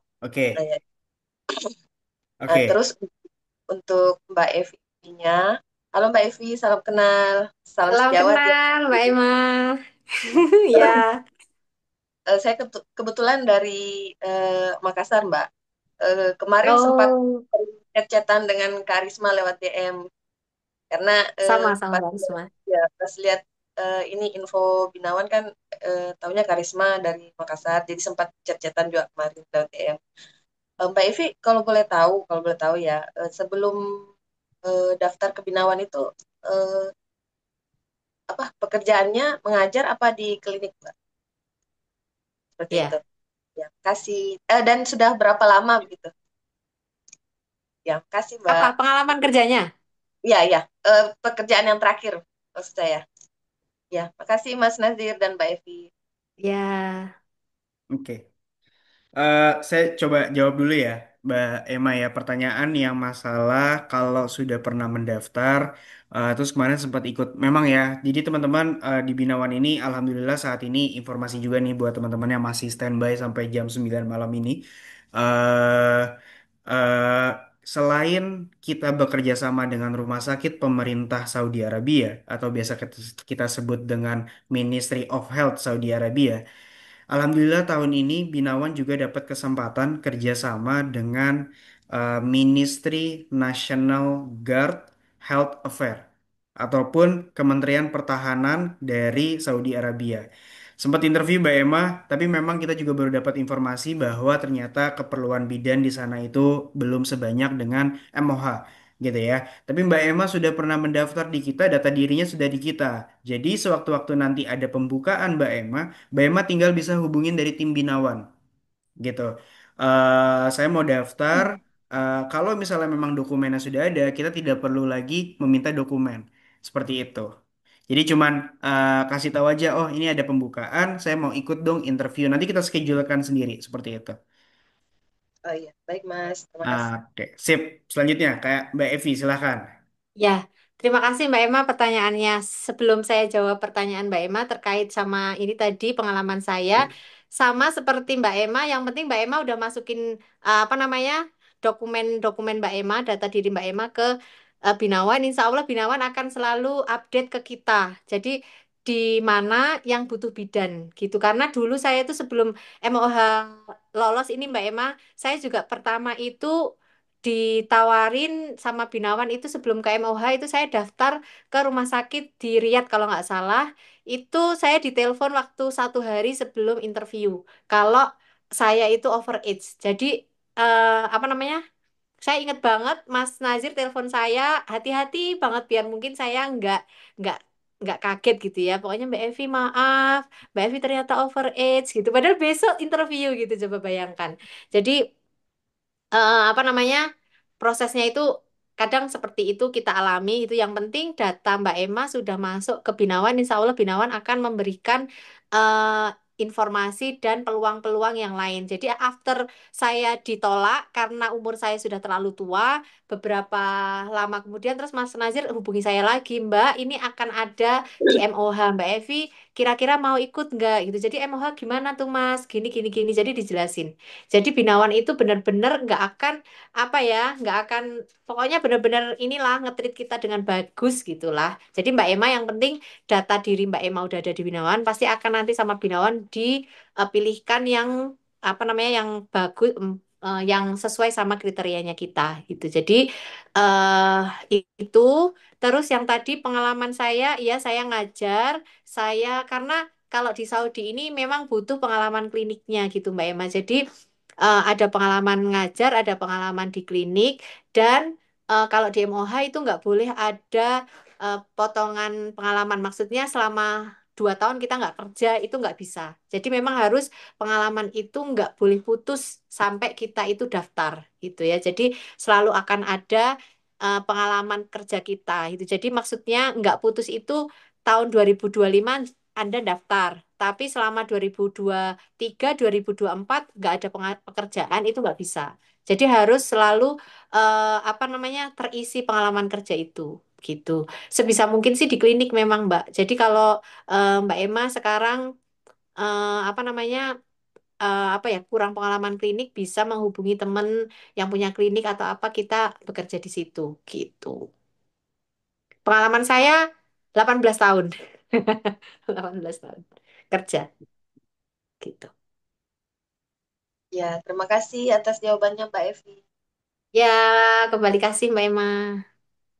Nah, oke, ya. oke. Terus untuk Mbak Evi-nya, halo Mbak Evi, salam kenal, salam Salam sejawat ya. kenal, Mbak Emma. Terus Ya. saya kebetulan dari Makassar, Mbak. Kemarin sempat Oh, chat-chatan dengan Karisma lewat DM karena sama-sama pas Mbak Risma. ya pas lihat ini info Binawan kan taunya Karisma dari Makassar, jadi sempat chat-chatan juga kemarin lewat DM. Mbak Evi, kalau boleh tahu ya, sebelum daftar ke Binawan itu eh, apa pekerjaannya mengajar apa di klinik, Mbak? Seperti itu. Ya. Ya, kasih dan sudah berapa lama begitu? Ya, kasih, Apa Mbak. pengalaman kerjanya? Iya, ya, pekerjaan yang terakhir maksud saya. Ya, makasih Mas Nazir dan Mbak Evi. Ya. Oke. Saya coba jawab dulu ya. Mbak Emma ya, pertanyaan yang masalah kalau sudah pernah mendaftar, terus kemarin sempat ikut, memang ya. Jadi teman-teman di Binawan ini, alhamdulillah saat ini informasi juga nih buat teman-teman yang masih standby sampai jam 9 malam ini. eh eh, Selain kita bekerja sama dengan rumah sakit pemerintah Saudi Arabia atau biasa kita sebut dengan Ministry of Health Saudi Arabia. Alhamdulillah tahun ini Binawan juga dapat kesempatan kerjasama dengan Ministry National Guard Health Affair ataupun Kementerian Pertahanan dari Saudi Arabia. Sempat interview Mbak Emma, tapi memang kita juga baru dapat informasi bahwa ternyata keperluan bidan di sana itu belum sebanyak dengan MOH gitu ya. Tapi Mbak Emma sudah pernah mendaftar di kita, data dirinya sudah di kita. Jadi sewaktu-waktu nanti ada pembukaan Mbak Emma tinggal bisa hubungin dari tim Binawan gitu. Saya mau daftar. Kalau misalnya memang dokumennya sudah ada, kita tidak perlu lagi meminta dokumen seperti itu. Jadi cuman kasih tahu aja, oh ini ada pembukaan, saya mau ikut dong interview. Nanti kita schedulekan sendiri seperti itu. Oh iya, baik Mas, terima kasih. Oke, sip. Selanjutnya kayak Mbak Evi silahkan. Ya, terima kasih Mbak Emma pertanyaannya. Sebelum saya jawab pertanyaan Mbak Emma terkait sama ini tadi pengalaman saya, sama seperti Mbak Emma, yang penting Mbak Emma udah masukin apa namanya dokumen-dokumen Mbak Emma, data diri Mbak Emma ke Binawan. Insya Allah Binawan akan selalu update ke kita. Jadi di mana yang butuh bidan gitu. Karena dulu saya itu sebelum MOH lolos ini Mbak Emma, saya juga pertama itu ditawarin sama Binawan itu sebelum ke MOH itu saya daftar ke rumah sakit di Riyadh kalau nggak salah. Itu saya ditelepon waktu 1 hari sebelum interview. Kalau saya itu overage. Jadi apa namanya? Saya ingat banget Mas Nazir telepon saya hati-hati banget biar mungkin saya nggak nggak kaget gitu ya. Pokoknya Mbak Evi maaf, Mbak Evi ternyata overage gitu. Padahal besok interview gitu coba bayangkan. Jadi apa namanya prosesnya itu kadang seperti itu kita alami itu yang penting data Mbak Emma sudah masuk ke Binawan Insya Allah Binawan akan memberikan eh, informasi dan peluang-peluang yang lain jadi after saya ditolak karena umur saya sudah terlalu tua beberapa lama kemudian terus Mas Nazir hubungi saya lagi Mbak ini akan ada di MOH Mbak Evi kira-kira mau ikut nggak gitu jadi MOH gimana tuh Mas gini gini gini jadi dijelasin jadi Binawan itu benar-benar nggak akan apa ya, nggak akan pokoknya benar-benar inilah ngetrit kita dengan bagus gitulah. Jadi Mbak Emma yang penting data diri Mbak Emma udah ada di Binawan, pasti akan nanti sama Binawan dipilihkan yang apa namanya yang bagus, yang sesuai sama kriterianya kita gitu. Jadi eh itu terus yang tadi pengalaman saya, ya saya ngajar, saya karena kalau di Saudi ini memang butuh pengalaman kliniknya gitu Mbak Emma. Jadi ada pengalaman ngajar, ada pengalaman di klinik, dan kalau di MOH itu nggak boleh ada potongan pengalaman. Maksudnya selama 2 tahun kita nggak kerja itu nggak bisa. Jadi memang harus pengalaman itu nggak boleh putus sampai kita itu daftar gitu ya. Jadi selalu akan ada pengalaman kerja kita itu. Jadi maksudnya nggak putus itu tahun 2025 Anda daftar. Tapi selama 2023, 2024 nggak ada pekerjaan itu nggak bisa. Jadi harus selalu apa namanya terisi pengalaman kerja itu gitu. Sebisa mungkin sih di klinik memang Mbak. Jadi kalau Mbak Emma sekarang apa namanya apa ya kurang pengalaman klinik bisa menghubungi teman yang punya klinik atau apa kita bekerja di situ gitu. Pengalaman saya 18 tahun. 18 tahun kerja gitu. Ya, terima kasih atas jawabannya Mbak Evi. Ya, kembali kasih Mbak Emma.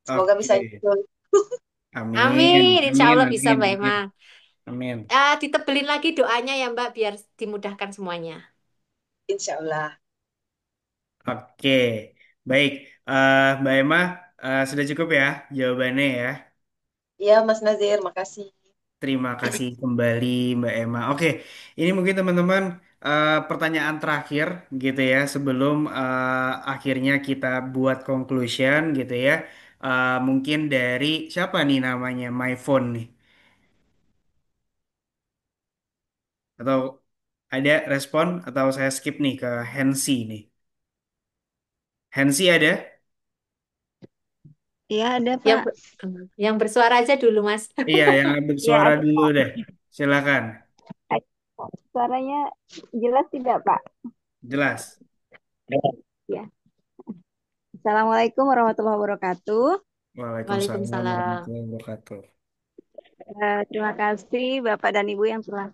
Semoga bisa Oke. ikut. Amin. Amin, insya Amin. Allah bisa Amin. Mbak Emma. Amin. Amin. Ditebelin lagi doanya ya Mbak, biar dimudahkan semuanya. Insya Allah. Oke. Baik. Mbak Emma, sudah cukup ya jawabannya ya. Iya, Mas Nazir, makasih. Terima kasih kembali Mbak Emma. Oke, ini mungkin teman-teman pertanyaan terakhir gitu ya sebelum akhirnya kita buat conclusion gitu ya. Mungkin dari siapa nih namanya? My phone nih. Atau ada respon atau saya skip nih ke Hensi nih. Hensi ada? Iya, ada, Yang Pak. ber- yang bersuara aja dulu, Mas. Iya, yang Iya, bersuara ada, dulu Pak. deh. Silakan. Suaranya jelas tidak, Pak? Jelas. Ya. Assalamualaikum warahmatullahi wabarakatuh. Waalaikumsalam Waalaikumsalam. warahmatullahi wabarakatuh. Terima kasih Bapak dan Ibu yang telah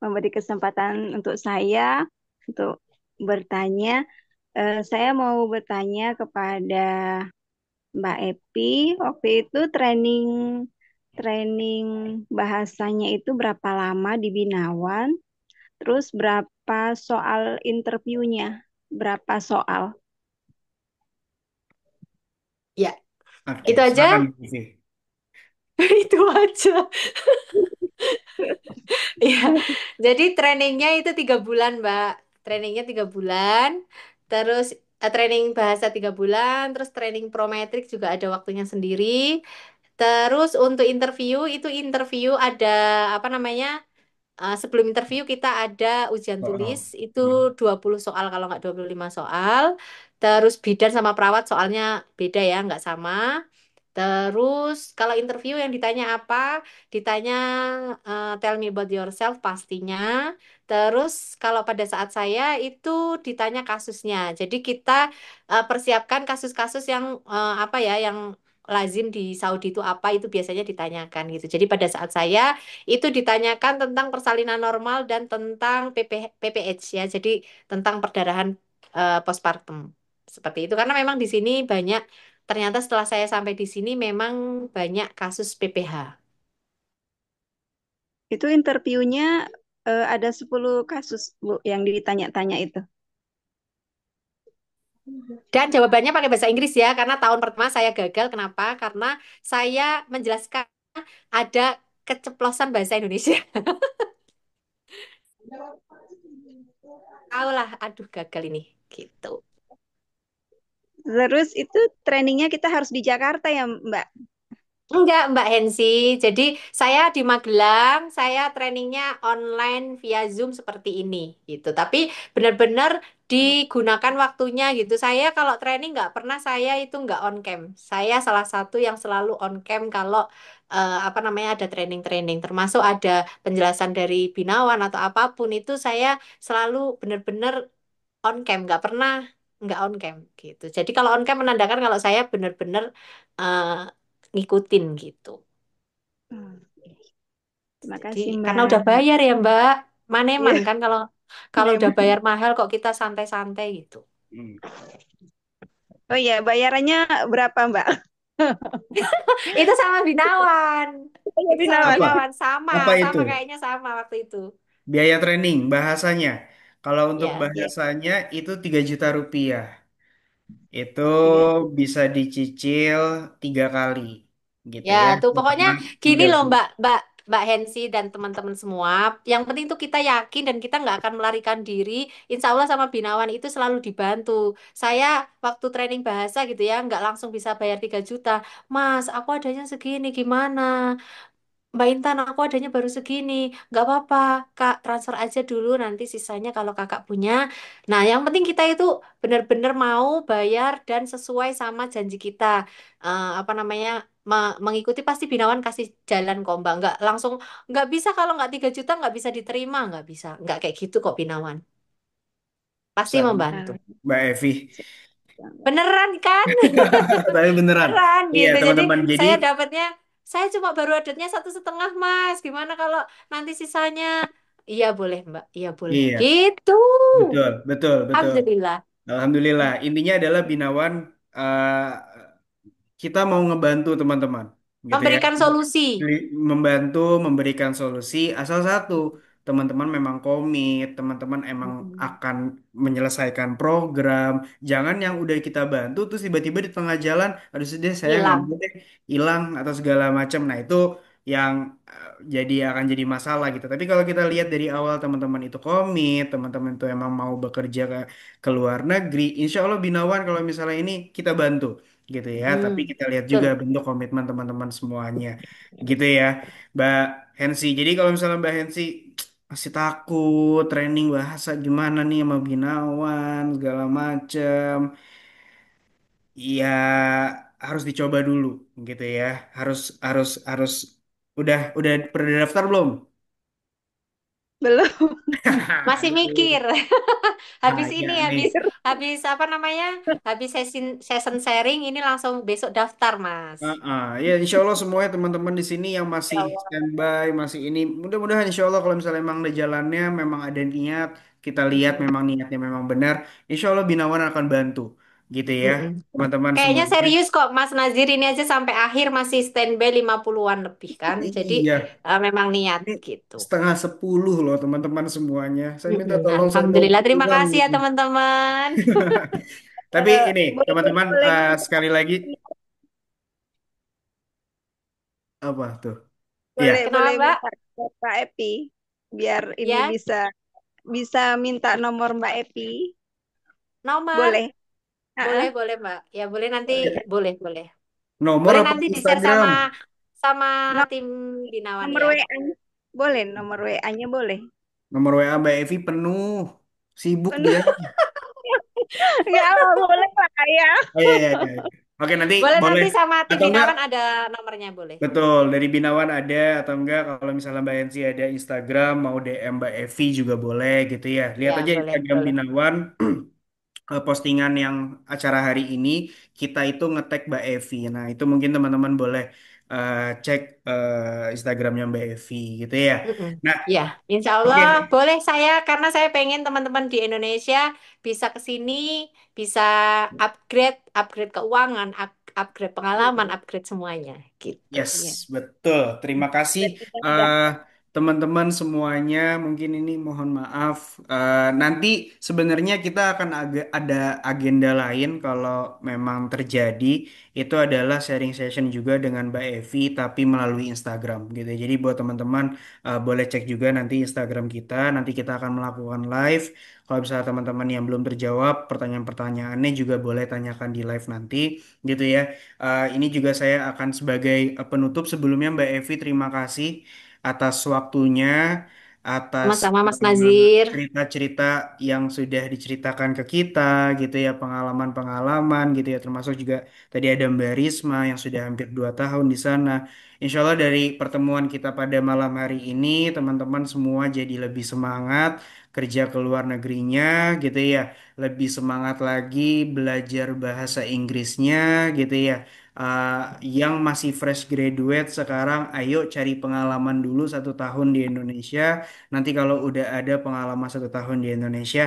memberi kesempatan untuk saya untuk bertanya. Saya mau bertanya kepada Mbak Epi. Waktu itu training training bahasanya itu berapa lama di Binawan? Terus berapa soal interviewnya? Berapa soal? Ya, Oke, itu aja. silakan. Vivi. Itu aja. Iya, jadi trainingnya itu 3 bulan, Mbak. Trainingnya 3 bulan, terus training bahasa 3 bulan, terus training prometrik juga ada waktunya sendiri. Terus untuk interview itu interview ada apa namanya? Sebelum interview kita ada ujian Oh, tulis oh. itu Hmm. 20 soal kalau nggak 25 soal. Terus bidan sama perawat soalnya beda ya, nggak sama. Terus kalau interview yang ditanya apa? Ditanya tell me about yourself pastinya. Terus kalau pada saat saya itu ditanya kasusnya. Jadi kita persiapkan kasus-kasus yang apa ya, yang lazim di Saudi itu apa itu biasanya ditanyakan gitu. Jadi pada saat saya itu ditanyakan tentang persalinan normal dan tentang PPH ya. Jadi tentang perdarahan postpartum. Seperti itu karena memang di sini banyak. Ternyata setelah saya sampai di sini memang banyak kasus PPH. Itu interviewnya ada 10 kasus, Bu, yang ditanya-tanya itu. Dan jawabannya pakai bahasa Inggris ya, karena tahun pertama saya gagal. Kenapa? Karena saya menjelaskan ada keceplosan bahasa Indonesia. Tahu lah, aduh gagal ini. Gitu. Terus itu trainingnya kita harus di Jakarta ya, Mbak? Enggak, Mbak Hensi. Jadi saya di Magelang, saya trainingnya online via Zoom seperti ini, gitu. Tapi benar-benar digunakan waktunya gitu. Saya kalau training nggak pernah saya itu nggak on cam. Saya salah satu yang selalu on cam kalau apa namanya ada training-training, termasuk ada penjelasan dari Binawan atau apapun itu saya selalu benar-benar on cam, nggak pernah nggak on cam gitu. Jadi kalau on cam menandakan kalau saya benar-benar eh, ngikutin gitu. Hmm, Terima Jadi kasih, karena Mbak. udah bayar ya Mbak, maneman Iya, kan kalau kalau udah memang. bayar mahal kok kita santai-santai gitu. Hmm. Oh iya, bayarannya berapa, Mbak? Itu sama Binawan. Itu Jadi sama nawan. Apa? Binawan, sama Apa itu? sama kayaknya sama waktu itu. Biaya training, bahasanya. Kalau untuk Ya, Iya. bahasanya itu 3 juta rupiah. Itu Tiga. bisa dicicil 3 kali, gitu ya ya. tuh pokoknya Selama gini tiga loh bulan. Mbak Hensi dan teman-teman semua. Yang penting tuh kita yakin dan kita nggak akan melarikan diri. Insya Allah sama Binawan itu selalu dibantu. Saya waktu training bahasa gitu ya nggak langsung bisa bayar 3 juta. Mas, aku adanya segini gimana? Mbak Intan, aku adanya baru segini. Nggak apa-apa, Kak. Transfer aja dulu, nanti sisanya kalau kakak punya. Nah, yang penting kita itu benar-benar mau bayar dan sesuai sama janji kita. Apa namanya, mengikuti pasti Binawan kasih jalan kok, Mbak. Nggak langsung, nggak bisa kalau nggak 3 juta nggak bisa diterima. Nggak bisa. Nggak kayak gitu kok Binawan. Pasti Sa- membantu. Mbak Evi. Beneran kan? Tapi beneran. Beneran Iya, gitu. Jadi teman-teman. Jadi, saya dapatnya, saya cuma baru adanya 1,5 Mas. Gimana kalau nanti sisanya? Iya boleh Mbak, iya boleh. iya, Gitu. betul, betul, betul. Alhamdulillah. Alhamdulillah. Intinya adalah Binawan, eh, kita mau ngebantu teman-teman, gitu ya. Memberikan solusi. Membantu memberikan solusi asal satu, teman-teman memang komit, teman-teman emang Mm-mm. akan menyelesaikan program. Jangan yang udah kita bantu terus tiba-tiba di tengah jalan aduh sedih saya nggak mau Hilang. deh, hilang atau segala macam. Nah, itu yang jadi akan jadi masalah gitu. Tapi kalau kita lihat dari awal teman-teman itu komit, teman-teman itu emang mau bekerja ke luar negeri, insya Allah Binawan kalau misalnya ini kita bantu gitu ya. Tapi kita lihat juga Betul. bentuk komitmen teman-teman semuanya gitu ya, Mbak Hensi. Jadi kalau misalnya Mbak Hensi masih takut training bahasa gimana nih sama Binawan segala macem, ya harus dicoba dulu gitu ya. Harus harus harus udah pernah daftar belum? Belum. Masih mikir. Nah, Habis ya ini, nih. habis apa namanya? Habis session sharing ini langsung besok daftar, Mas. Ya insya Allah semuanya teman-teman di sini yang masih Ya Allah. standby, masih ini, mudah-mudahan insya Allah kalau misalnya memang ada jalannya, memang ada niat, kita lihat Mm-mm. memang niatnya memang benar, insya Allah Binawan akan bantu, gitu ya, Mm-mm. teman-teman Kayaknya semuanya. serius kok Mas Nazir ini aja sampai akhir masih standby 50-an lebih kan. Jadi Iya, memang niat ini gitu. setengah 10 loh teman-teman semuanya. Saya minta Mm-mm. tolong saya mau Alhamdulillah, terima pulang kasih ya ini. teman-teman. Tapi Eh, ini boleh teman-teman boleh sekali lagi apa tuh? Iya, boleh Kenapa boleh Mbak? minta ke Pak Epi biar ini Ya, bisa bisa minta nomor Mbak Epi. nomor. Boleh. Boleh, Ah, boleh Mbak. Ya boleh nanti, boleh. boleh, boleh. nomor Boleh apa nanti di-share Instagram? sama sama No- tim Binawan nomor ya. WA-nya boleh, nomor WA-nya boleh. Nomor WA Mbak Evi penuh, sibuk dia. Penuh. Nggak apa boleh lah ya. Oh iya, iya, iya. Oke, nanti Boleh boleh. nanti sama tim Atau enggak, Binawan ada nomornya boleh. betul, dari Binawan ada, atau enggak, kalau misalnya Mbak Enzi ada Instagram, mau DM Mbak Evi juga boleh gitu ya. Lihat Ya, aja boleh, Instagram boleh. Binawan, postingan yang acara hari ini, kita itu ngetag Mbak Evi. Nah, itu mungkin teman-teman boleh eh, cek Instagramnya Mbak Evi gitu ya. Mm-mm. Nah, Ya, insya Allah oke. boleh saya karena saya pengen teman-teman di Indonesia bisa ke sini, bisa upgrade, upgrade keuangan, upgrade pengalaman, upgrade semuanya, gitu. Yes, Iya. betul. Terima kasih Dan kita udah eh, teman-teman semuanya. Mungkin ini mohon maaf. Nanti sebenarnya kita akan ada agenda lain kalau memang terjadi. Itu adalah sharing session juga dengan Mbak Evi, tapi melalui Instagram gitu. Jadi buat teman-teman boleh cek juga nanti Instagram kita. Nanti kita akan melakukan live. Kalau misalnya teman-teman yang belum terjawab, pertanyaan-pertanyaannya juga boleh tanyakan di live nanti, gitu ya. Ini juga saya akan sebagai penutup sebelumnya Mbak Evi terima kasih atas waktunya, atas Sama-sama Mas Nazir. cerita-cerita yang sudah diceritakan ke kita gitu ya, pengalaman-pengalaman gitu ya, termasuk juga tadi ada Mbak Risma yang sudah hampir 2 tahun di sana. Insya Allah dari pertemuan kita pada malam hari ini teman-teman semua jadi lebih semangat kerja ke luar negerinya gitu ya, lebih semangat lagi belajar bahasa Inggrisnya gitu ya. Yang masih fresh graduate sekarang, ayo cari pengalaman dulu 1 tahun di Indonesia. Nanti kalau udah ada pengalaman 1 tahun di Indonesia,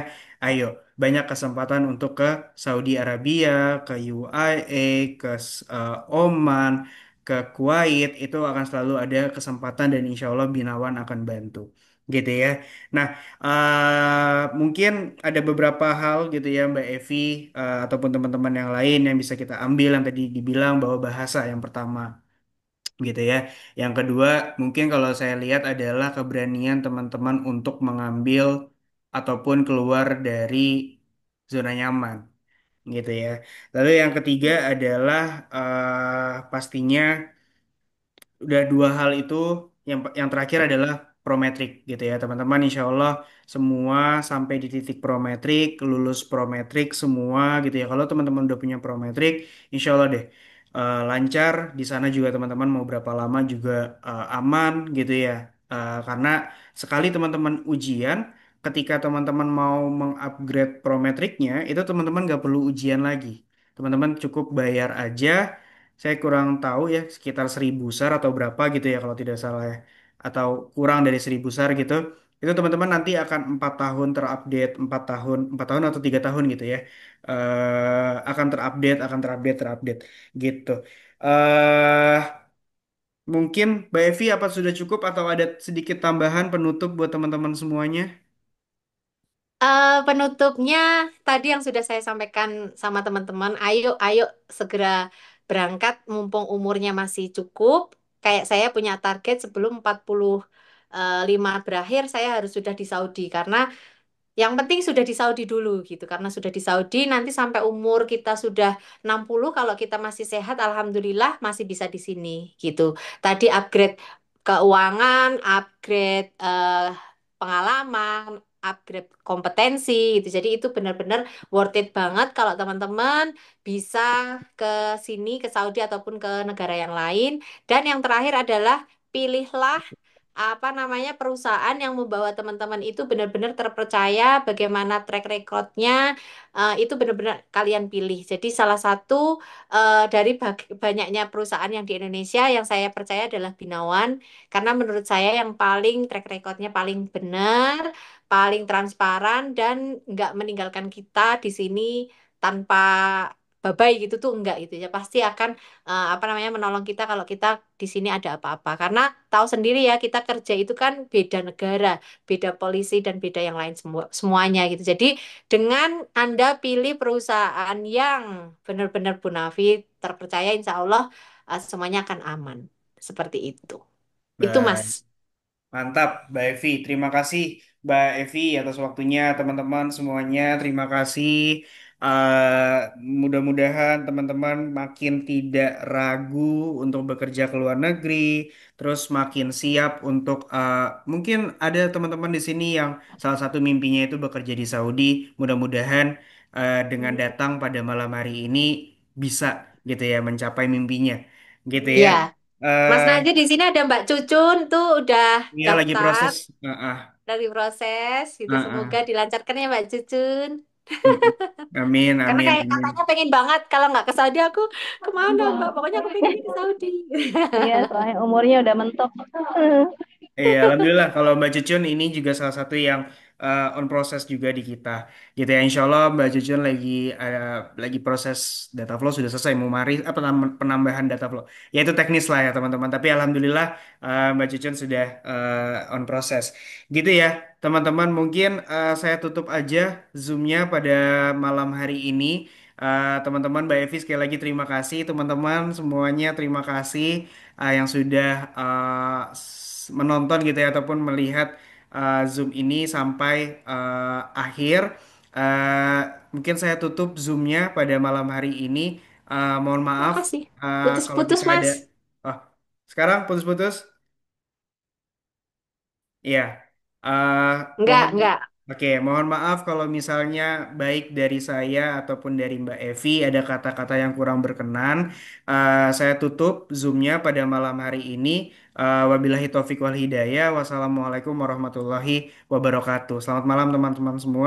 ayo banyak kesempatan untuk ke Saudi Arabia, ke UAE, ke Oman, ke Kuwait. Itu akan selalu ada kesempatan dan insya Allah Binawan akan bantu. Gitu ya. Nah, mungkin ada beberapa hal gitu ya Mbak Evi ataupun teman-teman yang lain yang bisa kita ambil yang tadi dibilang bahwa bahasa yang pertama gitu ya. Yang kedua mungkin kalau saya lihat adalah keberanian teman-teman untuk mengambil ataupun keluar dari zona nyaman gitu ya. Lalu yang ketiga adalah pastinya udah dua hal itu yang terakhir adalah prometrik gitu ya teman-teman insya Allah semua sampai di titik prometrik lulus prometrik semua gitu ya kalau teman-teman udah punya prometrik insya Allah deh lancar di sana juga teman-teman mau berapa lama juga aman gitu ya. Karena sekali teman-teman ujian ketika teman-teman mau mengupgrade prometriknya itu teman-teman nggak perlu ujian lagi teman-teman cukup bayar aja. Saya kurang tahu ya sekitar 1.000 SAR atau berapa gitu ya kalau tidak salah ya. Atau kurang dari 1.000 SAR gitu. Itu teman-teman nanti akan 4 tahun terupdate, 4 tahun atau 3 tahun gitu ya. Akan terupdate gitu. eh Mungkin Mbak Evi apa sudah cukup atau ada sedikit tambahan penutup buat teman-teman semuanya? Penutupnya tadi yang sudah saya sampaikan sama teman-teman, ayo ayo segera berangkat mumpung umurnya masih cukup. Kayak saya punya target sebelum 45 berakhir saya harus sudah di Saudi karena yang penting sudah di Saudi dulu gitu. Karena sudah di Saudi nanti sampai umur kita sudah 60 kalau kita masih sehat alhamdulillah masih bisa di sini gitu. Tadi upgrade keuangan, upgrade pengalaman, upgrade kompetensi gitu. Jadi itu benar-benar worth it banget kalau teman-teman bisa ke sini, ke Saudi ataupun ke negara yang lain. Dan yang terakhir adalah pilihlah apa namanya perusahaan yang membawa teman-teman itu benar-benar terpercaya, bagaimana track recordnya, itu benar-benar kalian pilih. Jadi salah satu dari banyaknya perusahaan yang di Indonesia yang saya percaya adalah Binawan, karena menurut saya yang paling track recordnya paling benar, paling transparan dan nggak meninggalkan kita di sini tanpa babai gitu tuh enggak gitu ya, pasti akan apa namanya menolong kita kalau kita di sini ada apa-apa, karena tahu sendiri ya kita kerja itu kan beda negara, beda polisi dan beda yang lain semuanya gitu. Jadi dengan Anda pilih perusahaan yang benar-benar bonafit terpercaya, insya Allah semuanya akan aman seperti itu Mas. Baik. Mantap, Mbak Evi. Terima kasih, Mbak Evi, atas waktunya, teman-teman semuanya. Terima kasih. Mudah-mudahan teman-teman makin tidak ragu untuk bekerja ke luar negeri, terus makin siap untuk mungkin ada teman-teman di sini yang salah satu mimpinya itu bekerja di Saudi. Mudah-mudahan dengan datang pada malam hari ini bisa gitu ya mencapai mimpinya, gitu ya. Iya, Mas Eh, Najib di sini ada Mbak Cucun tuh udah Iya lagi daftar proses. dari proses gitu. Semoga Ah. dilancarkan ya Mbak Cucun. Mm-mm. Amin, Karena amin, kayak amin. katanya pengen banget kalau nggak ke Saudi aku kemana Mbak? Pokoknya aku pengennya ke Saudi. Iya, soalnya umurnya udah mentok. Iya, alhamdulillah kalau Mbak Cucun ini juga salah satu yang on proses juga di kita. Gitu ya, insya Allah Mbak Cucun lagi proses data flow sudah selesai, mau mari apa penambahan data flow. Ya itu teknis lah ya teman-teman. Tapi alhamdulillah Mbak Cucun sudah on proses. Gitu ya, teman-teman. Mungkin saya tutup aja Zoom-nya pada malam hari ini. Teman-teman, Mbak Evi sekali lagi terima kasih, teman-teman semuanya terima kasih yang sudah menonton gitu ya ataupun melihat Zoom ini sampai akhir. Eh, Mungkin saya tutup Zoom-nya pada malam hari ini. Mohon maaf Makasih. Putus-putus kalau bisa ada. Mas. Oh, sekarang putus-putus. Iya. Eh, mohon Enggak. Oke, mohon maaf kalau misalnya baik dari saya ataupun dari Mbak Evi ada kata-kata yang kurang berkenan. Saya tutup Zoom-nya pada malam hari ini. Wabillahi taufiq wal hidayah. Wassalamualaikum warahmatullahi wabarakatuh. Selamat malam teman-teman semua.